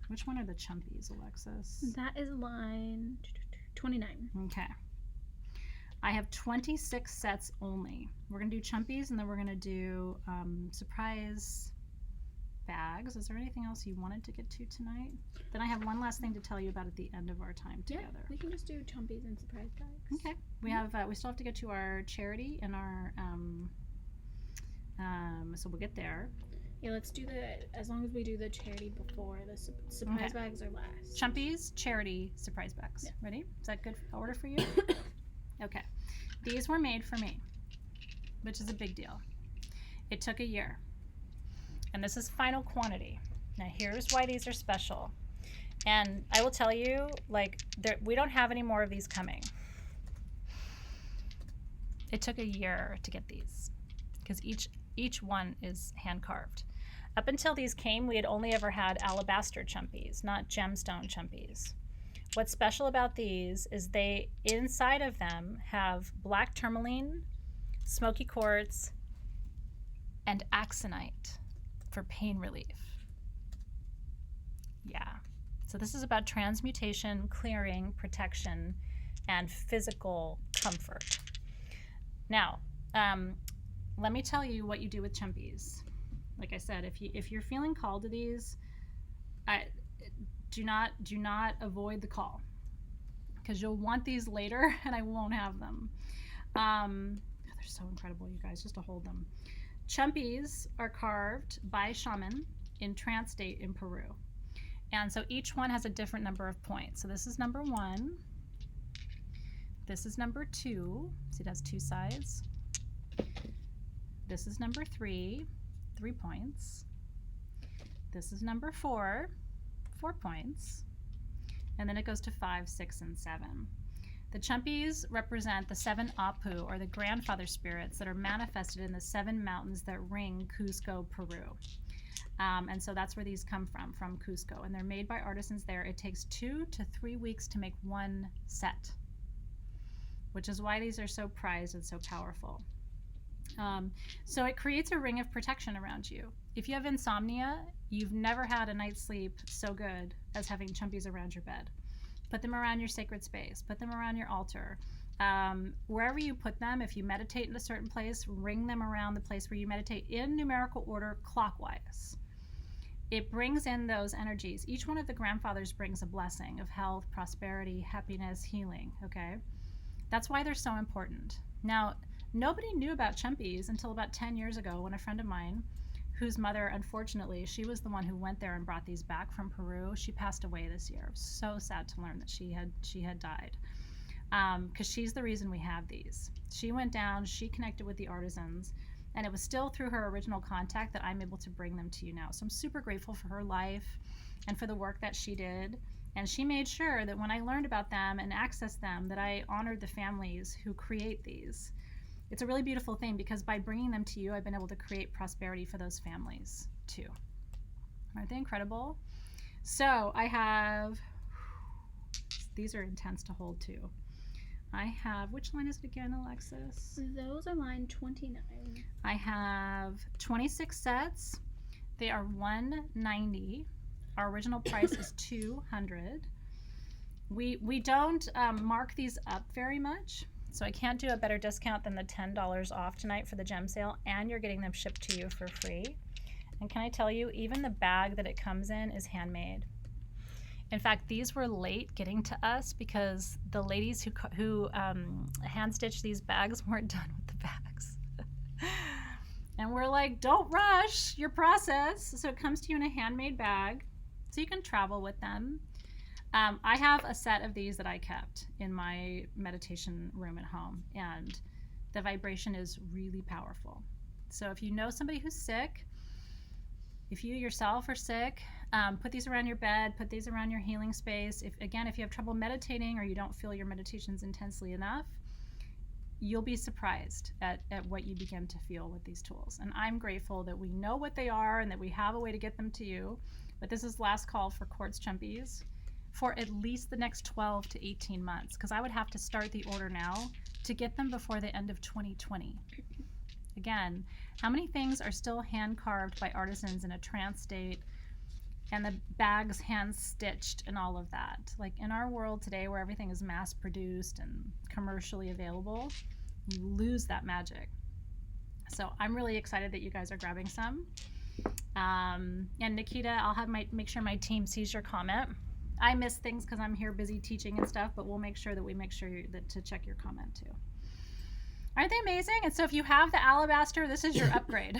Which one are the chumpies, Alexis? That is line 29. Okay. I have 26 sets only. We're going to do chumpies and then we're going to do surprise bags. Is there anything else you wanted to get to tonight? Then I have one last thing to tell you about at the end of our time together. Yeah, we can just do chumpies and surprise bags. Okay. We have we still have to get to our charity and our so we'll get there. Yeah, let's do as long as we do the charity before the surprise bags are last. Chumpies, charity, surprise bags. Yeah. Ready? Is that good order for you? Okay. These were made for me, which is a big deal. It took a year. And this is final quantity. Now here's why these are special. And I will tell you, like, we don't have any more of these coming. It took a year to get these because each one is hand carved. Up until these came, we had only ever had alabaster chumpies, not gemstone chumpies. What's special about these is they, inside of them, have black tourmaline, smoky quartz, and axonite for pain relief. Yeah. So this is about transmutation, clearing, protection, and physical comfort. Now, let me tell you what you do with chumpies. Like I said, if you're feeling called to these, do not avoid the call because you'll want these later and I won't have them. They're so incredible, you guys, just to hold them. Chumpies are carved by shaman in trance state in Peru. And so each one has a different number of points. So this is number 1. This is number 2. See, it has 2 sides. This is number 3, 3 points. This is number 4, 4 points. And then it goes to 5, 6, and 7. The chumpies represent the 7 Apu, or the grandfather spirits that are manifested in the 7 mountains that ring Cusco, Peru. And so that's where these come from Cusco. And they're made by artisans there. It takes 2 to 3 weeks to make one set, which is why these are so prized and so powerful. So it creates a ring of protection around you. If you have insomnia, you've never had a night's sleep so good as having chumpies around your bed. Put them around your sacred space. Put them around your altar. Wherever you put them, if you meditate in a certain place, ring them around the place where you meditate in numerical order clockwise. It brings in those energies. Each one of the grandfathers brings a blessing of health, prosperity, happiness, healing, okay? That's why they're so important. Now, nobody knew about chumpies until about 10 years ago when a friend of mine, whose mother, unfortunately, she was the one who went there and brought these back from Peru. She passed away this year. So sad to learn that she had died. Because she's the reason we have these. She went down, she connected with the artisans, and it was still through her original contact that I'm able to bring them to you now. So I'm super grateful for her life and for the work that she did. And she made sure that when I learned about them and accessed them, that I honored the families who create these. It's a really beautiful thing because by bringing them to you, I've been able to create prosperity for those families too. Aren't they incredible? So I have, these are intense to hold too. I have, which line is it again, Alexis? Those are line 29. I have 26 sets. They are $190. Our original price is $200. We don't mark these up very much, so I can't do a better discount than the $10 off tonight for the gem sale, and you're getting them shipped to you for free. And can I tell you, even the bag that it comes in is handmade. In fact, these were late getting to us because the ladies who hand stitched these bags weren't done with the bags. And we're like, don't rush your process. So it comes to you in a handmade bag so you can travel with them. I have a set of these that I kept in my meditation room at home, and the vibration is really powerful. So if you know somebody who's sick, if you yourself are sick, put these around your bed, put these around your healing space. If you have trouble meditating or you don't feel your meditations intensely enough, you'll be surprised at what you begin to feel with these tools. And I'm grateful that we know what they are and that we have a way to get them to you. But this is last call for quartz chumpies for at least the next 12 to 18 months, because I would have to start the order now to get them before the end of 2020. Again, how many things are still hand carved by artisans in a trance state, and the bags hand stitched and all of that? Like in our world today where everything is mass produced and commercially available, you lose that magic. So I'm really excited that you guys are grabbing some. And Nikita, I'll make sure my team sees your comment. I miss things because I'm here busy teaching and stuff, but we'll make sure that to check your comment too. Aren't they amazing? And so if you have the alabaster, this is your upgrade.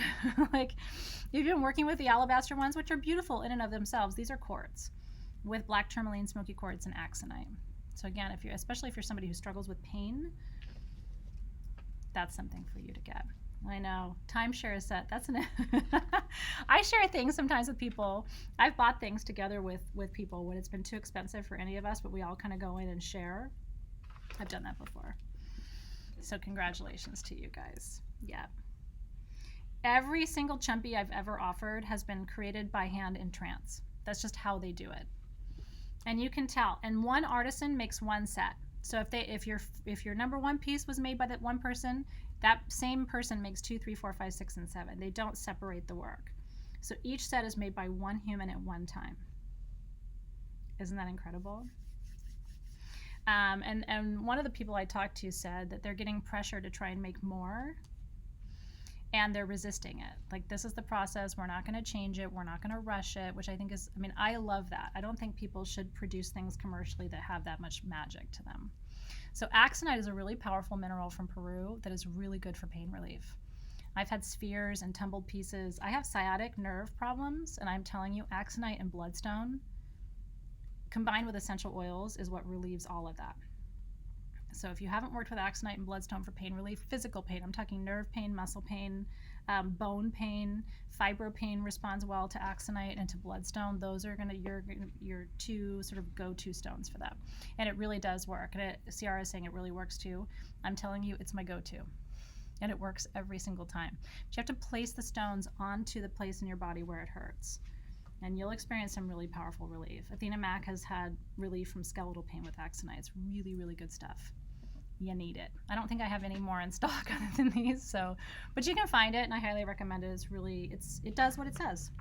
Like you've been working with the alabaster ones, which are beautiful in and of themselves. These are quartz with black tourmaline, smoky quartz, and axonite. So again, especially if you're somebody who struggles with pain, that's something for you to get. I know, timeshare is set. That's I share things sometimes with people. I've bought things together with people when it's been too expensive for any of us, but we all kind of go in and share. I've done that before. So congratulations to you guys. Yeah. Every single chumpy I've ever offered has been created by hand in trance. That's just how they do it. And you can tell. And one artisan makes one set. So if your number one piece was made by that one person, that same person makes 2, 3, 4, 5, 6, and 7. They don't separate the work. So each set is made by one human at one time. Isn't that incredible? And one of the people I talked to said that they're getting pressure to try and make more, and they're resisting it. Like, this is the process. We're not going to change it. We're not going to rush it, which I think I love that. I don't think people should produce things commercially that have that much magic to them. So axonite is a really powerful mineral from Peru that is really good for pain relief. I've had spheres and tumbled pieces. I have sciatic nerve problems, and I'm telling you, axonite and bloodstone combined with essential oils is what relieves all of that. So if you haven't worked with axonite and bloodstone for pain relief, physical pain, I'm talking nerve pain, muscle pain, bone pain, fibro pain responds well to axonite and to bloodstone. Those are your two sort of go-to stones for that. And it really does work. And Ciara is saying it really works too. I'm telling you, it's my go-to. And it works every single time. But you have to place the stones onto the place in your body where it hurts. And you'll experience some really powerful relief. Athena Mack has had relief from skeletal pain with axonite. It's really, really good stuff. You need it. I don't think I have any more in stock other than these, so, but you can find it, and I highly recommend it. It does what it says.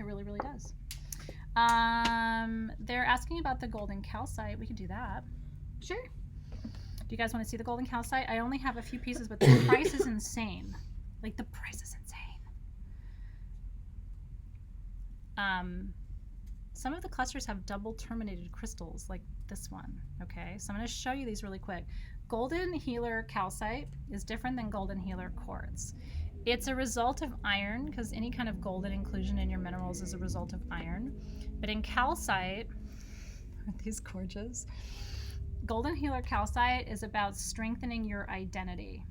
It really, really does. They're asking about the golden calcite. We can do that. Sure. Do you guys want to see the golden calcite? I only have a few pieces, but the price is insane. Like, the price is insane. Some of the clusters have double terminated crystals like this one. Okay, so I'm going to show you these really quick. Golden healer calcite is different than golden healer quartz. It's a result of iron, because any kind of golden inclusion in your minerals is a result of iron. But in calcite, aren't these gorgeous? Golden healer calcite is about strengthening your identity.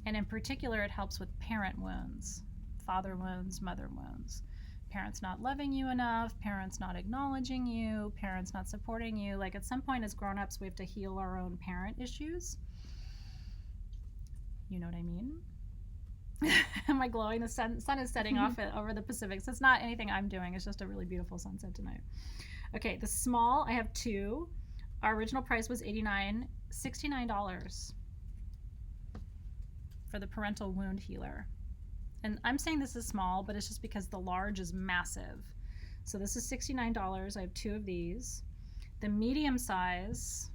And in particular, it helps with parent wounds, father wounds, mother wounds. Parents not loving you enough, parents not acknowledging you, parents not supporting you. Like, at some point as grown-ups, we have to heal our own parent issues. You know what I mean? Am I glowing? The sun is setting off over the Pacific. So it's not anything I'm doing. It's just a really beautiful sunset tonight. Okay, the small, I have two. Our original price was $69 for the parental wound healer. And I'm saying this is small, but it's just because the large is massive. So this is $69. I have two of these. The medium size,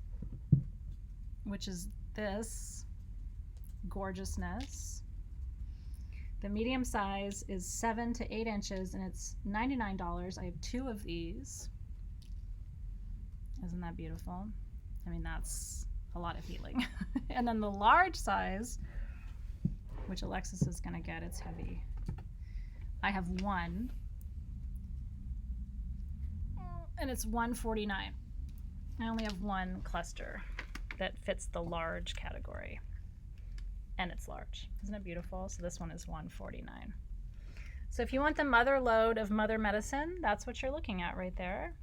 which is this gorgeousness. The medium size is 7 to 8 inches, and it's $99. I have two of these. Isn't that beautiful? I mean, that's a lot of healing. And then the large size, which Alexis is going to get, it's heavy. I have one, and it's $149. I only have one cluster that fits the large category, and it's large. Isn't it beautiful? So this one is $149. So if you want the mother lode of mother medicine, that's what you're looking at right there.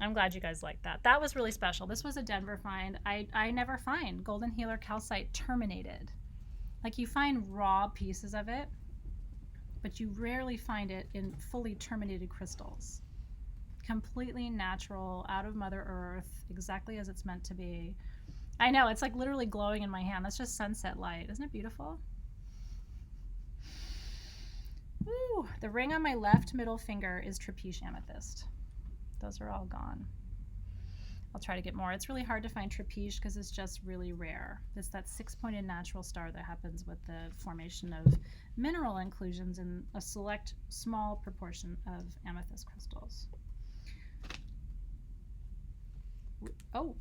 I'm glad you guys like that. That was really special. This was a Denver find. I never find golden healer calcite terminated. Like, you find raw pieces of it, but you rarely find it in fully terminated crystals. Completely natural, out of Mother Earth, exactly as it's meant to be. I know, it's like literally glowing in my hand. That's just sunset light. Isn't it beautiful? Woo! The ring on my left middle finger is Trapiche amethyst. Those are all gone. I'll try to get more. It's really hard to find Trapiche because it's just really rare. It's that 6-pointed natural star that happens with the formation of mineral inclusions in a select small proportion of amethyst crystals. Oh,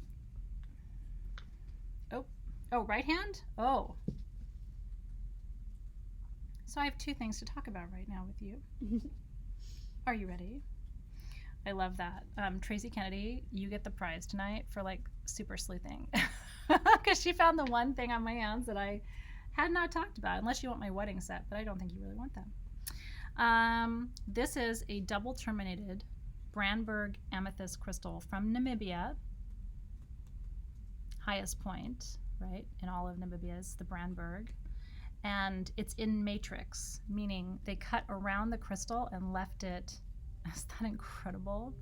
right hand? Oh. So I have two things to talk about right now with you. Are you ready? I love that. Tracy Kennedy, you get the prize tonight for like super sleuthing. Because she found the one thing on my hands that I had not talked about, unless you want my wedding set, but I don't think you really want that. This is a double terminated Brandberg amethyst crystal from Namibia. Highest point, right, in all of Namibia is the Brandberg. And it's in matrix, meaning they cut around the crystal and left it. Is that incredible?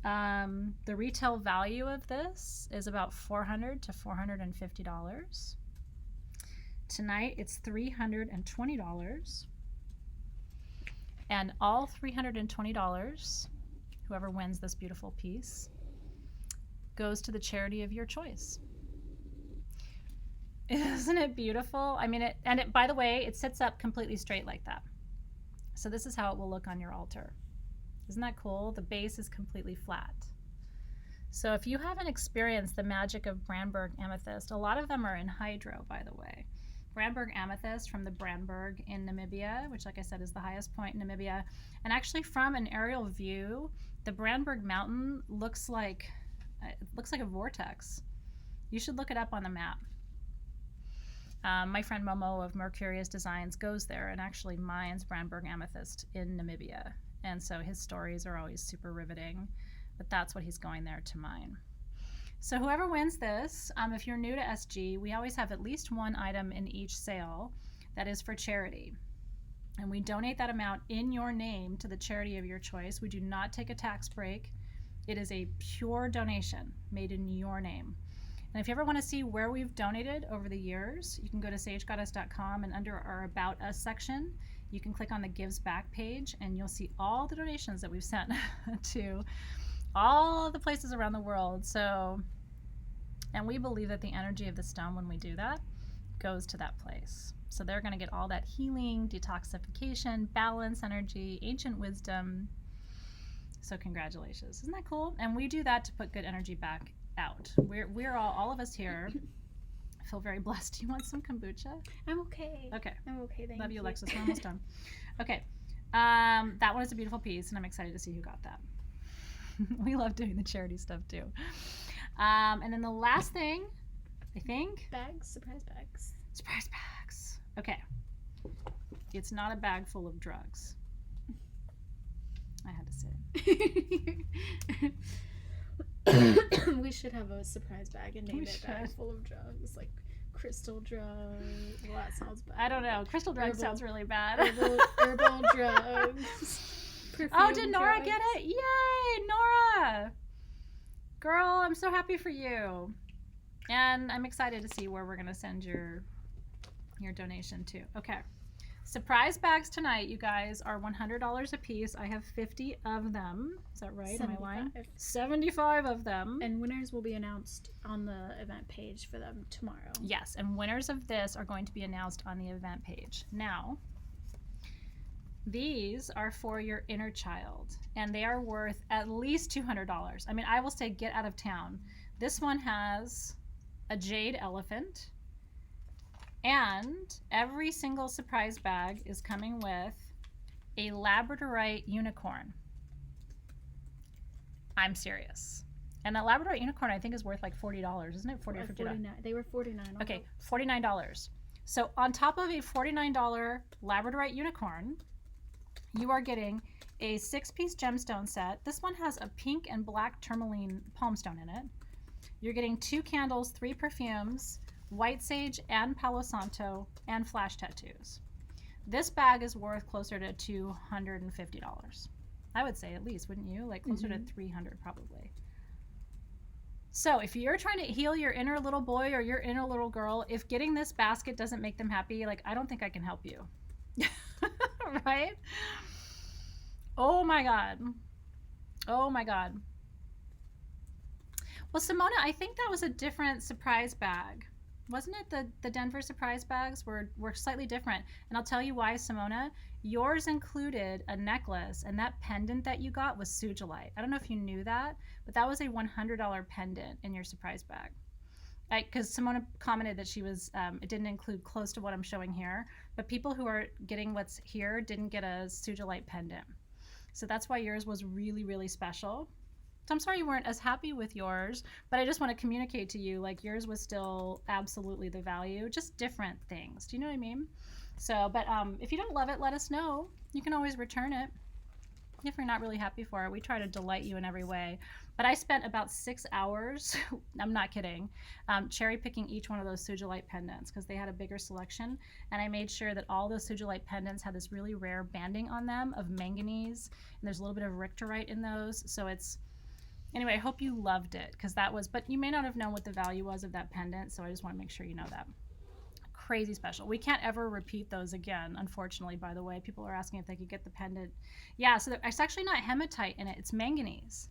The retail value of this is about $400 to $450. Tonight it's $320. And all $320, whoever wins this beautiful piece, goes to the charity of your choice. Isn't it beautiful? I mean, by the way, it sits up completely straight like that. So this is how it will look on your altar. Isn't that cool? The base is completely flat. So if you haven't experienced the magic of Brandberg amethyst, a lot of them are in hydro, by the way. Brandberg amethyst from the Brandberg in Namibia, which, like I said, is the highest point in Namibia. And actually, from an aerial view, the Brandberg mountain looks like a vortex. You should look it up on the map. My friend Momo of Mercurius Designs goes there and actually mines Brandberg amethyst in Namibia. And so his stories are always super riveting, but that's what he's going there to mine. So whoever wins this, if you're new to SG, we always have at least one item in each sale that is for charity. And we donate that amount in your name to the charity of your choice. We do not take a tax break. It is a pure donation made in your name. And if you ever want to see where we've donated over the years, you can go to sagegoddess.com, and under our About Us section, you can click on the Gives Back page, and you'll see all the donations that we've sent to all the places around the world. So, and we believe that the energy of the stone, when we do that, goes to that place. So they're going to get all that healing, detoxification, balance energy, ancient wisdom. So congratulations. Isn't that cool? And we do that to put good energy back out. We're all of us here feel very blessed. Do you want some kombucha? I'm okay. Okay. I'm okay, thank you. Love you, Alexis. We're almost done. Okay. That one is a beautiful piece, and I'm excited to see who got that. We love doing the charity stuff too. And then the last thing, I think. Bags, surprise bags. Surprise bags. Okay. It's not a bag full of drugs. I had to say it. We should have a surprise bag and name it bag full of drugs, like crystal drugs. Well, that sounds bad. I don't know. Crystal drugs sounds really bad. Herbal drugs. Oh, did Nora drugs. Get it? Yay, Nora! Girl, I'm so happy for you. And I'm excited to see where we're going to send your donation to. Okay. Surprise bags tonight, you guys, are $100 a piece. I have 50 of them. Is that right? 75. Am I lying? 75 of them. And winners will be announced on the event page for them tomorrow. Yes, and winners of this are going to be announced on the event page. Now, these are for your inner child, and they are worth at least $200. I mean, I will say get out of town. This one has a jade elephant. And every single surprise bag is coming with a labradorite unicorn. I'm serious. And that labradorite unicorn, I think, is worth like $40, isn't it? $40 or $50? 49. They were $49. Okay, $49. So on top of a $49 labradorite unicorn, you are getting a 6-piece gemstone set. This one has a pink and black tourmaline palm stone in it. You're getting 2 candles, 3 perfumes, white sage and palo santo, and flash tattoos. This bag is worth closer to $250. I would say, at least, wouldn't you? Like closer to $300 probably. So if you're trying to heal your inner little boy or your inner little girl, if getting this basket doesn't make them happy, like, I don't think I can help you. Right? Oh my God. Oh my God. Well, Simona, I think that was a different surprise bag. Wasn't it? The Denver surprise bags were slightly different. And I'll tell you why, Simona. Yours included a necklace, and that pendant that you got was sugilite. I don't know if you knew that, but that was a $100 pendant in your surprise bag. Because Simona commented that she was, it didn't include close to what I'm showing here, but people who are getting what's here didn't get a sugilite pendant. So that's why yours was really, really special. So I'm sorry you weren't as happy with yours, but I just want to communicate to you, like, yours was still absolutely the value, just different things. Do you know what I mean? So, but if you don't love it, let us know. You can always return it if you're not really happy for it. We try to delight you in every way. But I spent about 6 hours, I'm not kidding, cherry picking each one of those sugilite pendants because they had a bigger selection. And I made sure that all those sugilite pendants had this really rare banding on them of manganese. And there's a little bit of rictorite in those. So it's, anyway, I hope you loved it because that was, but you may not have known what the value was of that pendant. So I just want to make sure you know that. Crazy special. We can't ever repeat those again, unfortunately, by the way. People are asking if they could get the pendant. Yeah, so it's actually not hematite in it. It's manganese,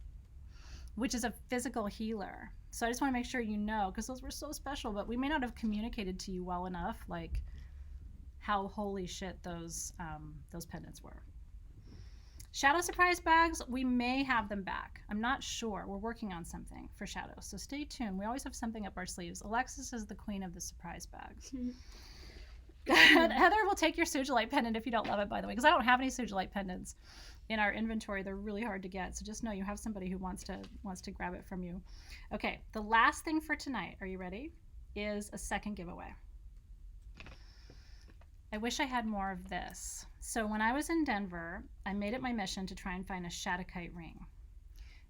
which is a physical healer. So I just want to make sure you know, because those were so special, but we may not have communicated to you well enough, like how holy shit those pendants were. Shadow surprise bags, we may have them back. I'm not sure. We're working on something for shadows, so stay tuned. We always have something up our sleeves. Alexis is the queen of the surprise bags. Heather will take your sugilite pendant if you don't love it, by the way, because I don't have any sugilite pendants in our inventory. They're really hard to get, so just know you have somebody who wants to grab it from you. Okay, the last thing for tonight, are you ready, is a second giveaway. I wish I had more of this. So when I was in Denver, I made it my mission to try and find a shatakite ring.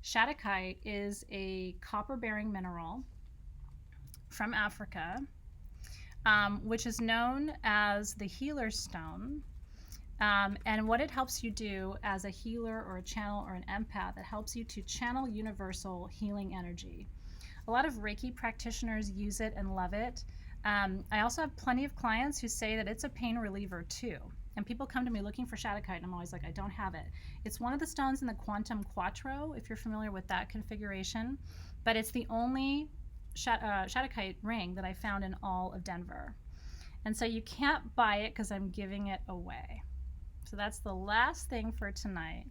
Shatakite is a copper-bearing mineral from Africa, which is known as the healer stone. And what it helps you do as a healer or a channel or an empath, it helps you to channel universal healing energy. A lot of Reiki practitioners use it and love it. I also have plenty of clients who say that it's a pain reliever too. And people come to me looking for shatakite, and I'm always like, I don't have it. It's one of the stones in the quantum quattro, if you're familiar with that configuration, but it's the only shatakite ring that I found in all of Denver. And so you can't buy it because I'm giving it away. So that's the last thing for tonight.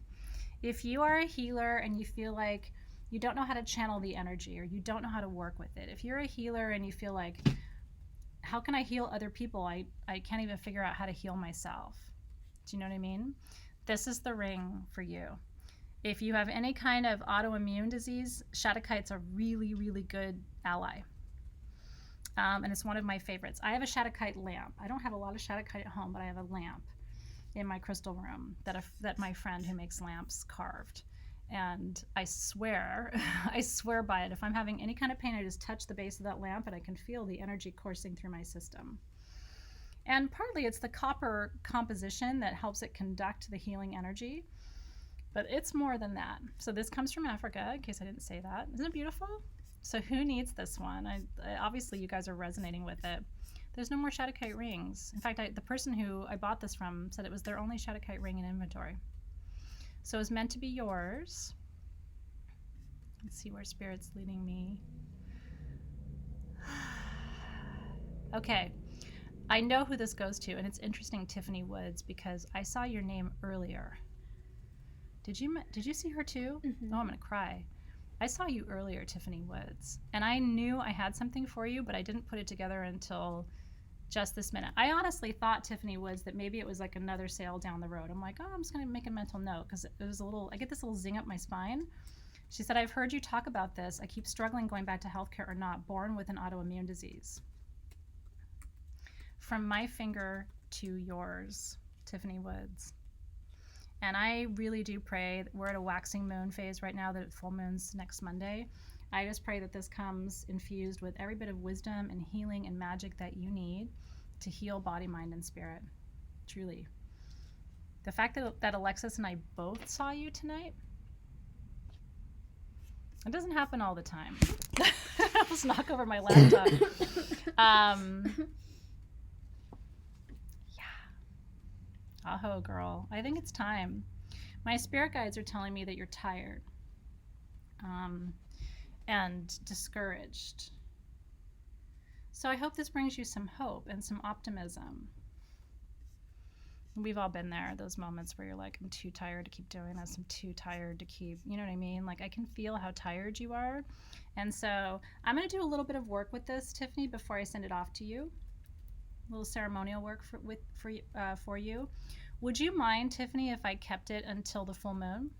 If you are a healer and you feel like you don't know how to channel the energy or you don't know how to work with it, if you're a healer and you feel like, how can I heal other people? I can't even figure out how to heal myself. Do you know what I mean? This is the ring for you. If you have any kind of autoimmune disease, shatakite's a really, really good ally. And it's one of my favorites. I have a shatakite lamp. I don't have a lot of shatakite at home, but I have a lamp in my crystal room that my friend who makes lamps carved. And I swear by it. If I'm having any kind of pain, I just touch the base of that lamp and I can feel the energy coursing through my system. And partly it's the copper composition that helps it conduct the healing energy, but it's more than that. So this comes from Africa, in case I didn't say that. Isn't it beautiful? So who needs this one? Obviously you guys are resonating with it. There's no more shatakite rings. In fact, the person who I bought this from said it was their only shatakite ring in inventory. So it's meant to be yours. Let's see where Spirit's leading me. Okay, I know who this goes to, and it's interesting, Tiffany Woods, because I saw your name earlier. Did you see her too? Mm-hmm. Oh, I'm gonna cry. I saw you earlier, Tiffany Woods, and I knew I had something for you, but I didn't put it together until just this minute. I honestly thought, Tiffany Woods, that maybe it was like another sale down the road. I'm like, oh, I'm just going to make a mental note because it was I get this little zing up my spine. She said, I've heard you talk about this. I keep struggling going back to healthcare or not, born with an autoimmune disease. From my finger to yours, Tiffany Woods. And I really do pray that we're at a waxing moon phase right now, that full moon's next Monday. I just pray that this comes infused with every bit of wisdom and healing and magic that you need to heal body, mind, and spirit. Truly. The fact that Alexis and I both saw you tonight, it doesn't happen all the time. I almost knock over my laptop. Yeah. Aho, girl. I think it's time. My spirit guides are telling me that you're tired. And discouraged. So I hope this brings you some hope and some optimism. We've all been there, those moments where you're like, I'm too tired to keep doing this. I'm too tired to keep, you know what I mean? Like, I can feel how tired you are. And so I'm going to do a little bit of work with this, Tiffany, before I send it off to you. A little ceremonial work for you. Would you mind, Tiffany, if I kept it until the full moon?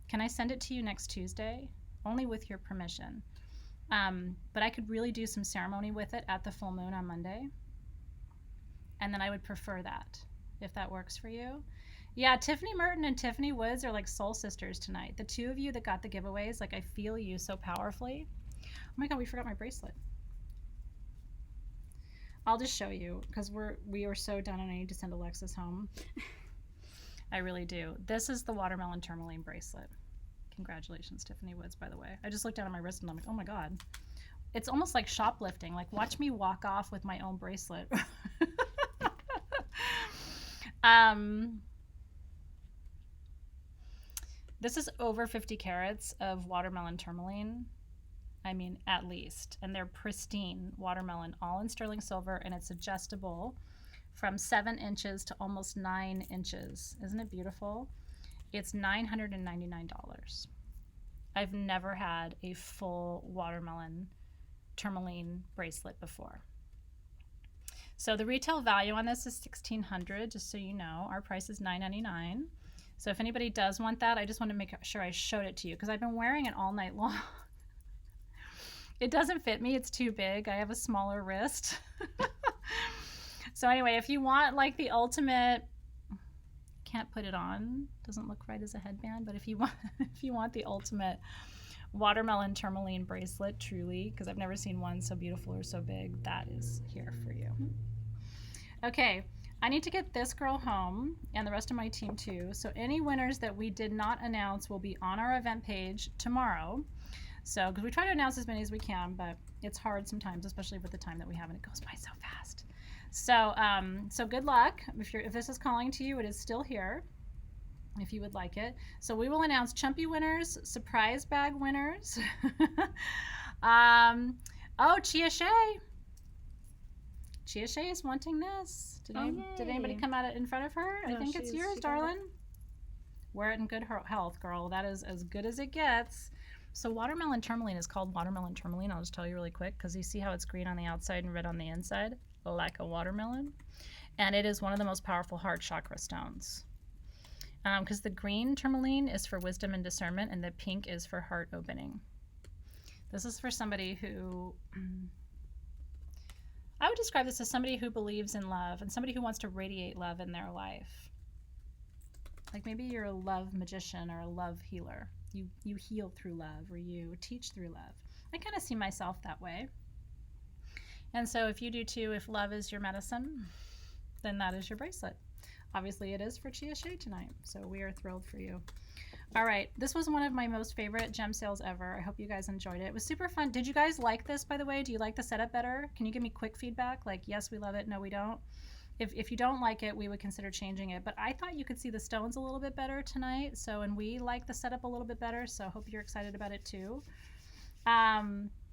Can I send it to you next Tuesday? Only with your permission. But I could really do some ceremony with it at the full moon on Monday. And then I would prefer that, if that works for you. Yeah, Tiffany Merton and Tiffany Woods are like soul sisters tonight. The two of you that got the giveaways, like I feel you so powerfully. Oh my God, we forgot my bracelet. I'll just show you because we are so done and I need to send Alexis home. I really do. This is the watermelon tourmaline bracelet. Congratulations, Tiffany Woods, by the way. I just looked down at my wrist and I'm like, oh my God. It's almost like shoplifting. Like, watch me walk off with my own bracelet. This is over 50 carats of watermelon tourmaline. I mean, at least. And they're pristine watermelon, all in sterling silver, and it's adjustable from 7 inches to almost 9 inches. Isn't it beautiful? It's $999. I've never had a full watermelon tourmaline bracelet before. So the retail value on this is $1,600, just so you know. Our price is $999. So if anybody does want that, I just want to make sure I showed it to you because I've been wearing it all night long. It doesn't fit me. It's too big. I have a smaller wrist. So anyway, if you want like the ultimate, can't put it on, doesn't look right as a headband, but if you want the ultimate watermelon tourmaline bracelet, truly, because I've never seen one so beautiful or so big, that is here for you. Okay, I need to get this girl home and the rest of my team too. So any winners that we did not announce will be on our event page tomorrow. So, because we try to announce as many as we can, but it's hard sometimes, especially with the time that we have, and it goes by so fast. So, so good luck. If this is calling to you, it is still here, if you would like it. So we will announce chumpy winners, surprise bag winners. Oh, Chia Shay. Chia Shay is wanting this. Did anybody come out in front of her? No, I think it's yours, darling. Wear it in good health, girl. That is as good as it gets. So watermelon tourmaline is called watermelon tourmaline. I'll just tell you really quick because you see how it's green on the outside and red on the inside, like a watermelon. And it is one of the most powerful heart chakra stones. Because the green tourmaline is for wisdom and discernment, and the pink is for heart opening. This is for somebody who, I would describe this as somebody who believes in love and somebody who wants to radiate love in their life. Like maybe you're a love magician or a love healer. You heal through love, or you teach through love. I kind of see myself that way. And so if you do too, if love is your medicine, then that is your bracelet. Obviously it is for Chia Shay tonight, so we are thrilled for you. All right, this was one of my most favorite gem sales ever. I hope you guys enjoyed it. It was super fun. Did you guys like this, by the way? Do you like the setup better? Can you give me quick feedback? Like, yes, we love it. No, we don't. If you don't like it, we would consider changing it. But I thought you could see the stones a little bit better tonight. So, and we like the setup a little bit better. So I hope you're excited about it too.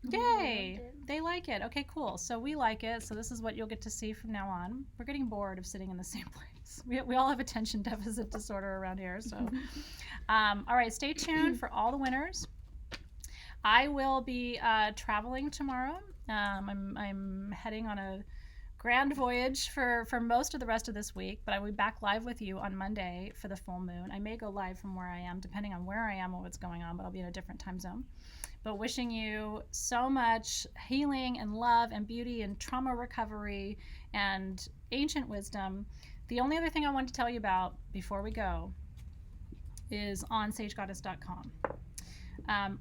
Yay! They like it. Okay, cool. So we like it. So this is what you'll get to see from now on. We're getting bored of sitting in the same place. We all have attention deficit disorder around here. So, all right, stay tuned for all the winners. I will be traveling tomorrow. I'm heading on a grand voyage for most of the rest of this week, but I will be back live with you on Monday for the full moon. I may go live from where I am, depending on where I am and what's going on, but I'll be in a different time zone. But wishing you so much healing and love and beauty and trauma recovery and ancient wisdom. The only other thing I want to tell you about before we go is on sagegoddess.com.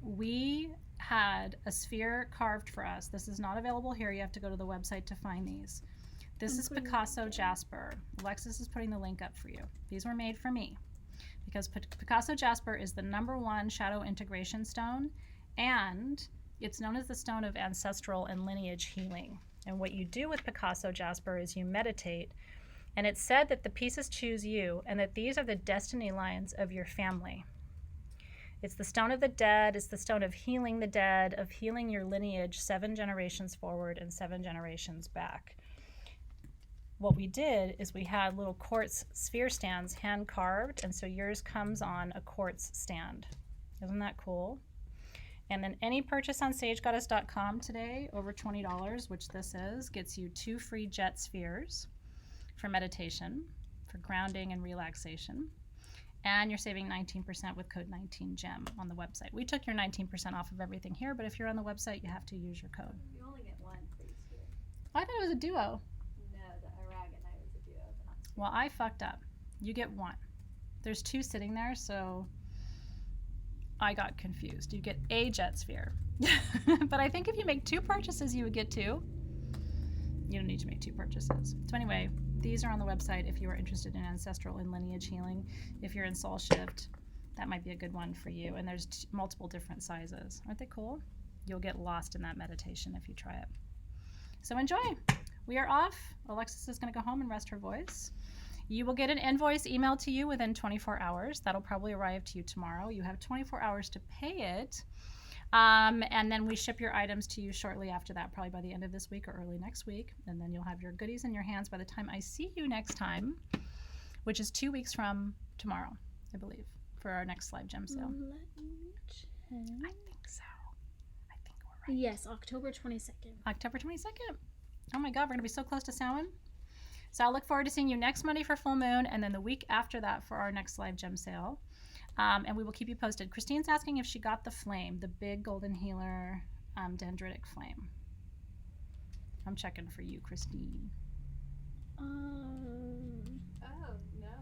We had a sphere carved for us. This is not available here. You have to go to the website to find these. This is Picasso jasper. Alexis is putting the link up for you. These were made for me because Picasso jasper is the #1 shadow integration stone, and it's known as the stone of ancestral and lineage healing. And what you do with Picasso jasper is you meditate, and it's said that the pieces choose you and that these are the destiny lines of your family. It's the stone of the dead. It's the stone of healing the dead, of healing your lineage 7 generations forward and 7 generations back. What we did is we had little quartz sphere stands hand carved, and so yours comes on a quartz stand. Isn't that cool? And then any purchase on sagegoddess.com today over $20, which this is, gets you 2 free jet spheres for meditation, for grounding and relaxation. And you're saving 19% with code 19GEM on the website. We took your 19% off of everything here, but if you're on the website, you have to use your code. You only get 1 free sphere. I thought it was a duo. No, the aragonite was a duo. Well, I fucked up. You get 1. There's 2 sitting there, so I got confused. You get a jet sphere. But I think if you make 2 purchases, you would get 2. You don't need to make 2 purchases. So anyway, these are on the website if you are interested in ancestral and lineage healing. If you're in soul shift, that might be a good one for you. And there's multiple different sizes. Aren't they cool? You'll get lost in that meditation if you try it. So enjoy. We are off. Alexis is going to go home and rest her voice. You will get an invoice emailed to you within 24 hours. That'll probably arrive to you tomorrow. You have 24 hours to pay it. And then we ship your items to you shortly after that, probably by the end of this week or early next week. And then you'll have your goodies in your hands by the time I see you next time, which is 2 weeks from tomorrow, I believe. for our next live gem sale? Let me check. I think so. I think we're right. Yes, October 22nd. October 22nd. Oh my God, we're going to be so close to Samhain. So I'll look forward to seeing you next Monday for full moon, and then the week after that for our next live gem sale. And we will keep you posted. Christine's asking if she got the flame, the big golden healer dendritic flame. I'm checking for you, Christine. Oh,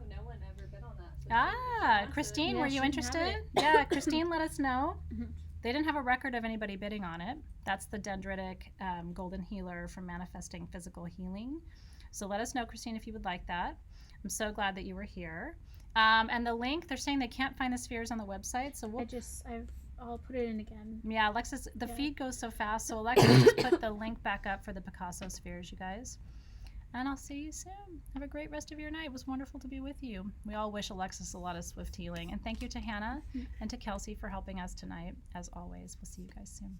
no one ever bid on that. So Christine, Yeah, were you she can have interested? it. Yeah, Christine, let us know. Mhm. They didn't have a record of anybody bidding on it. That's the dendritic golden healer for manifesting physical healing. So let us know, Christine, if you would like that. I'm so glad that you were here. And the link, they're saying they can't find the spheres on the website, so I'll put it in again. yeah, Alexis, the Yeah. feed goes so fast, so Alexis just put the link back up for the Picasso spheres, you guys. And I'll see you soon. Have a great rest of your night. It was wonderful to be with you. We all wish Alexis a lot of swift healing. And thank you to Hannah and to Kelsey for helping us tonight. As always, we'll see you guys soon.